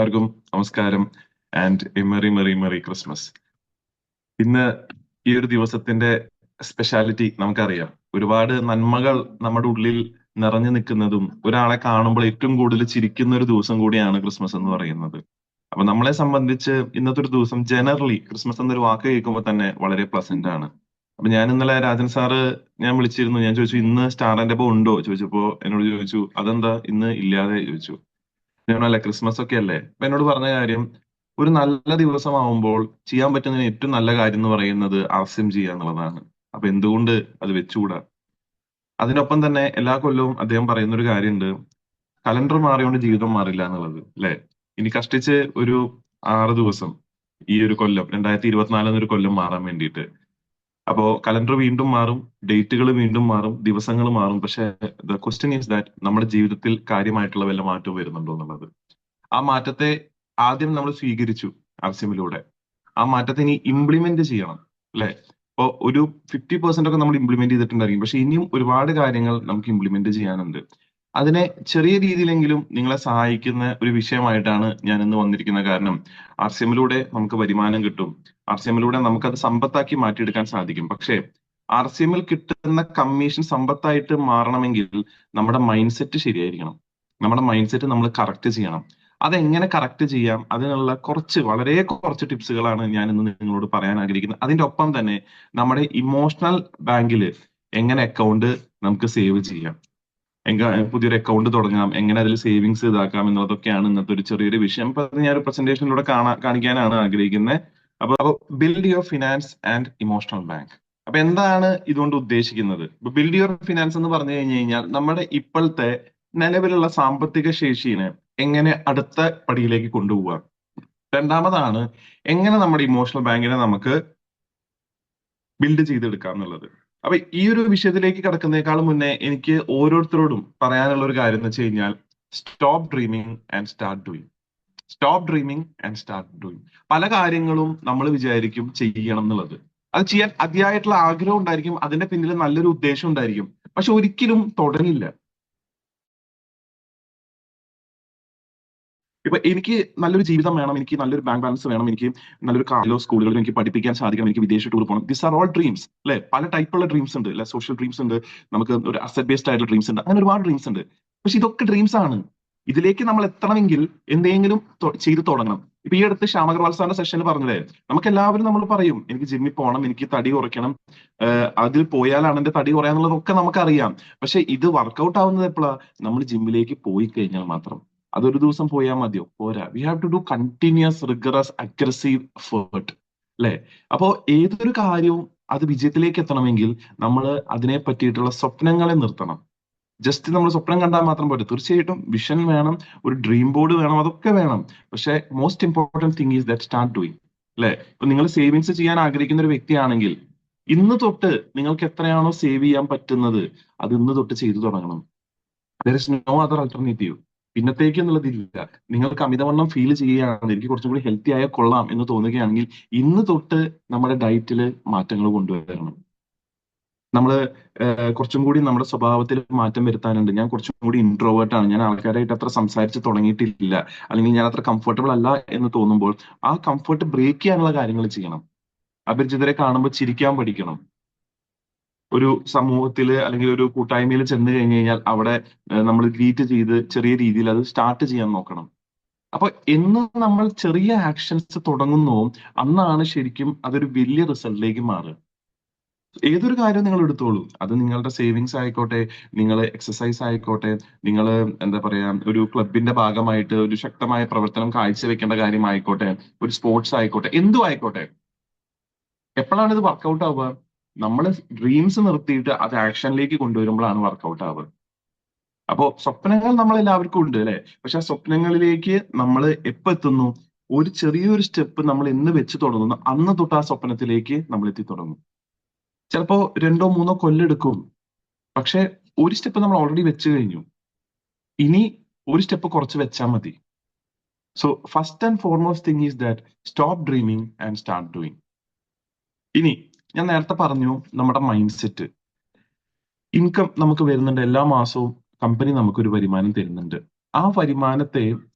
എല്ലാവർക്കും നമസ്കാരം and a merry merry merry Christmas. ഇന്ന് ഈ ഒരു ദിവസത്തിന്റെ സ്പെഷ്യാലിറ്റി നമുക്കറിയാം. ഒരുപാട് നന്മകൾ നമ്മുടെ ഉള്ളിൽ നിറഞ്ഞു നിൽക്കുന്നതും ഒരാളെ കാണുമ്പോൾ ഏറ്റവും കൂടുതൽ ചിരിക്കുന്ന ഒരു ദിവസം കൂടിയാണ് ക്രിസ്മസ് എന്ന് പറയുന്നത്. അപ്പൊ നമ്മളെ സംബന്ധിച്ച് ഇന്നത്തെ ഒരു ദിവസം ജനറലി ക്രിസ്മസ് എന്നൊരു വാക്ക് കേൾക്കുമ്പോൾ തന്നെ വളരെ പ്ലസന്റ് ആണ്. അപ്പൊ ഞാൻ ഇന്നലെ രാജൻ സാറ് ഞാൻ വിളിച്ചിരുന്നു. ഞാൻ ചോദിച്ചു ഇന്ന് സ്റ്റാർ ആൻഡ് അബോ ഉണ്ടോ ചോദിച്ചപ്പോ എന്നോട് ചോദിച്ചു അതെന്താ ഇന്ന് ഇല്ലാതെ ചോദിച്ചു. ഞാനല്ല ക്രിസ്മസ് ഒക്കെ അല്ലേ. അപ്പൊ എന്നോട് പറഞ്ഞ കാര്യം ഒരു നല്ല ദിവസമാവുമ്പോൾ ചെയ്യാൻ പറ്റുന്ന ഏറ്റവും നല്ല കാര്യം എന്ന് പറയുന്നത് ആസ്യം ചെയ്യുക എന്നുള്ളതാണ്. അപ്പൊ എന്തുകൊണ്ട് അത് വെച്ചുകൂടാ? അതിനൊപ്പം തന്നെ എല്ലാ കൊല്ലവും അദ്ദേഹം പറയുന്ന ഒരു കാര്യമുണ്ട്, കലണ്ടർ മാറിയോണ്ട് ജീവിതം മാറില്ല എന്നുള്ളത് അല്ലെ. ഇനി കഷ്ടിച്ച് ഒരു 6 ദിവസം ഈ ഒരു കൊല്ലം 2024 എന്നൊരു കൊല്ലം മാറാൻ വേണ്ടിയിട്ട്. അപ്പോ കലണ്ടർ വീണ്ടും മാറും, ഡേറ്റുകൾ വീണ്ടും മാറും, ദിവസങ്ങൾ മാറും. പക്ഷെ ദ ക്വസ്റ്റ്യൻ ഈസ് ദാറ്റ് നമ്മുടെ ജീവിതത്തിൽ കാര്യമായിട്ടുള്ള വല്ല മാറ്റവും വരുന്നുണ്ടോ എന്നുള്ളത്. ആ മാറ്റത്തെ ആദ്യം നമ്മൾ സ്വീകരിച്ചു ആർസിഎമ്മിലൂടെ. ആ മാറ്റത്തെ ഇനി ഇംപ്ലിമെന്റ് ചെയ്യണം അല്ലെ. ഇപ്പൊ ഒരു 50% ഒക്കെ നമ്മൾ ഇംപ്ലിമെന്റ് ചെയ്തിട്ടുണ്ടായിരിക്കും. പക്ഷെ ഇനിയും ഒരുപാട് കാര്യങ്ങൾ നമുക്ക് ഇംപ്ലിമെന്റ് ചെയ്യാനുണ്ട്. അതിനെ ചെറിയ രീതിയിലെങ്കിലും നിങ്ങളെ സഹായിക്കുന്ന ഒരു വിഷയമായിട്ടാണ് ഞാൻ ഇന്ന് വന്നിരിക്കുന്ന. കാരണം ആർസിഎമ്മിലൂടെ നമുക്ക് വരുമാനം കിട്ടും. ആർസിഎമ്മിലൂടെ നമുക്കത് സമ്പത്താക്കി മാറ്റിയെടുക്കാൻ സാധിക്കും. പക്ഷേ ആർസിഎമ്മിൽ കിട്ടുന്ന കമ്മീഷൻ സമ്പത്തായിട്ട് മാറണമെങ്കിൽ നമ്മുടെ മൈൻഡ് സെറ്റ് ശരിയായിരിക്കണം. നമ്മുടെ മൈൻഡ് സെറ്റ് നമ്മൾ കറക്റ്റ് ചെയ്യണം. അതെങ്ങനെ കറക്റ്റ് ചെയ്യാം, അതിനുള്ള വളരെ കുറച്ച് ടിപ്സുകളാണ് ഞാൻ ഇന്ന് നിങ്ങളോട് പറയാൻ ആഗ്രഹിക്കുന്നത്. അതിന്റെ ഒപ്പം തന്നെ നമ്മുടെ ഇമോഷണൽ ബാങ്കിൽ എങ്ങനെ അക്കൗണ്ട് നമുക്ക് സേവ് ചെയ്യാം, പുതിയൊരു അക്കൗണ്ട് തുടങ്ങാം, എങ്ങനെ അതിൽ സേവിങ്സ് ഇതാക്കാം എന്നുള്ളതൊക്കെയാണ് ഇന്നത്തെ ഒരു ചെറിയൊരു വിഷയം. അപ്പൊ അത് ഞാൻ ഒരു പ്രസന്റേഷനിലൂടെ കാണിക്കാനാണ് ആഗ്രഹിക്കുന്നത്. അപ്പൊ build your finance and emotional bank. അപ്പൊ എന്താണ് ഇതുകൊണ്ട് ഉദ്ദേശിക്കുന്നത്? ബിൽഡ് യുവർ ഫിനാൻസ് എന്ന് പറഞ്ഞു കഴിഞ്ഞാൽ നമ്മുടെ ഇപ്പോഴത്തെ നിലവിലുള്ള സാമ്പത്തിക ശേഷിനെ എങ്ങനെ അടുത്ത പടിയിലേക്ക് കൊണ്ടുപോകാം. രണ്ടാമതാണ് എങ്ങനെ നമ്മുടെ ഇമോഷണൽ ബാങ്കിനെ നമുക്ക് ബിൽഡ് ചെയ്തെടുക്കാം എന്നുള്ളത്. അപ്പൊ ഈ ഒരു വിഷയത്തിലേക്ക് കടക്കുന്നേക്കാളും മുന്നേ എനിക്ക് ഓരോരുത്തരോടും പറയാനുള്ള ഒരു കാര്യം എന്ന് വെച്ച് കഴിഞ്ഞാൽ stop dreaming and start doing. Stop dreaming and start doing. പല കാര്യങ്ങളും നമ്മൾ വിചാരിക്കും ചെയ്യണം എന്നുള്ളത്, അത് ചെയ്യാൻ അതിയായിട്ടുള്ള ആഗ്രഹം ഉണ്ടായിരിക്കും, അതിന്റെ പിന്നിൽ നല്ലൊരു ഉദ്ദേശം ഉണ്ടായിരിക്കും, പക്ഷെ ഒരിക്കലും തുടങ്ങില്ല. ഇപ്പൊ എനിക്ക് നല്ലൊരു ജീവിതം വേണം, എനിക്ക് നല്ലൊരു ബാങ്ക് ബാലൻസ് വേണം, എനിക്ക് നല്ലൊരു കാലോ സ്കൂളുകളിൽ എനിക്ക് പഠിപ്പിക്കാൻ സാധിക്കണം, എനിക്ക് വിദേശ ടൂർ പോകണം. ദിസ് ആർ ഓൾ ഡ്രീംസ് അല്ലെ. പല ടൈപ്പുള്ള ഡ്രീംസ് ഉണ്ട് അല്ലെ. സോഷ്യൽ ഡ്രീംസ് ഉണ്ട്, നമുക്ക് ഒരു അസറ്റ് ബേസ്ഡ് ആയിട്ടുള്ള ഡ്രീംസ് ഉണ്ട്, അങ്ങനെ ഒരുപാട് ഡ്രീംസ് ഉണ്ട്. പക്ഷെ ഇതൊക്കെ ഡ്രീംസ് ആണ്. ഇതിലേക്ക് നമ്മൾ എത്തണമെങ്കിൽ എന്തെങ്കിലും ചെയ്ത് തുടങ്ങണം. ഇപ്പൊ ഈ അടുത്ത് ശ്യാമകർവാൾ സാറിന്റെ സെഷനിൽ പറഞ്ഞത്, നമുക്ക് എല്ലാവരും നമ്മൾ പറയും എനിക്ക് ജിമ്മിൽ പോകണം, എനിക്ക് തടി കുറയ്ക്കണം, അതിൽ പോയാലാണ് എന്റെ തടി കുറയാന്നുള്ളതൊക്കെ നമുക്കറിയാം. പക്ഷെ ഇത് വർക്കൗട്ട് ആവുന്നത് എപ്പോഴാ? നമ്മൾ ജിമ്മിലേക്ക് പോയി കഴിഞ്ഞാൽ മാത്രം. അതൊരു ദിവസം പോയാൽ മതിയോ? പോരാ. We have to do continuous rigorous aggressive effort അല്ലെ. അപ്പോ ഏതൊരു കാര്യവും അത് വിജയത്തിലേക്ക് എത്തണമെങ്കിൽ നമ്മൾ അതിനെ പറ്റിയിട്ടുള്ള സ്വപ്നങ്ങളെ നിർത്തണം. ജസ്റ്റ് നമ്മൾ സ്വപ്നം കണ്ടാൽ മാത്രം പോരെ. തീർച്ചയായിട്ടും വിഷൻ വേണം, ഒരു ഡ്രീം ബോർഡ് വേണം, അതൊക്കെ വേണം. പക്ഷെ most important thing is that start doing അല്ലെ. ഇപ്പൊ നിങ്ങൾ സേവിങ്സ് ചെയ്യാൻ ആഗ്രഹിക്കുന്ന ഒരു വ്യക്തിയാണെങ്കിൽ ഇന്ന് തൊട്ട് നിങ്ങൾക്ക് എത്രയാണോ സേവ് ചെയ്യാൻ പറ്റുന്നത് അത് ഇന്ന് തൊട്ട് ചെയ്തു തുടങ്ങണം. There is no other alternative. പിന്നത്തേക്ക് എന്നുള്ളതില്ല. നിങ്ങൾക്ക് അമിതവണ്ണം ഫീൽ ചെയ്യുകയാണെങ്കിൽ, എനിക്ക് കുറച്ചും കൂടി ഹെൽത്തി ആയ കൊള്ളാം എന്ന് തോന്നുകയാണെങ്കിൽ ഇന്ന് തൊട്ട് നമ്മുടെ ഡയറ്റിൽ മാറ്റങ്ങൾ കൊണ്ടുവരണം. നമ്മള് കുറച്ചും കൂടി നമ്മുടെ സ്വഭാവത്തിൽ മാറ്റം വരുത്താനുണ്ട്. ഞാൻ കുറച്ചും കൂടി ഇൻട്രോവേർട്ട് ആണ്, ഞാൻ ആൾക്കാരായിട്ട് അത്ര സംസാരിച്ച് തുടങ്ങിയിട്ടില്ല, അല്ലെങ്കിൽ ഞാൻ അത്ര കംഫർട്ടബിൾ അല്ല എന്ന് തോന്നുമ്പോൾ ആ കംഫർട്ട് ബ്രേക്ക് ചെയ്യാനുള്ള കാര്യങ്ങൾ ചെയ്യണം. അപരിചിതരെ കാണുമ്പോൾ ചിരിക്കാൻ പഠിക്കണം. ഒരു സമൂഹത്തില് അല്ലെങ്കിൽ ഒരു കൂട്ടായ്മയിൽ ചെന്ന് കഴിഞ്ഞ് കഴിഞ്ഞാൽ അവിടെ നമ്മൾ ഗ്രീറ്റ് ചെയ്ത് ചെറിയ രീതിയിൽ അത് സ്റ്റാർട്ട് ചെയ്യാൻ നോക്കണം. അപ്പൊ എന്ന് നമ്മൾ ചെറിയ ആക്ഷൻസ് തുടങ്ങുന്നു അന്നാണ് ശരിക്കും അതൊരു വലിയ റിസൾട്ടിലേക്ക് മാറുക. ഏതൊരു കാര്യം നിങ്ങൾ എടുത്തോളൂ, അത് നിങ്ങളുടെ സേവിങ്സ് ആയിക്കോട്ടെ, നിങ്ങൾ എക്സസൈസ് ആയിക്കോട്ടെ, നിങ്ങൾ എന്താ പറയാ ഒരു ക്ലബിന്റെ ഭാഗമായിട്ട് ഒരു ശക്തമായ പ്രവർത്തനം കാഴ്ചവെക്കേണ്ട കാര്യമായിക്കോട്ടെ, ഒരു സ്പോർട്സ് ആയിക്കോട്ടെ, എന്തും ആയിക്കോട്ടെ, എപ്പോഴാണ് ഇത് വർക്കൗട്ട് ആവുക? നമ്മൾ ഡ്രീംസ് നിർത്തിയിട്ട് അത് ആക്ഷനിലേക്ക് കൊണ്ടുവരുമ്പോഴാണ് വർക്കൗട്ട് ആവുക. അപ്പോ സ്വപ്നങ്ങൾ നമ്മൾ എല്ലാവർക്കും ഉണ്ട് അല്ലെ. പക്ഷെ ആ സ്വപ്നങ്ങളിലേക്ക് നമ്മൾ എപ്പോ എത്തുന്നു? ഒരു ചെറിയൊരു സ്റ്റെപ്പ് നമ്മൾ എന്ന് വെച്ച് തുടങ്ങുന്നു അന്ന് തൊട്ട് ആ സ്വപ്നത്തിലേക്ക് നമ്മൾ എത്തി തുടങ്ങും. ചിലപ്പോ 2-3 കൊല്ലെടുക്കും. പക്ഷെ ഒരു സ്റ്റെപ്പ് നമ്മൾ ഓൾറെഡി വെച്ച് കഴിഞ്ഞു. ഇനി ഒരു സ്റ്റെപ്പ് കുറച്ച് വെച്ചാൽ മതി. So first and foremost thing is that stop dreaming and start doing. ഇനി ഞാൻ നേരത്തെ പറഞ്ഞു നമ്മുടെ മൈൻഡ് സെറ്റ്. ഇൻകം നമുക്ക് വരുന്നുണ്ട്, എല്ലാ മാസവും കമ്പനി നമുക്കൊരു വരുമാനം തരുന്നുണ്ട്. ആ വരുമാനത്തെ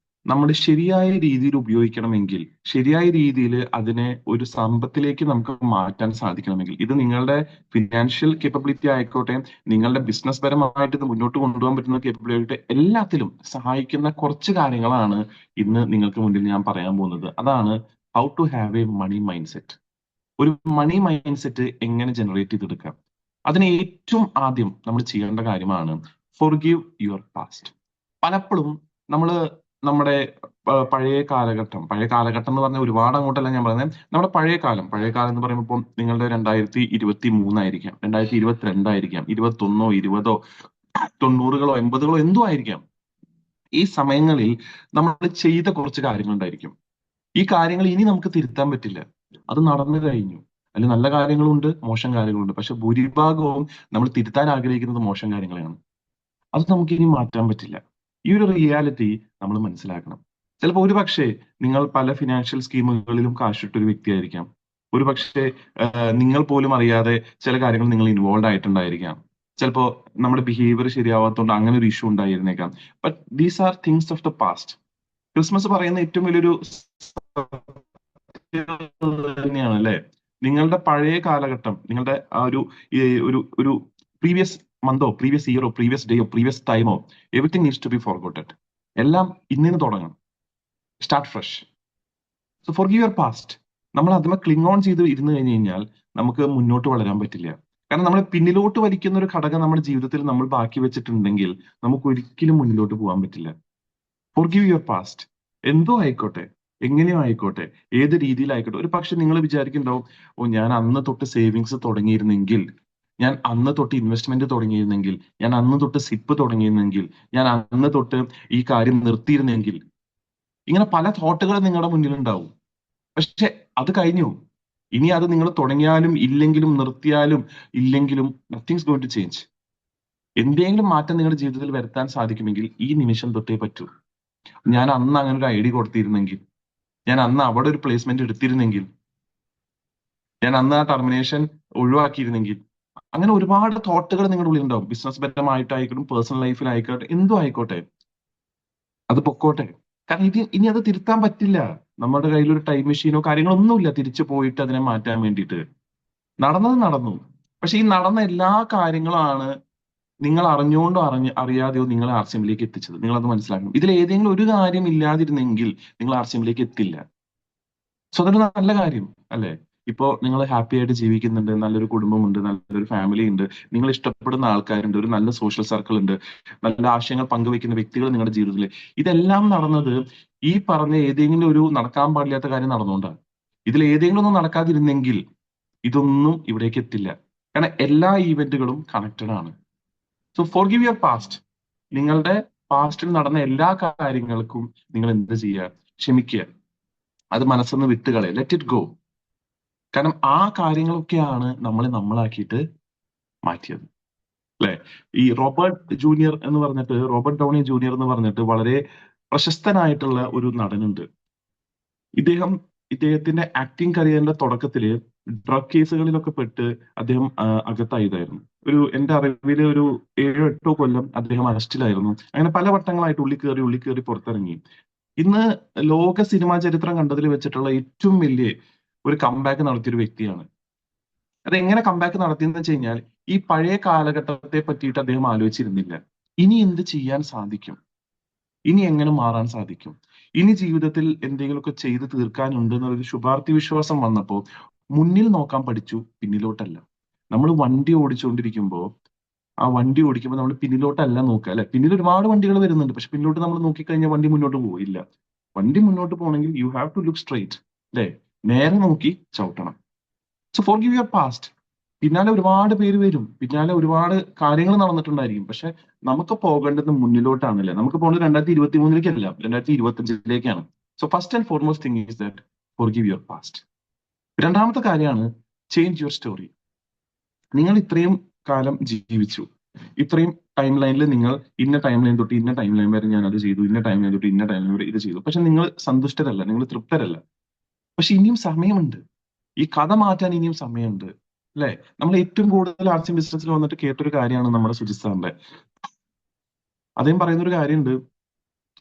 നമ്മൾ ശരിയായ രീതിയിൽ ഉപയോഗിക്കണമെങ്കിൽ, ശരിയായ രീതിയിൽ അതിനെ ഒരു സമ്പത്തിലേക്ക് നമുക്ക് മാറ്റാൻ സാധിക്കണമെങ്കിൽ, ഇത് നിങ്ങളുടെ ഫിനാൻഷ്യൽ കേപ്പബിലിറ്റി ആയിക്കോട്ടെ, നിങ്ങളുടെ ബിസിനസ് പരമായിട്ട് ഇത് മുന്നോട്ട് കൊണ്ടുപോകാൻ പറ്റുന്ന കേപ്പബിലിറ്റി, എല്ലാത്തിലും സഹായിക്കുന്ന കുറച്ച് കാര്യങ്ങളാണ് ഇന്ന് നിങ്ങൾക്ക് മുന്നിൽ ഞാൻ പറയാൻ പോകുന്നത്. അതാണ് how to have a money mindset. ഒരു മണി മൈൻഡ് സെറ്റ് എങ്ങനെ ജനറേറ്റ് ചെയ്തെടുക്കാം? അതിന് ഏറ്റവും ആദ്യം നമ്മൾ ചെയ്യേണ്ട കാര്യമാണ് ഫോർഗീവ് യുവർ പാസ്റ്റ്. പലപ്പോഴും നമ്മൾ നമ്മുടെ പഴയ കാലഘട്ടം എന്ന് പറഞ്ഞാൽ ഒരുപാട് അങ്ങോട്ടല്ല ഞാൻ പറയുന്നത്, നമ്മുടെ പഴയ കാലം എന്ന് പറയുമ്പോൾ ഇപ്പം നിങ്ങളുടെ 2023 2022 21 20 90 80 എന്തോ ആയിരിക്കാം. ഈ സമയങ്ങളിൽ നമ്മൾ ചെയ്ത കുറച്ച് കാര്യങ്ങളുണ്ടായിരിക്കും. ഈ കാര്യങ്ങൾ ഇനി നമുക്ക് തിരുത്താൻ പറ്റില്ല, അത് നടന്നു കഴിഞ്ഞു. അതിൽ നല്ല കാര്യങ്ങളുണ്ട്, മോശം കാര്യങ്ങളുണ്ട്. പക്ഷെ ഭൂരിഭാഗവും നമ്മൾ തിരുത്താൻ ആഗ്രഹിക്കുന്നത് മോശം കാര്യങ്ങളെയാണ്. അത് നമുക്ക് ഇനി മാറ്റാൻ പറ്റില്ല. ഈ ഒരു റിയാലിറ്റി നമ്മൾ മനസ്സിലാക്കണം. ചിലപ്പോൾ ഒരുപക്ഷെ നിങ്ങൾ പല ഫിനാൻഷ്യൽ സ്കീമുകളിലും കാശിട്ടൊരു വ്യക്തിയായിരിക്കാം. ഒരുപക്ഷെ നിങ്ങൾ പോലും അറിയാതെ ചില കാര്യങ്ങൾ നിങ്ങൾ ഇൻവോൾവ് ആയിട്ടുണ്ടായിരിക്കാം. ചിലപ്പോ നമ്മുടെ ബിഹേവിയർ ശരിയാവാത്തതുകൊണ്ട് അങ്ങനെ ഒരു ഇഷ്യൂ ഉണ്ടായിരുന്നേക്കാം. But these are things of the past. Christmas പറയുന്ന ഏറ്റവും വലിയൊരു തന്നെയാണ് അല്ലെ? നിങ്ങളുടെ പഴയ കാലഘട്ടം, നിങ്ങളുടെ ആ ഒരു പ്രീവിയസ് മന്തോ പ്രീവിയസ് ഇയറോ പ്രീവിയസ് ഡേയോ പ്രീവിയസ് ടൈമോ, everything needs to be forgotten. എല്ലാം ഇന്നിന് തുടങ്ങണം. Start fresh. So forgive your past. നമ്മൾ അതിനെ ക്ലിങ് ഓൺ ചെയ്ത് ഇരുന്ന് കഴിഞ്ഞ് കഴിഞ്ഞാൽ നമുക്ക് മുന്നോട്ട് വളരാൻ പറ്റില്ല. കാരണം നമ്മളെ പിന്നിലോട്ട് വലിക്കുന്ന ഒരു ഘടകം നമ്മുടെ ജീവിതത്തിൽ നമ്മൾ ബാക്കി വെച്ചിട്ടുണ്ടെങ്കിൽ നമുക്ക് ഒരിക്കലും മുന്നിലോട്ട് പോകാൻ പറ്റില്ല. Forgive your past. എന്തോ ആയിക്കോട്ടെ, എങ്ങനെയോ ആയിക്കോട്ടെ, ഏത് രീതിയിലായിക്കോട്ടെ. ഒരു പക്ഷെ നിങ്ങൾ വിചാരിക്കുന്നുണ്ടാവും, ഓ ഞാൻ അന്ന് തൊട്ട് സേവിങ്സ് തുടങ്ങിയിരുന്നെങ്കിൽ, ഞാൻ അന്ന് തൊട്ട് ഇൻവെസ്റ്റ്മെന്റ് തുടങ്ങിയിരുന്നെങ്കിൽ, ഞാൻ അന്ന് തൊട്ട് സിപ്പ് തുടങ്ങിയിരുന്നെങ്കിൽ, ഞാൻ അന്ന് തൊട്ട് ഈ കാര്യം നിർത്തിയിരുന്നെങ്കിൽ. ഇങ്ങനെ പല തോട്ടുകൾ നിങ്ങളുടെ മുന്നിലുണ്ടാവും. പക്ഷെ അത് കഴിഞ്ഞു. ഇനി അത് നിങ്ങൾ തുടങ്ങിയാലും ഇല്ലെങ്കിലും നിർത്തിയാലും ഇല്ലെങ്കിലും നത്തിങ്സ് ഗോയിങ് ടു ചേഞ്ച്. എന്തെങ്കിലും മാറ്റം നിങ്ങളുടെ ജീവിതത്തിൽ വരുത്താൻ സാധിക്കുമെങ്കിൽ ഈ നിമിഷം തൊട്ടേ പറ്റൂ. ഞാൻ അന്ന് അങ്ങനെ ഒരു ഐഡിയ കൊടുത്തിരുന്നെങ്കിൽ, ഞാൻ അന്ന് അവിടെ ഒരു പ്ലേസ്മെന്റ് എടുത്തിരുന്നെങ്കിൽ, ഞാൻ അന്ന് ആ ടെർമിനേഷൻ ഒഴിവാക്കിയിരുന്നെങ്കിൽ, അങ്ങനെ ഒരുപാട് തോട്ടുകൾ നിങ്ങളുടെ ഉള്ളിൽ ഉണ്ടാവും. ബിസിനസ് പരമായിട്ടായിക്കോട്ടെ, പേഴ്സണൽ ലൈഫിലായിക്കോട്ടെ, എന്തോ ആയിക്കോട്ടെ, അത് പൊക്കോട്ടെ. കാരണം ഇനി അത് തിരുത്താൻ പറ്റില്ല. നമ്മുടെ കയ്യിൽ ഒരു ടൈം മെഷീനോ കാര്യങ്ങളൊന്നുമില്ല തിരിച്ചു പോയിട്ട് അതിനെ മാറ്റാൻ വേണ്ടിയിട്ട്. നടന്നത് നടന്നു. പക്ഷെ ഈ നടന്ന എല്ലാ കാര്യങ്ങളാണ് നിങ്ങൾ അറിഞ്ഞുകൊണ്ടോ അറിയാതെയോ നിങ്ങളെ ആർസിഎമ്മിലേക്ക് എത്തിച്ചത്. നിങ്ങൾ അത് മനസ്സിലാക്കണം. ഇതിൽ ഏതെങ്കിലും ഒരു കാര്യം ഇല്ലാതിരുന്നെങ്കിൽ നിങ്ങൾ ആർസിഎമ്മിലേക്ക് എത്തില്ല. സോ അതൊരു നല്ല കാര്യം അല്ലെ? ഇപ്പോ നിങ്ങൾ ഹാപ്പി ആയിട്ട് ജീവിക്കുന്നുണ്ട്, നല്ലൊരു കുടുംബമുണ്ട്, നല്ലൊരു ഫാമിലി ഉണ്ട്, നിങ്ങൾ ഇഷ്ടപ്പെടുന്ന ആൾക്കാരുണ്ട്, ഒരു നല്ല സോഷ്യൽ സർക്കിൾ ഉണ്ട്, നല്ല ആശയങ്ങൾ പങ്കുവെക്കുന്ന വ്യക്തികൾ നിങ്ങളുടെ ജീവിതത്തിൽ. ഇതെല്ലാം നടന്നത് ഈ പറഞ്ഞ ഏതെങ്കിലും ഒരു നടക്കാൻ പാടില്ലാത്ത കാര്യം നടന്നുകൊണ്ടാണ്. ഇതിൽ ഏതെങ്കിലും ഒന്നും നടക്കാതിരുന്നെങ്കിൽ ഇതൊന്നും ഇവിടേക്ക് എത്തില്ല. കാരണം എല്ലാ ഈവന്റുകളും കണക്റ്റഡ് ആണ്. So forgive your past. നിങ്ങളുടെ പാസ്റ്റിൽ നടന്ന എല്ലാ കാര്യങ്ങൾക്കും നിങ്ങൾ എന്ത് ചെയ്യുക? ക്ഷമിക്കുക. അത് മനസ്സൊന്ന് വിട്ടുകളെ, ലെറ്റ് ഇറ്റ് ഗോ. കാരണം ആ കാര്യങ്ങളൊക്കെയാണ് നമ്മളെ നമ്മളാക്കിയിട്ട് മാറ്റിയത് അല്ലെ? ഈ റോബർട്ട് ഡൗണി ജൂനിയർ എന്ന് പറഞ്ഞിട്ട് വളരെ പ്രശസ്തനായിട്ടുള്ള ഒരു നടനുണ്ട്. ഇദ്ദേഹത്തിന്റെ ആക്ടിങ് കരിയറിന്റെ തുടക്കത്തില് ഡ്രഗ് കേസുകളിലൊക്കെ പെട്ട് അദ്ദേഹം അകത്തായതായിരുന്നു. എന്റെ അറിവില് ഒരു 7-8 കൊല്ലം അദ്ദേഹം അറസ്റ്റിലായിരുന്നു. അങ്ങനെ പല വട്ടങ്ങളായിട്ട് ഉള്ളി കയറി പുറത്തിറങ്ങി. ഇന്ന് ലോക സിനിമാ ചരിത്രം കണ്ടതിൽ വെച്ചിട്ടുള്ള ഏറ്റവും വലിയ ഒരു കംബാക്ക് നടത്തിയൊരു വ്യക്തിയാണ്. അതെങ്ങനെ കംബാക്ക് നടത്തിയെന്ന് വെച്ച് കഴിഞ്ഞാൽ, ഈ പഴയ കാലഘട്ടത്തെ പറ്റിയിട്ട് അദ്ദേഹം ആലോചിച്ചിരുന്നില്ല. ഇനി എന്ത് ചെയ്യാൻ സാധിക്കും, ഇനി എങ്ങനെ മാറാൻ സാധിക്കും, ഇനി ജീവിതത്തിൽ എന്തെങ്കിലുമൊക്കെ ചെയ്ത് തീർക്കാനുണ്ട് എന്നൊരു ശുഭാപ്തി വിശ്വാസം വന്നപ്പോൾ മുന്നിൽ നോക്കാൻ പഠിച്ചു, പിന്നിലോട്ടല്ല. നമ്മൾ വണ്ടി ഓടിച്ചുകൊണ്ടിരിക്കുമ്പോൾ നമ്മൾ പിന്നിലോട്ടല്ല നോക്കുക അല്ലെ? പിന്നിൽ ഒരുപാട് വണ്ടികൾ വരുന്നുണ്ട്, പക്ഷെ പിന്നിലോട്ട് നമ്മൾ നോക്കിക്കഴിഞ്ഞാൽ വണ്ടി മുന്നോട്ട് പോയില്ല. വണ്ടി മുന്നോട്ട് പോകണമെങ്കിൽ you have to look straight അല്ലെ? നേരെ നോക്കി ചവിട്ടണം. So forgive your past. പിന്നാലെ ഒരുപാട് പേര് വരും, പിന്നാലെ ഒരുപാട് കാര്യങ്ങൾ നടന്നിട്ടുണ്ടായിരിക്കും. പക്ഷെ നമുക്ക് പോകേണ്ടത് മുന്നിലോട്ടാണല്ലേ? നമുക്ക് പോകേണ്ടത് 2023-ലേക്കല്ല, 2025-ലേക്കാണ്. So first and foremost thing is that forgive your past. രണ്ടാമത്തെ കാര്യമാണ് ചേഞ്ച് യുവർ സ്റ്റോറി. നിങ്ങൾ ഇത്രയും കാലം ജീവിച്ചു, ഇത്രയും ടൈം ലൈനിൽ നിങ്ങൾ ഇന്ന ടൈം ലൈൻ തൊട്ട് ഇന്ന ടൈം ലൈൻ വരെ ഞാൻ അത് ചെയ്തു, ഇന്ന ടൈം ലൈൻ തൊട്ട് ഇന്ന ടൈം ലൈൻ വരെ ഇത് ചെയ്തു. പക്ഷെ നിങ്ങൾ സന്തുഷ്ടരല്ല, നിങ്ങൾ തൃപ്തരല്ല. പക്ഷെ ഇനിയും സമയമുണ്ട്. ഈ കഥ മാറ്റാൻ ഇനിയും സമയമുണ്ട് അല്ലെ? നമ്മൾ ഏറ്റവും കൂടുതൽ ആർട്സ് ബിസിനസ്സിൽ വന്നിട്ട് കേട്ടൊരു കാര്യമാണ് നമ്മുടെ സുജിത് സാറിന്റെ. അദ്ദേഹം പറയുന്ന ഒരു കാര്യമുണ്ട്,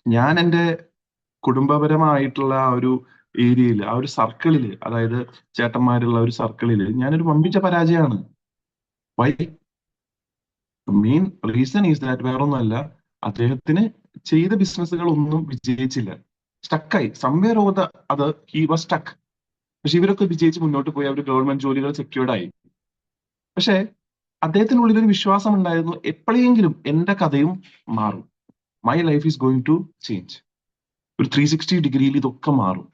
ഞാൻ എന്റെ കുടുംബപരമായിട്ടുള്ള ആ ഒരു ഏരിയയിൽ, ആ ഒരു സർക്കിളിൽ, അതായത് ചേട്ടന്മാരുള്ള ഒരു സർക്കിളിൽ ഞാനൊരു വമ്പിച്ച പരാജയമാണ്. Why? Main reason is that വേറൊന്നുമല്ല, അദ്ദേഹത്തിന് ചെയ്ത ബിസിനസ്സുകൾ ഒന്നും വിജയിച്ചില്ല, സ്റ്റക്കായി. Somewhere over the other he was stuck. പക്ഷെ ഇവരൊക്കെ വിജയിച്ച് മുന്നോട്ട് പോയി, അവർ ഗവൺമെന്റ് ജോലികൾ സെക്യൂർഡ് ആയി. പക്ഷെ അദ്ദേഹത്തിനുള്ളിൽ ഒരു വിശ്വാസം ഉണ്ടായിരുന്നു, എപ്പോഴെങ്കിലും എന്റെ കഥയും മാറും, my life is going to change. ഒരു 360 ഡിഗ്രിയിൽ ഇതൊക്കെ മാറും.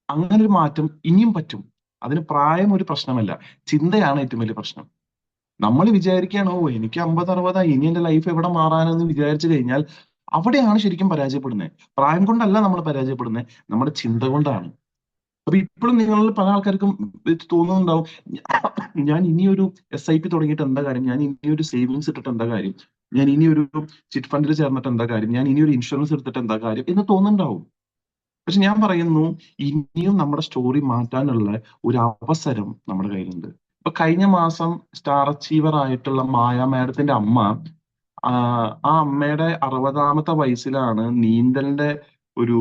അങ്ങനെ ഒരു മാറ്റം ഇനിയും പറ്റും. അതിന് പ്രായം ഒരു പ്രശ്നമല്ല, ചിന്തയാണ് ഏറ്റവും വലിയ പ്രശ്നം. നമ്മൾ വിചാരിക്കുകയാണ്, ഓ എനിക്ക് 50-60 ഇനി എന്റെ ലൈഫ് എവിടെ മാറാനെന്ന് വിചാരിച്ചു കഴിഞ്ഞാൽ അവിടെയാണ് ശരിക്കും പരാജയപ്പെടുന്നത്. പ്രായം കൊണ്ടല്ല നമ്മൾ പരാജയപ്പെടുന്നത്, നമ്മുടെ ചിന്ത കൊണ്ടാണ്. അപ്പൊ ഇപ്പോഴും നിങ്ങളിൽ പല ആൾക്കാർക്കും ഇത് തോന്നുന്നുണ്ടാവും, ഞാൻ ഇനിയൊരു SIP തുടങ്ങിയിട്ട് എന്താ കാര്യം, ഞാൻ ഇനിയൊരു സേവിങ്സ് ഇട്ടിട്ട് എന്താ കാര്യം, ഞാൻ ഇനിയൊരു ചിറ്റ് ഫണ്ടിൽ ചേർന്നിട്ട് എന്താ കാര്യം, ഞാൻ ഇനിയൊരു ഇൻഷുറൻസ് എടുത്തിട്ട് എന്താ കാര്യം എന്ന് തോന്നുന്നുണ്ടാവും. പക്ഷെ ഞാൻ പറയുന്നു, ഇനിയും നമ്മുടെ സ്റ്റോറി മാറ്റാനുള്ള ഒരു അവസരം നമ്മുടെ കയ്യിലുണ്ട്. ഇപ്പൊ കഴിഞ്ഞ മാസം സ്റ്റാർ അച്ചീവർ ആയിട്ടുള്ള മായ മാഡത്തിന്റെ അമ്മ, ആ അമ്മയുടെ 60-ാമത്തെ വയസ്സിലാണ് നീന്തലിന്റെ ഒരു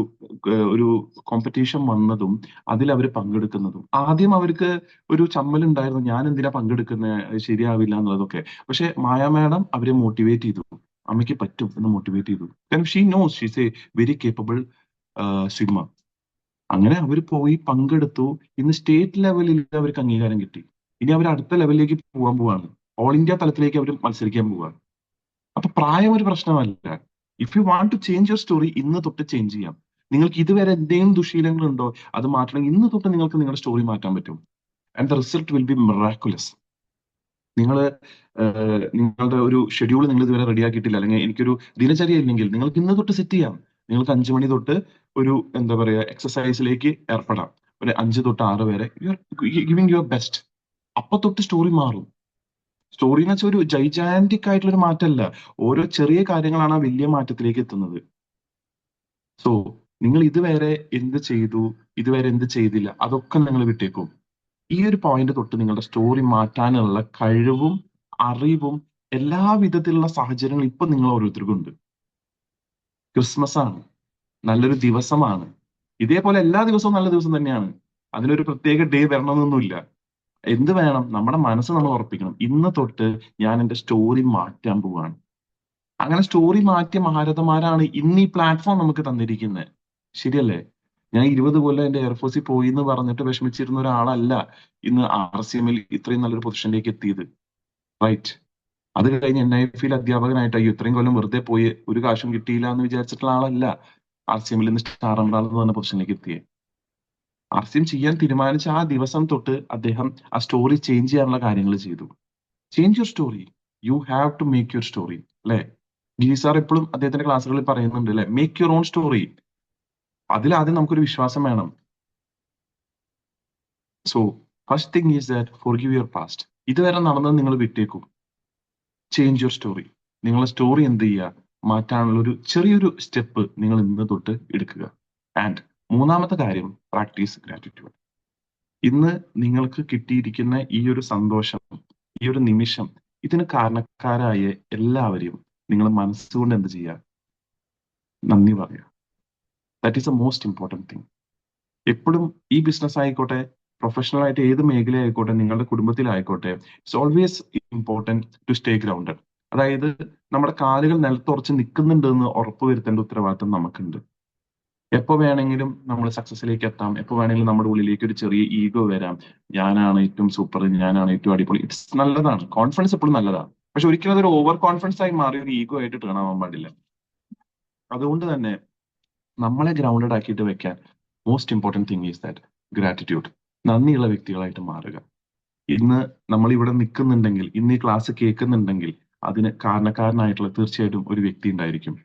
ഒരു കോമ്പറ്റീഷൻ വന്നതും അതിൽ അവർ പങ്കെടുക്കുന്നതും. ആദ്യം അവർക്ക് ഒരു ചമ്മലുണ്ടായിരുന്നു, ഞാൻ എന്തിനാ പങ്കെടുക്കുന്നത്, ശരിയാവില്ല എന്നുള്ളതൊക്കെ. പക്ഷെ മായ മാഡം അവരെ മോട്ടിവേറ്റ് ചെയ്തു, അമ്മയ്ക്ക് പറ്റും എന്ന് മോട്ടിവേറ്റ് ചെയ്തു. കാരണം she knows she's A very capable swimmer. അങ്ങനെ അവർ പോയി പങ്കെടുത്തു. ഇന്ന് സ്റ്റേറ്റ് ലെവലിൽ അവർക്ക് അംഗീകാരം കിട്ടി. ഇനി അവർ അടുത്ത ലെവലിലേക്ക് പോകാൻ പോവാണ്, ഓൾ ഇന്ത്യ തലത്തിലേക്ക് അവർ മത്സരിക്കാൻ പോവാണ്. അപ്പൊ പ്രായം ഒരു പ്രശ്നമല്ല. If you want to change your story, ഇന്ന് തൊട്ട് ചേഞ്ച് ചെയ്യാം. നിങ്ങൾക്ക് ഇതുവരെ എന്തെങ്കിലും ദുശീലങ്ങൾ ഉണ്ടോ, അത് മാറ്റണമെങ്കിൽ ഇന്ന് തൊട്ട് നിങ്ങൾക്ക് നിങ്ങളുടെ സ്റ്റോറി മാറ്റാൻ പറ്റും. And the result will be miraculous. നിങ്ങൾ നിങ്ങളുടെ ഒരു ഷെഡ്യൂൾ നിങ്ങൾ ഇതുവരെ റെഡിയാക്കിയിട്ടില്ല, അല്ലെങ്കിൽ എനിക്കൊരു ദിനചര്യ ഇല്ലെങ്കിൽ നിങ്ങൾക്ക് ഇന്ന് തൊട്ട് സെറ്റ് ചെയ്യാം. നിങ്ങൾക്ക് 5 മണി തൊട്ട് ഒരു എന്താ പറയുക എക്സസൈസിലേക്ക് ഏർപ്പെടാം. ഒരു 5 തൊട്ട് 6 വരെ you are giving your best. അപ്പൊ തൊട്ട് സ്റ്റോറി മാറും. സ്റ്റോറി എന്ന് വെച്ചാൽ ഒരു ജൈജാന്റിക് ആയിട്ടുള്ള ഒരു മാറ്റമല്ല, ഓരോ ചെറിയ കാര്യങ്ങളാണ് ആ വലിയ മാറ്റത്തിലേക്ക് എത്തുന്നത്. സോ നിങ്ങൾ ഇതുവരെ എന്ത് ചെയ്തു, ഇതുവരെ എന്ത് ചെയ്തില്ല, അതൊക്കെ നിങ്ങൾ വിട്ടേക്കും. ഈ ഒരു പോയിന്റ് തൊട്ട് നിങ്ങളുടെ സ്റ്റോറി മാറ്റാനുള്ള കഴിവും അറിവും എല്ലാ വിധത്തിലുള്ള സാഹചര്യങ്ങളും ഇപ്പൊ നിങ്ങൾ ഓരോരുത്തർക്കും ഉണ്ട്. ക്രിസ്മസ് ആണ്, നല്ലൊരു ദിവസമാണ്. ഇതേപോലെ എല്ലാ ദിവസവും നല്ല ദിവസം തന്നെയാണ്, അതിനൊരു പ്രത്യേക ഡേ വരണമെന്നൊന്നുമില്ല. എന്ത് വേണം, നമ്മുടെ മനസ്സ് നമ്മൾ ഉറപ്പിക്കണം, ഇന്ന് തൊട്ട് ഞാൻ എന്റെ സ്റ്റോറി മാറ്റാൻ പോവാണ്. അങ്ങനെ സ്റ്റോറി മാറ്റിയ മഹാരഥന്മാരാണ് ഇന്ന് ഈ പ്ലാറ്റ്ഫോം നമുക്ക് തന്നിരിക്കുന്നത്. ശരിയല്ലേ? ഞാൻ 20 കൊല്ലം എന്റെ എയർഫോഴ്സിൽ പോയി എന്ന് പറഞ്ഞിട്ട് വിഷമിച്ചിരുന്ന ഒരാളല്ല ഇന്ന് RCMൽ ഇത്രയും നല്ലൊരു പൊസിഷനിലേക്ക് എത്തിയത്. റൈറ്റ്? അത് കഴിഞ്ഞ് NIFൽ അധ്യാപകനായിട്ട്, അയ്യോ ഇത്രയും കൊല്ലം വെറുതെ പോയി ഒരു കാശും കിട്ടിയില്ല എന്ന് വിചാരിച്ചിട്ടുള്ള ആളല്ല RCMൽ നിന്ന് സ്റ്റാർ എംറാൾ എന്ന് പറഞ്ഞ പൊസിഷനിലേക്ക് എത്തിയത്. RCM ചെയ്യാൻ തീരുമാനിച്ച ആ ദിവസം തൊട്ട് അദ്ദേഹം ആ സ്റ്റോറി ചേഞ്ച് ചെയ്യാനുള്ള കാര്യങ്ങൾ ചെയ്തു. Change your story. You have to make your story. അല്ലെ? സാർ എപ്പോഴും അദ്ദേഹത്തിന്റെ ക്ലാസ്സുകളിൽ പറയുന്നുണ്ട്, അല്ലെ, മേക്ക് യുവർ ഓൺ സ്റ്റോറി. അതിൽ ആദ്യം നമുക്കൊരു വിശ്വാസം വേണം. So first thing is that forgive your past. ഇതുവരെ നടന്നത് നിങ്ങൾ വിട്ടേക്കും. Change your story. നിങ്ങളുടെ സ്റ്റോറി എന്ത് ചെയ്യുക, മാറ്റാനുള്ള ഒരു ചെറിയൊരു സ്റ്റെപ്പ് നിങ്ങൾ ഇന്ന് തൊട്ട് എടുക്കുക. ആൻഡ് മൂന്നാമത്തെ കാര്യം, പ്രാക്ടീസ് ഗ്രാറ്റിറ്റ്യൂഡ്. ഇന്ന് നിങ്ങൾക്ക് കിട്ടിയിരിക്കുന്ന ഈ ഒരു സന്തോഷം, ഈ ഒരു നിമിഷം, ഇതിന് കാരണക്കാരായ എല്ലാവരെയും നിങ്ങൾ മനസ്സുകൊണ്ട് എന്ത് ചെയ്യുക, നന്ദി പറയുക. That is the most important thing. എപ്പോഴും ഈ ബിസിനസ് ആയിക്കോട്ടെ, പ്രൊഫഷണൽ ആയിട്ട് ഏത് മേഖലയായിക്കോട്ടെ, നിങ്ങളുടെ കുടുംബത്തിലായിക്കോട്ടെ, it's always important to stay grounded. അതായത് നമ്മുടെ കാലുകൾ നിലത്തുറച്ച് നിൽക്കുന്നുണ്ട് എന്ന് ഉറപ്പുവരുത്തേണ്ട ഉത്തരവാദിത്തം നമുക്കുണ്ട്. എപ്പോ വേണമെങ്കിലും നമ്മൾ സക്സസിലേക്ക് എത്താം, എപ്പോ വേണമെങ്കിലും നമ്മുടെ ഉള്ളിലേക്ക് ഒരു ചെറിയ ഈഗോ വരാം, ഞാനാണ് ഏറ്റവും സൂപ്പർ, ഞാനാണ് ഏറ്റവും അടിപൊളി. ഇറ്റ്സ് നല്ലതാണ്, കോൺഫിഡൻസ് എപ്പോഴും നല്ലതാണ്. പക്ഷെ ഒരിക്കലും അതൊരു ഓവർ കോൺഫിഡൻസ് ആയി മാറി ഒരു ഈഗോ ആയിട്ട് ടേൺ ആവാൻ പാടില്ല. അതുകൊണ്ട് തന്നെ നമ്മളെ ഗ്രൗണ്ടഡ് ആക്കിയിട്ട് വെക്കാൻ most important thing is that gratitude. നന്ദിയുള്ള വ്യക്തികളായിട്ട് മാറുക. ഇന്ന് നമ്മൾ ഇവിടെ നിൽക്കുന്നുണ്ടെങ്കിൽ, ഇന്ന് ഈ ക്ലാസ് കേൾക്കുന്നുണ്ടെങ്കിൽ, അതിന് കാരണക്കാരനായിട്ടുള്ള തീർച്ചയായിട്ടും ഒരു വ്യക്തി ഉണ്ടായിരിക്കും.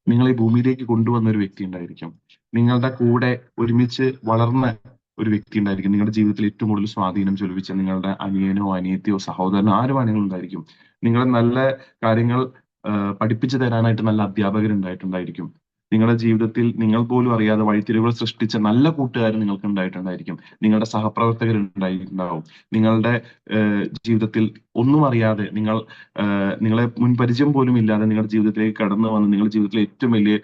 നിങ്ങളെ ഭൂമിയിലേക്ക് കൊണ്ടുവന്ന ഒരു വ്യക്തി ഉണ്ടായിരിക്കും. നിങ്ങളുടെ കൂടെ ഒരുമിച്ച് വളർന്ന ഒരു വ്യക്തി ഉണ്ടായിരിക്കും. നിങ്ങളുടെ ജീവിതത്തിൽ ഏറ്റവും കൂടുതൽ സ്വാധീനം ചെലുപ്പിച്ച നിങ്ങളുടെ അനിയനോ അനിയത്തിയോ സഹോദരനോ ആര് വേണമെങ്കിലും ഉണ്ടായിരിക്കും. നിങ്ങളെ നല്ല കാര്യങ്ങൾ പഠിപ്പിച്ചു തരാനായിട്ട് നല്ല അധ്യാപകരുണ്ടായിട്ടുണ്ടായിരിക്കും. നിങ്ങളുടെ ജീവിതത്തിൽ നിങ്ങൾ പോലും അറിയാതെ വഴിത്തിരിവുകൾ സൃഷ്ടിച്ച നല്ല കൂട്ടുകാർ നിങ്ങൾക്ക് ഉണ്ടായിട്ടുണ്ടായിരിക്കും. നിങ്ങളുടെ സഹപ്രവർത്തകർ ഉണ്ടായിട്ടുണ്ടാവും. നിങ്ങളുടെ ജീവിതത്തിൽ ഒന്നും അറിയാതെ നിങ്ങളെ മുൻപരിചയം പോലും ഇല്ലാതെ നിങ്ങളുടെ ജീവിതത്തിലേക്ക് കടന്നു വന്ന് നിങ്ങളുടെ ജീവിതത്തിലെ ഏറ്റവും വലിയ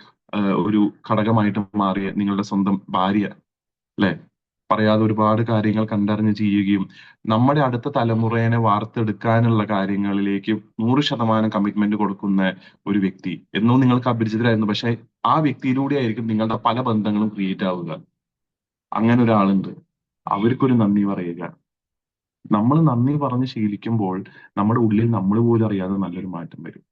ഒരു ഘടകമായിട്ട് മാറിയ നിങ്ങളുടെ സ്വന്തം ഭാര്യ, അല്ലെ? പറയാതെ ഒരുപാട് കാര്യങ്ങൾ കണ്ടറിഞ്ഞ് ചെയ്യുകയും നമ്മുടെ അടുത്ത തലമുറയെ വാർത്തെടുക്കാനുള്ള കാര്യങ്ങളിലേക്ക് 100% കമ്മിറ്റ്മെന്റ് കൊടുക്കുന്ന ഒരു വ്യക്തി. എന്നോ നിങ്ങൾക്ക് അപരിചിതരായിരുന്നു, പക്ഷെ ആ വ്യക്തിയിലൂടെ ആയിരിക്കും നിങ്ങളുടെ പല ബന്ധങ്ങളും ക്രിയേറ്റ് ആവുക. അങ്ങനെ ഒരാളുണ്ട്. അവർക്കൊരു നന്ദി പറയുക. നമ്മൾ നന്ദി പറഞ്ഞ് ശീലിക്കുമ്പോൾ നമ്മുടെ ഉള്ളിൽ നമ്മൾ പോലും അറിയാതെ നല്ലൊരു മാറ്റം വരും.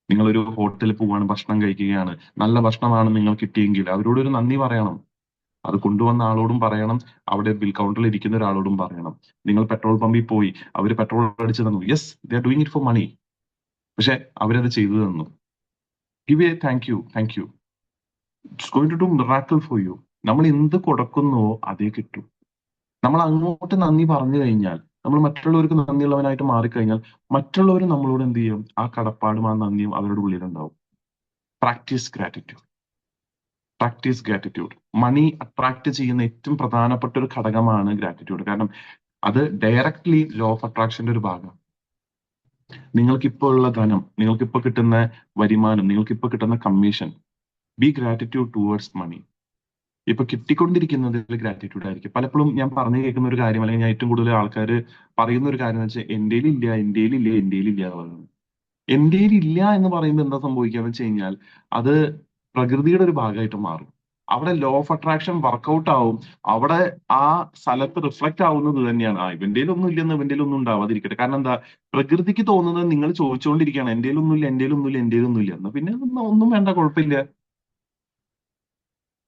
നിങ്ങളൊരു ഹോട്ടലിൽ പോവാണ്, ഭക്ഷണം കഴിക്കുകയാണ്, നല്ല ഭക്ഷണമാണ് നിങ്ങൾ കിട്ടിയെങ്കിൽ അവരോടൊരു നന്ദി പറയണം. അത് കൊണ്ടുവന്ന ആളോടും പറയണം, അവിടെ ബിൽ കൗണ്ടറിൽ ഇരിക്കുന്ന ഒരാളോടും പറയണം. നിങ്ങൾ പെട്രോൾ പമ്പിൽ പോയി, അവർ പെട്രോൾ അടിച്ചു തന്നു, yes, they are doing it for money, പക്ഷെ അവരത് ചെയ്തു തന്നു. Give a thank you, thank you, it's going to do miracle for you. നമ്മൾ എന്ത് കൊടുക്കുന്നുവോ അതേ കിട്ടും. നമ്മൾ അങ്ങോട്ട് നന്ദി പറഞ്ഞു കഴിഞ്ഞാൽ, നമ്മൾ മറ്റുള്ളവർക്ക് നന്ദിയുള്ളവനായിട്ട് മാറിക്കഴിഞ്ഞാൽ മറ്റുള്ളവർ നമ്മളോട് എന്ത് ചെയ്യും? ആ കടപ്പാടും ആ നന്ദിയും അവരുടെ ഉള്ളിലുണ്ടാവും. Practise gratitude. Practise gratitude. Money attract ചെയ്യുന്ന ഏറ്റവും പ്രധാനപ്പെട്ട ഒരു ഘടകമാണ് ഗ്രാറ്റിറ്റ്യൂഡ്. കാരണം അത് ഡയറക്ട്ലി ലോ ഓഫ് അട്രാക്ഷന്റെ ഒരു ഭാഗം. നിങ്ങൾക്കിപ്പോൾ ഉള്ള ധനം, നിങ്ങൾക്കിപ്പോൾ കിട്ടുന്ന വരുമാനം, നിങ്ങൾക്കിപ്പോൾ കിട്ടുന്ന കമ്മീഷൻ, ബി ഗ്രാറ്റിറ്റ്യൂഡ് ടുവേർഡ്സ് മണി. ഇപ്പൊ കിട്ടിക്കൊണ്ടിരിക്കുന്നതിൽ ഗ്രാറ്റിറ്റ്യൂഡ് ആയിരിക്കും. പലപ്പോഴും ഞാൻ പറഞ്ഞു കേൾക്കുന്ന ഒരു കാര്യം, അല്ലെങ്കിൽ ഞാൻ ഏറ്റവും കൂടുതൽ ആൾക്കാർ പറയുന്ന ഒരു കാര്യം എന്ന് വെച്ചാൽ എന്റെയിൽ ഇല്ല, എന്റെയിൽ ഇല്ല, എന്റെയിൽ ഇല്ല എന്ന് പറയുന്നത്. എന്റെയിൽ ഇല്ല എന്ന് പറയുമ്പോൾ എന്താ സംഭവിക്കാന്ന് വെച്ച് കഴിഞ്ഞാൽ അത് പ്രകൃതിയുടെ ഒരു ഭാഗമായിട്ട് മാറും. അവിടെ ലോ ഓഫ് അട്രാക്ഷൻ വർക്കൗട്ട് ആവും. അവിടെ ആ സ്ഥലത്ത് റിഫ്ലക്ട് ആവുന്നത് തന്നെയാണ്, ആ ഇവന്റെയിൽ ഒന്നും ഇല്ലെന്ന്, ഇവന്റെയിൽ ഒന്നും ഉണ്ടാവാതിരിക്കട്ടെ. കാരണം എന്താ, പ്രകൃതിക്ക് തോന്നുന്നത് നിങ്ങൾ ചോദിച്ചുകൊണ്ടിരിക്കുകയാണ്, എന്റെയിൽ ഒന്നുമില്ല, എന്റെയിൽ ഒന്നുമില്ല, എന്റെയിൽ ഒന്നുമില്ല എന്ന്. പിന്നെ ഒന്നും വേണ്ട, കുഴപ്പമില്ല,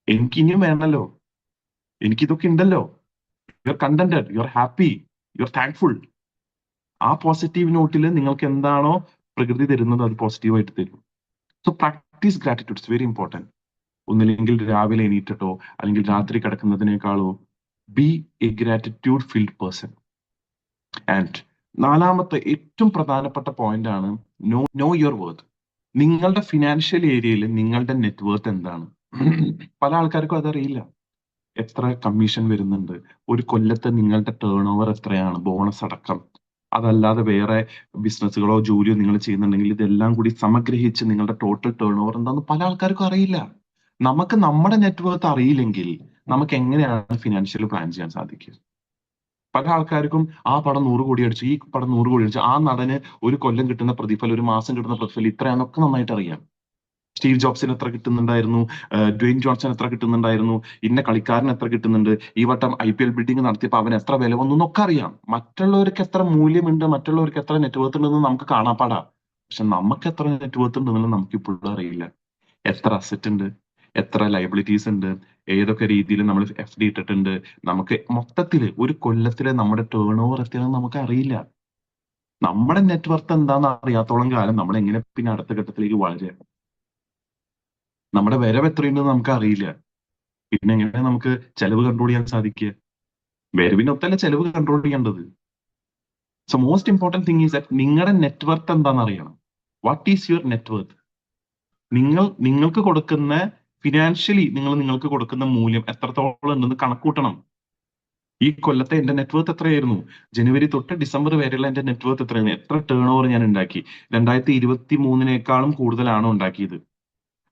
എനിക്കിനിയും വേണമല്ലോ, എനിക്കിതൊക്കെ ഉണ്ടല്ലോ. You are contented, you are happy, you are thankful. ആ പോസിറ്റീവ് നോട്ടിൽ നിങ്ങൾക്ക് എന്താണോ പ്രകൃതി തരുന്നത് അത് പോസിറ്റീവായിട്ട് തരും. So practise gratitude, it's very important. ഒന്നില്ലെങ്കിൽ രാവിലെ എണീറ്റിട്ടോ അല്ലെങ്കിൽ രാത്രി കിടക്കുന്നതിനേക്കാളോ be a gratitude filled person. And നാലാമത്തെ ഏറ്റവും പ്രധാനപ്പെട്ട പോയിന്റ് ആണ് നോ യുവർ വർത്ത്. നിങ്ങളുടെ ഫിനാൻഷ്യൽ ഏരിയയിൽ നിങ്ങളുടെ നെറ്റ്വർത്ത് എന്താണ്? പല ആൾക്കാർക്കും അതറിയില്ല. എത്ര കമ്മീഷൻ വരുന്നുണ്ട്, ഒരു കൊല്ലത്തെ നിങ്ങളുടെ ടേൺ ഓവർ എത്രയാണ്, ബോണസ് അടക്കം. അതല്ലാതെ വേറെ ബിസിനസ്സുകളോ ജോലിയോ നിങ്ങൾ ചെയ്യുന്നുണ്ടെങ്കിൽ ഇതെല്ലാം കൂടി സമഗ്രഹിച്ച് നിങ്ങളുടെ ടോട്ടൽ ടേൺ ഓവർ എന്താണെന്ന് പല ആൾക്കാർക്കും അറിയില്ല. നമുക്ക് നമ്മുടെ നെറ്റ്വർത്ത് അറിയില്ലെങ്കിൽ നമുക്ക് എങ്ങനെയാണ് ഫിനാൻഷ്യൽ പ്ലാൻ ചെയ്യാൻ സാധിക്കുക? പല ആൾക്കാർക്കും ആ പടം 100 കോടി അടിച്ചു, ഈ പടം 100 കോടി അടിച്ചു, ആ നടന് ഒരു കൊല്ലം കിട്ടുന്ന പ്രതിഫലം, ഒരു മാസം കിട്ടുന്ന പ്രതിഫലം ഇത്രയാന്നൊക്കെ നന്നായിട്ട് അറിയാം. സ്റ്റീവ് ജോബ്സിന് എത്ര കിട്ടുന്നുണ്ടായിരുന്നു, ഡ്വെയിൻ ജോൺസൺ എത്ര കിട്ടുന്നുണ്ടായിരുന്നു, ഇന്ന കളിക്കാരൻ എത്ര കിട്ടുന്നുണ്ട്, ഈ വട്ടം IPL ബിൽഡിംഗ് നടത്തിയപ്പോൾ അവൻ എത്ര വില വന്നു എന്നൊക്കെ അറിയാം. മറ്റുള്ളവർക്ക് എത്ര മൂല്യമുണ്ട്, മറ്റുള്ളവർക്ക് എത്ര നെറ്റ്വർത്ത് ഉണ്ടെന്ന് നമുക്ക് കാണാപ്പാടാ. പക്ഷെ നമുക്ക് എത്ര നെറ്റ്വർത്ത് ഉണ്ടെന്നുള്ളത് നമുക്ക് ഇപ്പോഴും അറിയില്ല. എത്ര അസറ്റ് ഉണ്ട്, എത്ര ലയബിലിറ്റീസ് ഉണ്ട്, ഏതൊക്കെ രീതിയിൽ നമ്മൾ FD ഇട്ടിട്ടുണ്ട്, നമുക്ക് മൊത്തത്തില് ഒരു കൊല്ലത്തിലെ നമ്മുടെ ടേൺ ഓവർ എത്രയാണെന്ന് നമുക്ക് അറിയില്ല. നമ്മുടെ നെറ്റ്വർത്ത് എന്താണെന്ന് അറിയാത്തോളം കാലം നമ്മൾ എങ്ങനെ പിന്നെ അടുത്ത ഘട്ടത്തിലേക്ക് വളരുക? നമ്മുടെ വരവ് എത്രയുണ്ടെന്ന് നമുക്ക് അറിയില്ല. പിന്നെ എങ്ങനെ നമുക്ക് ചെലവ് കൺട്രോൾ ചെയ്യാൻ സാധിക്കുക? വരവിനൊത്തല്ല ചെലവ് കൺട്രോൾ ചെയ്യേണ്ടത്. So most important thing is that നിങ്ങളുടെ നെറ്റ്വർത്ത് എന്താണെന്ന് അറിയണം. What is your net worth? നിങ്ങൾക്ക് കൊടുക്കുന്ന ഫിനാൻഷ്യലി നിങ്ങൾക്ക് കൊടുക്കുന്ന മൂല്യം എത്രത്തോളം ഉണ്ടെന്ന് കണക്കൂട്ടണം. ഈ കൊല്ലത്തെ എന്റെ നെറ്റ്വർത്ത് എത്രയായിരുന്നു, ജനുവരി തൊട്ട് ഡിസംബർ വരെയുള്ള എന്റെ നെറ്റ്വർത്ത് എത്രയാണ്, എത്ര ടേൺ ഓവർ ഞാൻ ഉണ്ടാക്കി, 2023 കൂടുതലാണോ ഉണ്ടാക്കിയത്,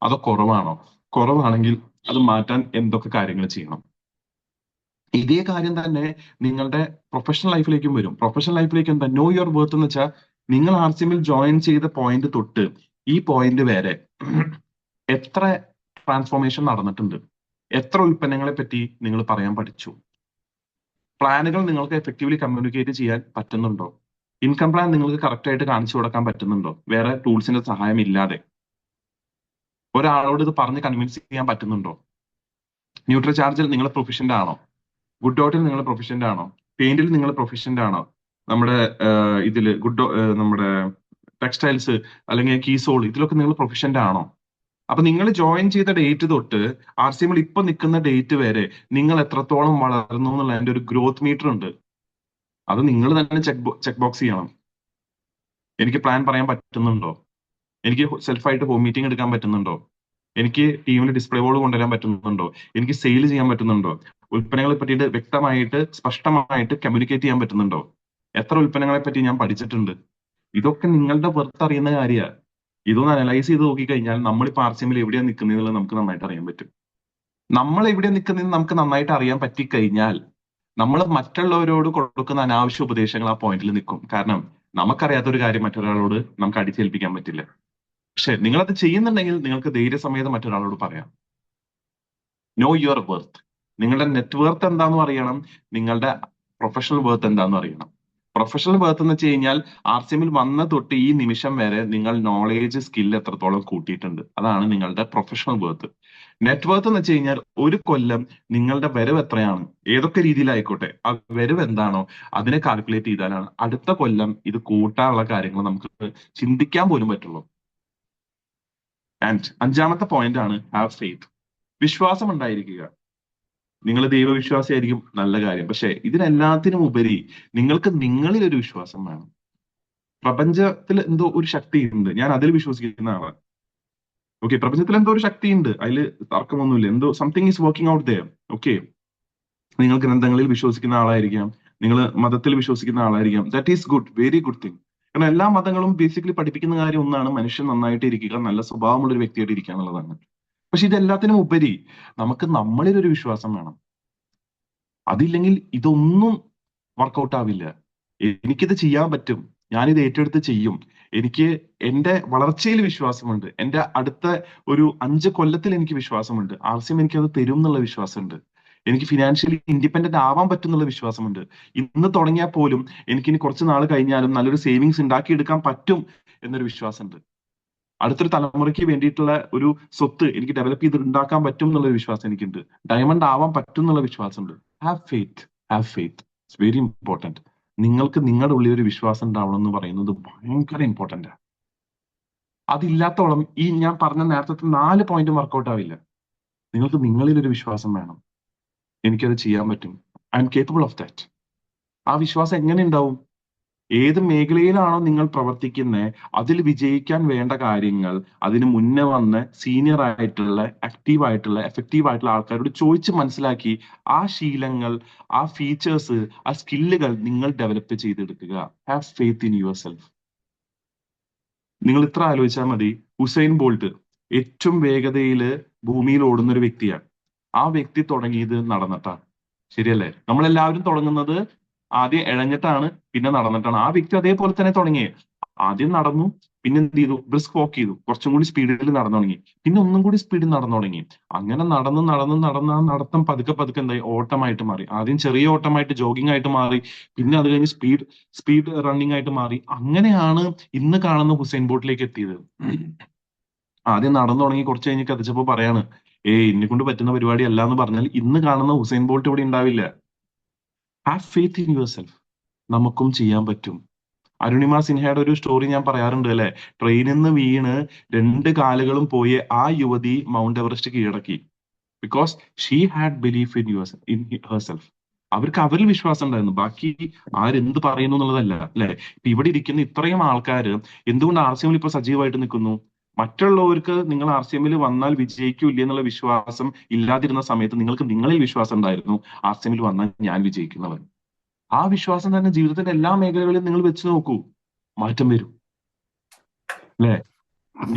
അതോ കുറവാണോ? കുറവാണെങ്കിൽ അത് മാറ്റാൻ എന്തൊക്കെ കാര്യങ്ങൾ ചെയ്യണം? ഇതേ കാര്യം തന്നെ നിങ്ങളുടെ പ്രൊഫഷണൽ ലൈഫിലേക്കും വരും. പ്രൊഫഷണൽ ലൈഫിലേക്ക് എന്താ നോ യുവർ വർത്ത് എന്ന് വെച്ചാൽ, നിങ്ങൾ RCMൽ ജോയിൻ ചെയ്ത പോയിന്റ് തൊട്ട് ഈ പോയിന്റ് വരെ എത്ര ട്രാൻസ്ഫോർമേഷൻ നടന്നിട്ടുണ്ട്, എത്ര ഉൽപ്പന്നങ്ങളെ പറ്റി നിങ്ങൾ പറയാൻ പഠിച്ചു, പ്ലാനുകൾ നിങ്ങൾക്ക് എഫക്റ്റീവ്ലി കമ്മ്യൂണിക്കേറ്റ് ചെയ്യാൻ പറ്റുന്നുണ്ടോ, ഇൻകം പ്ലാൻ നിങ്ങൾക്ക് കറക്റ്റ് ആയിട്ട് കാണിച്ചു കൊടുക്കാൻ പറ്റുന്നുണ്ടോ, വേറെ ടൂൾസിന്റെ സഹായം ഇല്ലാതെ ഒരാളോട് ഇത് പറഞ്ഞ് കൺവിൻസ് ചെയ്യാൻ പറ്റുന്നുണ്ടോ, ന്യൂട്രൽ ചാർജിൽ നിങ്ങൾ പ്രൊഫിഷ്യന്റ് ആണോ, ഗുഡ് ഡോട്ടിൽ നിങ്ങൾ പ്രൊഫിഷ്യന്റ് ആണോ, പെയിന്റിൽ നിങ്ങൾ പ്രൊഫിഷ്യന്റ് ആണോ, നമ്മുടെ ഇതില് നമ്മുടെ ടെക്സ്റ്റൈൽസ് അല്ലെങ്കിൽ കീസോൾ ഇതിലൊക്കെ നിങ്ങൾ പ്രൊഫിഷ്യന്റ് ആണോ? അപ്പൊ നിങ്ങൾ ജോയിൻ ചെയ്ത ഡേറ്റ് തൊട്ട് RCMൽ ഇപ്പൊ നിൽക്കുന്ന ഡേറ്റ് വരെ നിങ്ങൾ എത്രത്തോളം വളർന്നു എന്നുള്ളതിന്റെ ഒരു ഗ്രോത്ത് മീറ്റർ ഉണ്ട്. അത് നിങ്ങൾ തന്നെ ചെക്ക് ബോക്സ് ചെയ്യണം. എനിക്ക് പ്ലാൻ പറയാൻ പറ്റുന്നുണ്ടോ, എനിക്ക് സെൽഫായിട്ട് ഹോം മീറ്റിംഗ് എടുക്കാൻ പറ്റുന്നുണ്ടോ, എനിക്ക് ടീമിൽ ഡിസ്പ്ലേ ബോർഡ് കൊണ്ടുവരാൻ പറ്റുന്നുണ്ടോ, എനിക്ക് സെയിൽ ചെയ്യാൻ പറ്റുന്നുണ്ടോ, ഉൽപ്പന്നങ്ങളെ പറ്റിയിട്ട് വ്യക്തമായിട്ട് സ്പഷ്ടമായിട്ട് കമ്മ്യൂണിക്കേറ്റ് ചെയ്യാൻ പറ്റുന്നുണ്ടോ, എത്ര ഉൽപ്പന്നങ്ങളെ പറ്റി ഞാൻ പഠിച്ചിട്ടുണ്ട്. ഇതൊക്കെ നിങ്ങളുടെ വെറുതെ അറിയുന്ന കാര്യമാണ്. ഇതൊന്ന് അനലൈസ് ചെയ്ത് നോക്കിക്കഴിഞ്ഞാൽ നമ്മളിപ്പോ RCMൽ എവിടെയാണ് നിൽക്കുന്നതെന്നുള്ളത് നമുക്ക് നന്നായിട്ട് അറിയാൻ പറ്റും. നമ്മൾ എവിടെ നിൽക്കുന്നതെന്ന് നമുക്ക് നന്നായിട്ട് അറിയാൻ പറ്റിക്കഴിഞ്ഞാൽ നമ്മൾ മറ്റുള്ളവരോട് കൊടുക്കുന്ന അനാവശ്യ ഉപദേശങ്ങൾ ആ പോയിന്റിൽ നിൽക്കും. കാരണം നമുക്കറിയാത്ത ഒരു കാര്യം മറ്റൊരാളോട് നമുക്ക് അടിച്ചേൽപ്പിക്കാൻ പറ്റില്ല. പക്ഷെ നിങ്ങളത് ചെയ്യുന്നുണ്ടെങ്കിൽ നിങ്ങൾക്ക് ധൈര്യസമേതം മറ്റൊരാളോട് പറയാം. No your worth. നിങ്ങളുടെ നെറ്റ് വർത്ത് എന്താണെന്ന് അറിയണം, നിങ്ങളുടെ പ്രൊഫഷണൽ വർത്ത് എന്താണെന്ന് അറിയണം. പ്രൊഫഷണൽ വർത്ത് എന്ന് വെച്ച് കഴിഞ്ഞാൽ RCMൽ വന്ന തൊട്ട് ഈ നിമിഷം വരെ നിങ്ങൾ നോളേജ് സ്കിൽ എത്രത്തോളം കൂട്ടിയിട്ടുണ്ട്, അതാണ് നിങ്ങളുടെ പ്രൊഫഷണൽ വർത്ത്. നെറ്റ് വർത്ത് എന്ന് വെച്ച് കഴിഞ്ഞാൽ ഒരു കൊല്ലം നിങ്ങളുടെ വരവ് എത്രയാണ്, ഏതൊക്കെ രീതിയിലായിക്കോട്ടെ, ആ വരവ് എന്താണോ അതിനെ കാൽക്കുലേറ്റ് ചെയ്താലാണ് അടുത്ത കൊല്ലം ഇത് കൂട്ടാനുള്ള കാര്യങ്ങൾ നമുക്ക് ചിന്തിക്കാൻ പോലും പറ്റുള്ളൂ. ആൻഡ് 5ാമത്തെ പോയിന്റ് ആണ് ഹാവ് ഫെയ്ത്ത്. വിശ്വാസം ഉണ്ടായിരിക്കുക. നിങ്ങൾ ദൈവവിശ്വാസിയായിരിക്കും, നല്ല കാര്യം. പക്ഷെ ഇതിനെല്ലാത്തിനും ഉപരി നിങ്ങൾക്ക് നിങ്ങളിൽ ഒരു വിശ്വാസം വേണം. പ്രപഞ്ചത്തിൽ എന്തോ ഒരു ശക്തിയുണ്ട്, ഞാൻ അതിൽ വിശ്വസിക്കുന്ന ആളാണ്. ഓക്കെ, പ്രപഞ്ചത്തിൽ എന്തോ ഒരു ശക്തിയുണ്ട്, അതിൽ തർക്കമൊന്നുമില്ല. എന്തോ something is working out there. Okay, നിങ്ങൾ ഗ്രന്ഥങ്ങളിൽ വിശ്വസിക്കുന്ന ആളായിരിക്കാം, നിങ്ങൾ മതത്തിൽ വിശ്വസിക്കുന്ന ആളായിരിക്കാം. That is good, very good thing. കാരണം എല്ലാ മതങ്ങളും ബേസിക്കലി പഠിപ്പിക്കുന്ന കാര്യം ഒന്നാണ്, മനുഷ്യൻ നന്നായിട്ട് ഇരിക്കുക, നല്ല സ്വഭാവമുള്ള ഒരു വ്യക്തിയായിട്ട് ഇരിക്കുക എന്നുള്ളതാണ്. പക്ഷെ ഇതെല്ലാത്തിനും ഉപരി നമുക്ക് നമ്മളിൽ ഒരു വിശ്വാസം വേണം. അതില്ലെങ്കിൽ ഇതൊന്നും വർക്കൗട്ട് ആവില്ല. എനിക്കിത് ചെയ്യാൻ പറ്റും, ഞാനിത് ഏറ്റെടുത്ത് ചെയ്യും, എനിക്ക് എന്റെ വളർച്ചയിൽ വിശ്വാസമുണ്ട്, എന്റെ അടുത്ത ഒരു 5 കൊല്ലത്തിൽ എനിക്ക് വിശ്വാസമുണ്ട്, RCM എനിക്കത് തരും എന്നുള്ള വിശ്വാസമുണ്ട്, എനിക്ക് ഫിനാൻഷ്യലി ഇൻഡിപെൻഡന്റ് ആവാൻ പറ്റും എന്നുള്ള വിശ്വാസമുണ്ട്. ഇന്ന് തുടങ്ങിയാൽ പോലും എനിക്കിനി കുറച്ച് നാൾ കഴിഞ്ഞാലും നല്ലൊരു സേവിങ്സ് ഉണ്ടാക്കിയെടുക്കാൻ പറ്റും എന്നൊരു വിശ്വാസമുണ്ട്. അടുത്തൊരു തലമുറയ്ക്ക് വേണ്ടിയിട്ടുള്ള ഒരു സ്വത്ത് എനിക്ക് ഡെവലപ്പ് ചെയ്ത് ഉണ്ടാക്കാൻ പറ്റും എന്നുള്ളൊരു വിശ്വാസം എനിക്കുണ്ട്. ഡയമണ്ട് ആവാൻ പറ്റും എന്നുള്ള വിശ്വാസമുണ്ട്. Have faith, have faith. It's very important. നിങ്ങൾക്ക് നിങ്ങളുടെ ഉള്ളിൽ ഒരു വിശ്വാസം ഉണ്ടാവണം എന്ന് പറയുന്നത് ഭയങ്കര ഇമ്പോർട്ടന്റ് ആണ്. അതില്ലാത്തോളം ഈ ഞാൻ പറഞ്ഞ നേരത്തെ 4 പോയിന്റും വർക്കൗട്ട് ആവില്ല. നിങ്ങൾക്ക് നിങ്ങളിൽ ഒരു വിശ്വാസം വേണം, എനിക്കത് ചെയ്യാൻ പറ്റും, I M capable of that. ആ വിശ്വാസം എങ്ങനെ ഉണ്ടാവും? ഏത് മേഖലയിലാണോ നിങ്ങൾ പ്രവർത്തിക്കുന്നത് അതിൽ വിജയിക്കാൻ വേണ്ട കാര്യങ്ങൾ അതിന് മുന്നേ വന്ന് സീനിയർ ആയിട്ടുള്ള, ആക്റ്റീവ് ആയിട്ടുള്ള, എഫക്റ്റീവ് ആയിട്ടുള്ള ആൾക്കാരോട് ചോദിച്ച് മനസ്സിലാക്കി ആ ശീലങ്ങൾ, ആ ഫീച്ചേഴ്സ്, ആ സ്കില്ലുകൾ നിങ്ങൾ ഡെവലപ്പ് ചെയ്തെടുക്കുക. Have faith in yourself. നിങ്ങൾ ഇത്ര ആലോചിച്ചാൽ മതി, ഹുസൈൻ ബോൾട്ട് ഏറ്റവും വേഗതയിൽ ഭൂമിയിൽ ഓടുന്ന ഒരു വ്യക്തിയാണ്. ആ വ്യക്തി തുടങ്ങിയത് നടന്നിട്ടാണ്, ശരിയല്ലേ? നമ്മളെല്ലാവരും തുടങ്ങുന്നത് ആദ്യം ഇഴഞ്ഞിട്ടാണ്, പിന്നെ നടന്നിട്ടാണ്. ആ വ്യക്തി അതേപോലെ തന്നെ തുടങ്ങിയേ. ആദ്യം നടന്നു, പിന്നെ എന്ത് ചെയ്തു? ബ്രിസ്ക് വാക്ക് ചെയ്തു, കുറച്ചും കൂടി സ്പീഡിൽ നടന്നു തുടങ്ങി, പിന്നെ ഒന്നും കൂടി സ്പീഡിൽ നടന്നു തുടങ്ങി. അങ്ങനെ നടന്ന് നടന്ന് നടന്ന് ആ നടത്തം പതുക്കെ പതുക്കെ എന്തായി? ഓട്ടമായിട്ട് മാറി. ആദ്യം ചെറിയ ഓട്ടമായിട്ട്, ജോഗിങ് ആയിട്ട് മാറി, പിന്നെ അത് കഴിഞ്ഞ് സ്പീഡ് റണ്ണിങ് ആയിട്ട് മാറി. അങ്ങനെയാണ് ഇന്ന് കാണുന്ന ഹുസൈൻ ബോൾട്ടിലേക്ക് എത്തിയത്. ആദ്യം നടന്നു തുടങ്ങി, കുറച്ച് കഴിഞ്ഞ് കഥച്ചപ്പോ പറയാണ്, എന്നെ കൊണ്ട് പറ്റുന്ന പരിപാടി അല്ല എന്ന് പറഞ്ഞാൽ ഇന്ന് കാണുന്ന ഹുസൈൻ ബോൾട്ട് ഇവിടെ ഉണ്ടാവില്ല. Have faith in your self. നമുക്കും ചെയ്യാൻ പറ്റും. അരുണിമ സിൻഹയുടെ ഒരു സ്റ്റോറി ഞാൻ പറയാറുണ്ട് അല്ലെ, ട്രെയിനിൽ നിന്ന് വീണ് 2 കാലുകളും പോയി ആ യുവതി മൗണ്ട് എവറസ്റ്റ് കീഴടക്കി. Because she had belief in herself. അവർക്ക് അവരിൽ വിശ്വാസം ഉണ്ടായിരുന്നു, ബാക്കി ആരെന്ത് പറയുന്നു എന്നുള്ളതല്ല, അല്ലെ? ഇപ്പൊ ഇവിടെ ഇരിക്കുന്ന ഇത്രയും ആൾക്കാർ എന്തുകൊണ്ട് RCMൽ ഇപ്പൊ സജീവമായിട്ട് നിൽക്കുന്നു? മറ്റുള്ളവർക്ക് നിങ്ങൾ RCMൽ വന്നാൽ വിജയിക്കൂല്ല എന്നുള്ള വിശ്വാസം ഇല്ലാതിരുന്ന സമയത്ത് നിങ്ങൾക്ക് നിങ്ങളിൽ വിശ്വാസം ഉണ്ടായിരുന്നു, RCMൽ വന്നാൽ ഞാൻ വിജയിക്കുന്നവൻ. ആ വിശ്വാസം തന്നെ ജീവിതത്തിന്റെ എല്ലാ മേഖലകളിലും നിങ്ങൾ വെച്ച് നോക്കൂ, മാറ്റം വരും, അല്ലെ?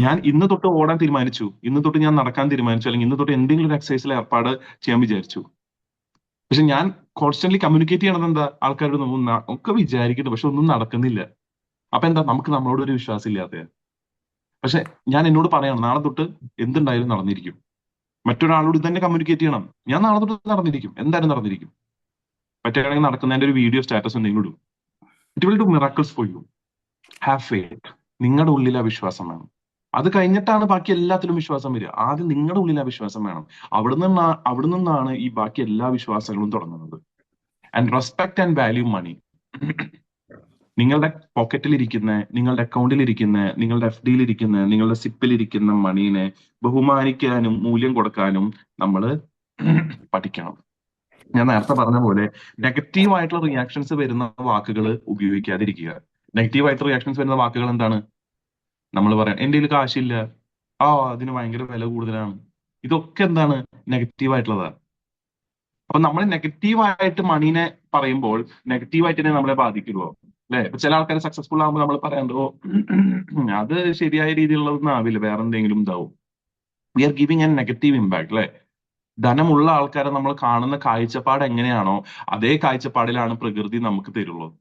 ഞാൻ ഇന്ന് തൊട്ട് ഓടാൻ തീരുമാനിച്ചു, ഇന്ന് തൊട്ട് ഞാൻ നടക്കാൻ തീരുമാനിച്ചു, അല്ലെങ്കിൽ ഇന്ന് തൊട്ട് എന്തെങ്കിലും ഒരു എക്സസൈസിൽ ഏർപ്പാട് ചെയ്യാൻ വിചാരിച്ചു. പക്ഷെ ഞാൻ കോൺസ്റ്റന്റ്ലി കമ്മ്യൂണിക്കേറ്റ് ചെയ്യണത് എന്താ? ആൾക്കാരോട് ഒക്കെ വിചാരിക്കുന്നു, പക്ഷെ ഒന്നും നടക്കുന്നില്ല. അപ്പൊ എന്താ? നമുക്ക് നമ്മളോട് ഒരു വിശ്വാസം ഇല്ലാത്ത. പക്ഷെ ഞാൻ എന്നോട് പറയണം, നാളെ തൊട്ട് എന്തുണ്ടായാലും നടന്നിരിക്കും. മറ്റൊരാളോട് ഇതന്നെ കമ്മ്യൂണിക്കേറ്റ് ചെയ്യണം, ഞാൻ നാളെ തൊട്ട് നടന്നിരിക്കും, എന്തായാലും നടന്നിരിക്കും. പറ്റുകയാണെങ്കിൽ നടക്കുന്നതിന്റെ ഒരു വീഡിയോ സ്റ്റാറ്റസ് എന്തെങ്കിലും ഇടും. It will do miracles for you. Have faith. നിങ്ങളുടെ ഉള്ളിൽ ആ വിശ്വാസം വേണം. അത് കഴിഞ്ഞിട്ടാണ് ബാക്കി എല്ലാത്തിലും വിശ്വാസം വരിക. ആദ്യം നിങ്ങളുടെ ഉള്ളിൽ ആ വിശ്വാസം വേണം. അവിടെ നിന്നാണ് ഈ ബാക്കി എല്ലാ വിശ്വാസങ്ങളും തുടങ്ങുന്നത്. ആൻഡ് റെസ്പെക്ട് ആൻഡ് വാല്യൂ മണി. നിങ്ങളുടെ പോക്കറ്റിൽ ഇരിക്കുന്ന, നിങ്ങളുടെ അക്കൗണ്ടിൽ ഇരിക്കുന്ന, നിങ്ങളുടെ FDയിൽ ഇരിക്കുന്ന, നിങ്ങളുടെ സിപ്പിൽ ഇരിക്കുന്ന മണീനെ ബഹുമാനിക്കാനും മൂല്യം കൊടുക്കാനും നമ്മൾ പഠിക്കണം. ഞാൻ നേരത്തെ പറഞ്ഞ പോലെ നെഗറ്റീവ് ആയിട്ടുള്ള റിയാക്ഷൻസ് വരുന്ന വാക്കുകൾ ഉപയോഗിക്കാതിരിക്കുക. നെഗറ്റീവ് ആയിട്ടുള്ള റിയാക്ഷൻസ് വരുന്ന വാക്കുകൾ എന്താണ്? നമ്മൾ പറയാം, എന്റെ കയ്യിൽ കാശില്ല, അതിന് ഭയങ്കര വില കൂടുതലാണ്. ഇതൊക്കെ എന്താണ്? നെഗറ്റീവ് ആയിട്ടുള്ളതാണ്. അപ്പൊ നമ്മൾ നെഗറ്റീവ് ആയിട്ട് മണീനെ പറയുമ്പോൾ നെഗറ്റീവ് ആയിട്ട് തന്നെ നമ്മളെ ബാധിക്കുള്ളൂ. അല്ലെ? ഇപ്പൊ ചില ആൾക്കാർ സക്സസ്ഫുൾ ആകുമ്പോൾ നമ്മൾ പറയാറുണ്ട്, ഓ അത് ശരിയായ രീതിയിലുള്ളതൊന്നും ആവില്ല, വേറെ എന്തെങ്കിലും ഇതാവും. We are giving an negative impact, അല്ലെ? ധനമുള്ള ആൾക്കാരെ നമ്മൾ കാണുന്ന കാഴ്ചപ്പാട് എങ്ങനെയാണോ അതേ കാഴ്ചപ്പാടിലാണ് പ്രകൃതി നമുക്ക് തരുള്ളത്.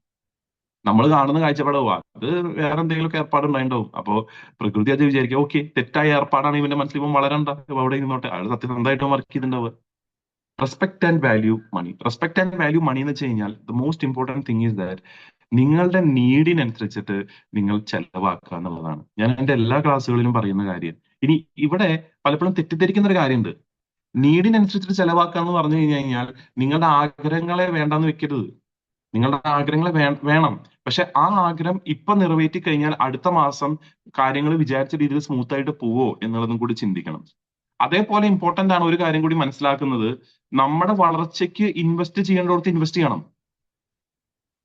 നമ്മൾ കാണുന്ന കാഴ്ചപ്പാട് അത് വേറെ എന്തെങ്കിലുമൊക്കെ ഏർപ്പാട് ഉണ്ടായിട്ടുണ്ടാവും. അപ്പോ പ്രകൃതി അത് വിചാരിക്കുക, ഓക്കെ, തെറ്റായ ഏർപ്പാടാണ് ഇവന്റെ മനസ്സിൽ, ഇവൻ വളരണ്ട, ഇവ അവിടെ ഇരുന്നോട്ടെ, അയാൾ സത്യസന്ധമായിട്ടും വർക്ക് ചെയ്തിട്ടുണ്ടാവുക. Respect and value money. Respect and value money എന്ന് വെച്ച് കഴിഞ്ഞാൽ the most important thing is that നിങ്ങളുടെ നീഡിനനുസരിച്ചിട്ട് നിങ്ങൾ ചെലവാക്കുക എന്നുള്ളതാണ്. ഞാൻ എന്റെ എല്ലാ ക്ലാസ്സുകളിലും പറയുന്ന കാര്യം. ഇനി ഇവിടെ പലപ്പോഴും തെറ്റിദ്ധരിക്കുന്ന ഒരു കാര്യമുണ്ട്. നീഡിനനുസരിച്ചിട്ട് ചെലവാക്കുക എന്ന് പറഞ്ഞു കഴിഞ്ഞാൽ നിങ്ങളുടെ ആഗ്രഹങ്ങളെ വേണ്ടാന്ന് വെക്കരുത്. നിങ്ങളുടെ ആഗ്രഹങ്ങൾ വേണം. പക്ഷെ ആ ആഗ്രഹം ഇപ്പൊ നിറവേറ്റി കഴിഞ്ഞാൽ അടുത്ത മാസം കാര്യങ്ങൾ വിചാരിച്ച രീതിയിൽ സ്മൂത്ത് ആയിട്ട് പോവോ എന്നുള്ളതും കൂടി ചിന്തിക്കണം. അതേപോലെ ഇമ്പോർട്ടന്റ് ആണ് ഒരു കാര്യം കൂടി മനസ്സിലാക്കുന്നത്, നമ്മുടെ വളർച്ചയ്ക്ക് ഇൻവെസ്റ്റ് ചെയ്യേണ്ടടുത്ത് ഇൻവെസ്റ്റ് ചെയ്യണം.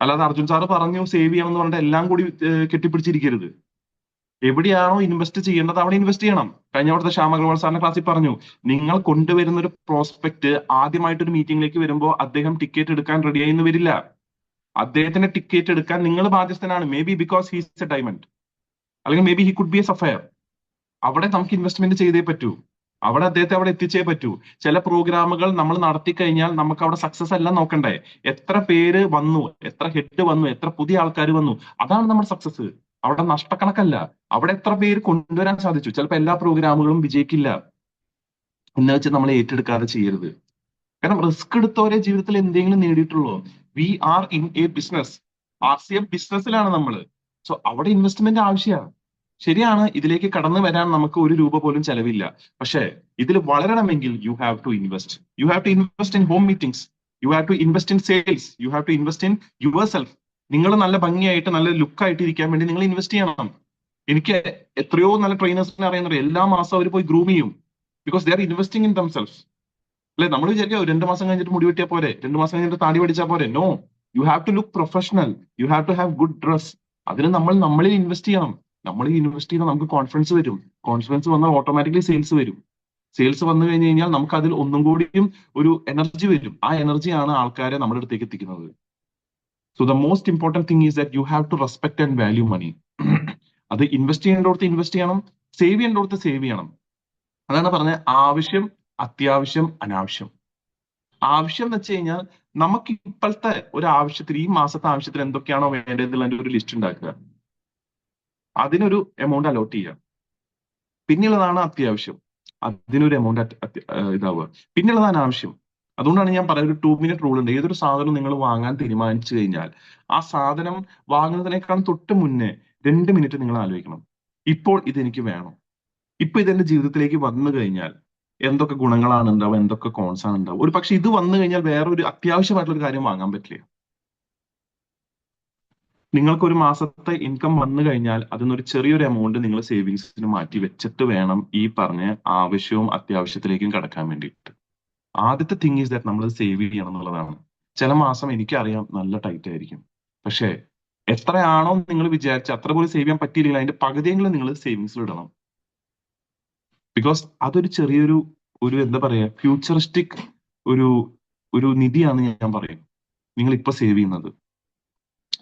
അല്ലാതെ അർജുൻ സാറ് പറഞ്ഞു സേവ് ചെയ്യണം എന്ന് പറഞ്ഞിട്ട് എല്ലാം കൂടി കെട്ടിപ്പിടിച്ചിരിക്കരുത്. എവിടെയാണോ ഇൻവെസ്റ്റ് ചെയ്യേണ്ടത് അവിടെ ഇൻവെസ്റ്റ് ചെയ്യണം. കഴിഞ്ഞ അവിടുത്തെ ശ്യാം അഗർവാൾ സാറിന്റെ ക്ലാസ്സിൽ പറഞ്ഞു, നിങ്ങൾ കൊണ്ടുവരുന്ന ഒരു പ്രോസ്പെക്ട് ആദ്യമായിട്ട് ഒരു മീറ്റിംഗിലേക്ക് വരുമ്പോൾ അദ്ദേഹം ടിക്കറ്റ് എടുക്കാൻ റെഡിയായി എന്ന് വരില്ല. അദ്ദേഹത്തിന്റെ ടിക്കറ്റ് എടുക്കാൻ നിങ്ങൾ ബാധ്യസ്ഥനാണ്. Maybe because he's a diamond, അല്ലെങ്കിൽ maybe he could be a sapphire. അവിടെ നമുക്ക് ഇൻവെസ്റ്റ്മെന്റ് ചെയ്തേ പറ്റൂ. അവിടെ അദ്ദേഹത്തെ അവിടെ എത്തിച്ചേ പറ്റൂ. ചില പ്രോഗ്രാമുകൾ നമ്മൾ നടത്തി കഴിഞ്ഞാൽ നമുക്ക് അവിടെ സക്സസ് എല്ലാം നോക്കണ്ടേ, എത്ര പേര് വന്നു, എത്ര ഹെഡ് വന്നു, എത്ര പുതിയ ആൾക്കാർ വന്നു, അതാണ് നമ്മുടെ സക്സസ്. അവിടെ നഷ്ടക്കണക്കല്ല, അവിടെ എത്ര പേര് കൊണ്ടുവരാൻ സാധിച്ചു. ചിലപ്പോൾ എല്ലാ പ്രോഗ്രാമുകളും വിജയിക്കില്ല എന്ന് വെച്ച് നമ്മൾ ഏറ്റെടുക്കാതെ ചെയ്യരുത്. കാരണം റിസ്ക് എടുത്തവരെ ജീവിതത്തിൽ എന്തെങ്കിലും നേടിയിട്ടുള്ളൂ. We are in a business. RCM ബിസിനസ്സിലാണ് നമ്മൾ. സോ അവിടെ ഇൻവെസ്റ്റ്മെന്റ് ആവശ്യമാണ്. ശരിയാണ്, ഇതിലേക്ക് കടന്നു വരാൻ നമുക്ക് ഒരു രൂപ പോലും ചെലവില്ല. പക്ഷേ ഇതിൽ വളരണമെങ്കിൽ you have to invest. You have to invest in home meetings. You have to invest in sales. You have to invest in yourself. നിങ്ങൾ നല്ല ഭംഗിയായിട്ട് നല്ല ലുക്കായിട്ട് ഇരിക്കാൻ വേണ്ടി നിങ്ങൾ ഇൻവെസ്റ്റ് ചെയ്യണം. എനിക്ക് എത്രയോ നല്ല ട്രെയിനേഴ്സിനെ അറിയുന്നത്, എല്ലാ മാസം അവർ പോയി ഗ്രൂം ചെയ്യും. Because they are investing in themself. അല്ലെ? നമ്മൾ വിചാരിക്കുക 2 മാസം കഴിഞ്ഞിട്ട് മുടി വെട്ടിയാൽ പോരെ, 2 മാസം കഴിഞ്ഞിട്ട് താടി പഠിച്ചാൽ പോരെ. No, you have to look professional. You have to have good dress. അതിന് നമ്മൾ നമ്മളിൽ ഇൻവെസ്റ്റ് ചെയ്യണം. നമ്മളിൽ ഇൻവെസ്റ്റ് ചെയ്താൽ നമുക്ക് കോൺഫിഡൻസ് വരും. കോൺഫിഡൻസ് വന്നാൽ ഓട്ടോമാറ്റിക്കലി സെയിൽസ് വരും. സെയിൽസ് വന്നു കഴിഞ്ഞ് കഴിഞ്ഞാൽ നമുക്ക് അതിൽ ഒന്നും കൂടിയും ഒരു എനർജി വരും. ആ എനർജിയാണ് ആൾക്കാരെ നമ്മുടെ അടുത്തേക്ക് എത്തിക്കുന്നത്. So the most important thing is that you have to respect and value money. അത് ഇൻവെസ്റ്റ് ചെയ്യേണ്ടടുത്ത് ഇൻവെസ്റ്റ് ചെയ്യണം, സേവ് ചെയ്യേണ്ടടുത്ത് സേവ് ചെയ്യണം. അതാണ് പറഞ്ഞത്, ആവശ്യം, അത്യാവശ്യം, അനാവശ്യം. ആവശ്യം എന്ന് വെച്ച് കഴിഞ്ഞാൽ നമുക്ക് ഇപ്പോഴത്തെ ഒരു ആവശ്യത്തിന്, ഈ മാസത്തെ ആവശ്യത്തിന് എന്തൊക്കെയാണോ വേണ്ടതെന്നുള്ള ഒരു ലിസ്റ്റ് ഉണ്ടാക്കുക, അതിനൊരു എമൗണ്ട് അലോട്ട് ചെയ്യുക. പിന്നെയുള്ളതാണ് അത്യാവശ്യം, അതിനൊരു എമൗണ്ട് ഇതാവുക. പിന്നെയുള്ളതാണ് ആവശ്യം. അതുകൊണ്ടാണ് ഞാൻ പറയുന്നത്, ഒരു 2 മിനിറ്റ് റൂൾ ഉണ്ട്. ഏതൊരു സാധനം നിങ്ങൾ വാങ്ങാൻ തീരുമാനിച്ചു കഴിഞ്ഞാൽ ആ സാധനം വാങ്ങുന്നതിനേക്കാൾ തൊട്ട് മുന്നേ 2 മിനിറ്റ് നിങ്ങൾ ആലോചിക്കണം, ഇപ്പോൾ ഇതെനിക്ക് വേണം. ഇപ്പൊ ഇതെന്റെ ജീവിതത്തിലേക്ക് വന്നു കഴിഞ്ഞാൽ എന്തൊക്കെ ഗുണങ്ങളാണ് ഉണ്ടാവുക, എന്തൊക്കെ കോൺസ് ആണ് ഉണ്ടാവുക. ഒരു പക്ഷെ ഇത് വന്നു കഴിഞ്ഞാൽ വേറെ ഒരു അത്യാവശ്യമായിട്ടുള്ള ഒരു കാര്യം വാങ്ങാൻ പറ്റില്ല. നിങ്ങൾക്ക് ഒരു മാസത്തെ ഇൻകം വന്നു കഴിഞ്ഞാൽ അതിനൊരു ചെറിയൊരു എമൗണ്ട് നിങ്ങൾ സേവിങ്സിന് മാറ്റി വെച്ചിട്ട് വേണം ഈ പറഞ്ഞ ആവശ്യവും അത്യാവശ്യത്തിലേക്കും കടക്കാൻ വേണ്ടിയിട്ട്. ആദ്യത്തെ തിങ് ഈസ് ദാറ്റ് നമ്മൾ സേവ് ചെയ്യണം എന്നുള്ളതാണ്. ചില മാസം എനിക്കറിയാം നല്ല ടൈറ്റ് ആയിരിക്കും, പക്ഷേ എത്രയാണോ നിങ്ങൾ വിചാരിച്ച അത്ര പോലും സേവ് ചെയ്യാൻ പറ്റിയില്ലെങ്കിൽ അതിന്റെ പകുതിയെങ്കിലും നിങ്ങൾ സേവിങ്സിൽ ഇടണം. ബിക്കോസ് അതൊരു ചെറിയൊരു എന്താ പറയാ, ഫ്യൂച്ചറിസ്റ്റിക് ഒരു ഒരു നിധിയാണ് ഞാൻ പറയും, നിങ്ങൾ ഇപ്പൊ സേവ് ചെയ്യുന്നത്.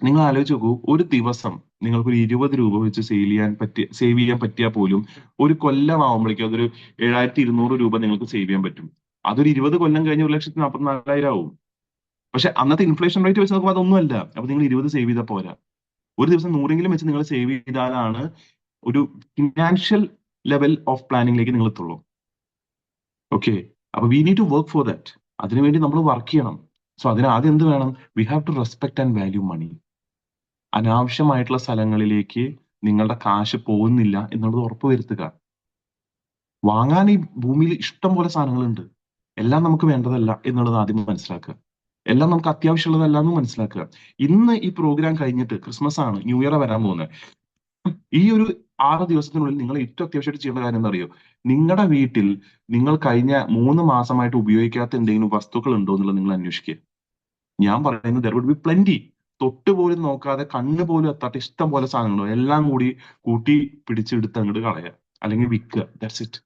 നിങ്ങൾ ആലോചിച്ച് നോക്കൂ, ഒരു ദിവസം നിങ്ങൾക്ക് ഒരു 20 രൂപ വെച്ച് സേവ് ചെയ്യാൻ പറ്റിയാൽ പോലും ഒരു കൊല്ലം ആവുമ്പോഴേക്കും അതൊരു 7200 രൂപ നിങ്ങൾക്ക് സേവ് ചെയ്യാൻ പറ്റും. അതൊരു 20 കൊല്ലം കഴിഞ്ഞ് 1,44,000 ആവും. പക്ഷെ അന്നത്തെ ഇൻഫ്ലേഷൻ റേറ്റ് വെച്ച് നോക്കുമ്പോൾ അതൊന്നുമല്ല. അപ്പൊ നിങ്ങൾ 20 സേവ് ചെയ്താൽ പോരാ, ഒരു ദിവസം 100 വെച്ച് നിങ്ങൾ സേവ് ചെയ്താലാണ് ഒരു ഫിനാൻഷ്യൽ ലെവൽ ഓഫ് പ്ലാനിങ്ങിലേക്ക് നിങ്ങൾ എത്തുള്ളൂ. ഓക്കെ, അപ്പൊ we need to work for that. അതിനുവേണ്ടി നമ്മൾ വർക്ക് ചെയ്യണം. സോ അതിന് ആദ്യം എന്ത് വേണം? We have to respect and value money. അനാവശ്യമായിട്ടുള്ള സ്ഥലങ്ങളിലേക്ക് നിങ്ങളുടെ കാശ് പോകുന്നില്ല എന്നുള്ളത് ഉറപ്പുവരുത്തുക. വാങ്ങാൻ ഈ ഭൂമിയിൽ ഇഷ്ടം പോലെ സാധനങ്ങളുണ്ട്. എല്ലാം നമുക്ക് വേണ്ടതല്ല എന്നുള്ളത് ആദ്യം മനസ്സിലാക്കുക. എല്ലാം നമുക്ക് അത്യാവശ്യമുള്ളതല്ല എന്ന് മനസ്സിലാക്കുക. ഇന്ന് ഈ പ്രോഗ്രാം കഴിഞ്ഞിട്ട് ക്രിസ്മസ് ആണ്, ന്യൂ ഇയർ വരാൻ പോകുന്നത്. ഈ ഒരു 6 ദിവസത്തിനുള്ളിൽ നിങ്ങൾ ഏറ്റവും അത്യാവശ്യമായിട്ട് ചെയ്യേണ്ട കാര്യം എന്താ അറിയോ? നിങ്ങളുടെ വീട്ടിൽ നിങ്ങൾ കഴിഞ്ഞ 3 മാസമായിട്ട് ഉപയോഗിക്കാത്ത എന്തെങ്കിലും വസ്തുക്കൾ ഉണ്ടോ എന്നുള്ളത് നിങ്ങൾ അന്വേഷിക്കുക. ഞാൻ പറയുന്നത് there would be plenty. തൊട്ട് പോലും നോക്കാതെ കണ്ണ് പോലും എത്താത്ത ഇഷ്ടം പോലെ സാധനങ്ങളോ എല്ലാം കൂടി കൂട്ടി പിടിച്ചെടുത്ത് അങ്ങോട്ട് കളയുക, അല്ലെങ്കിൽ വിൽക്കുക. That's it.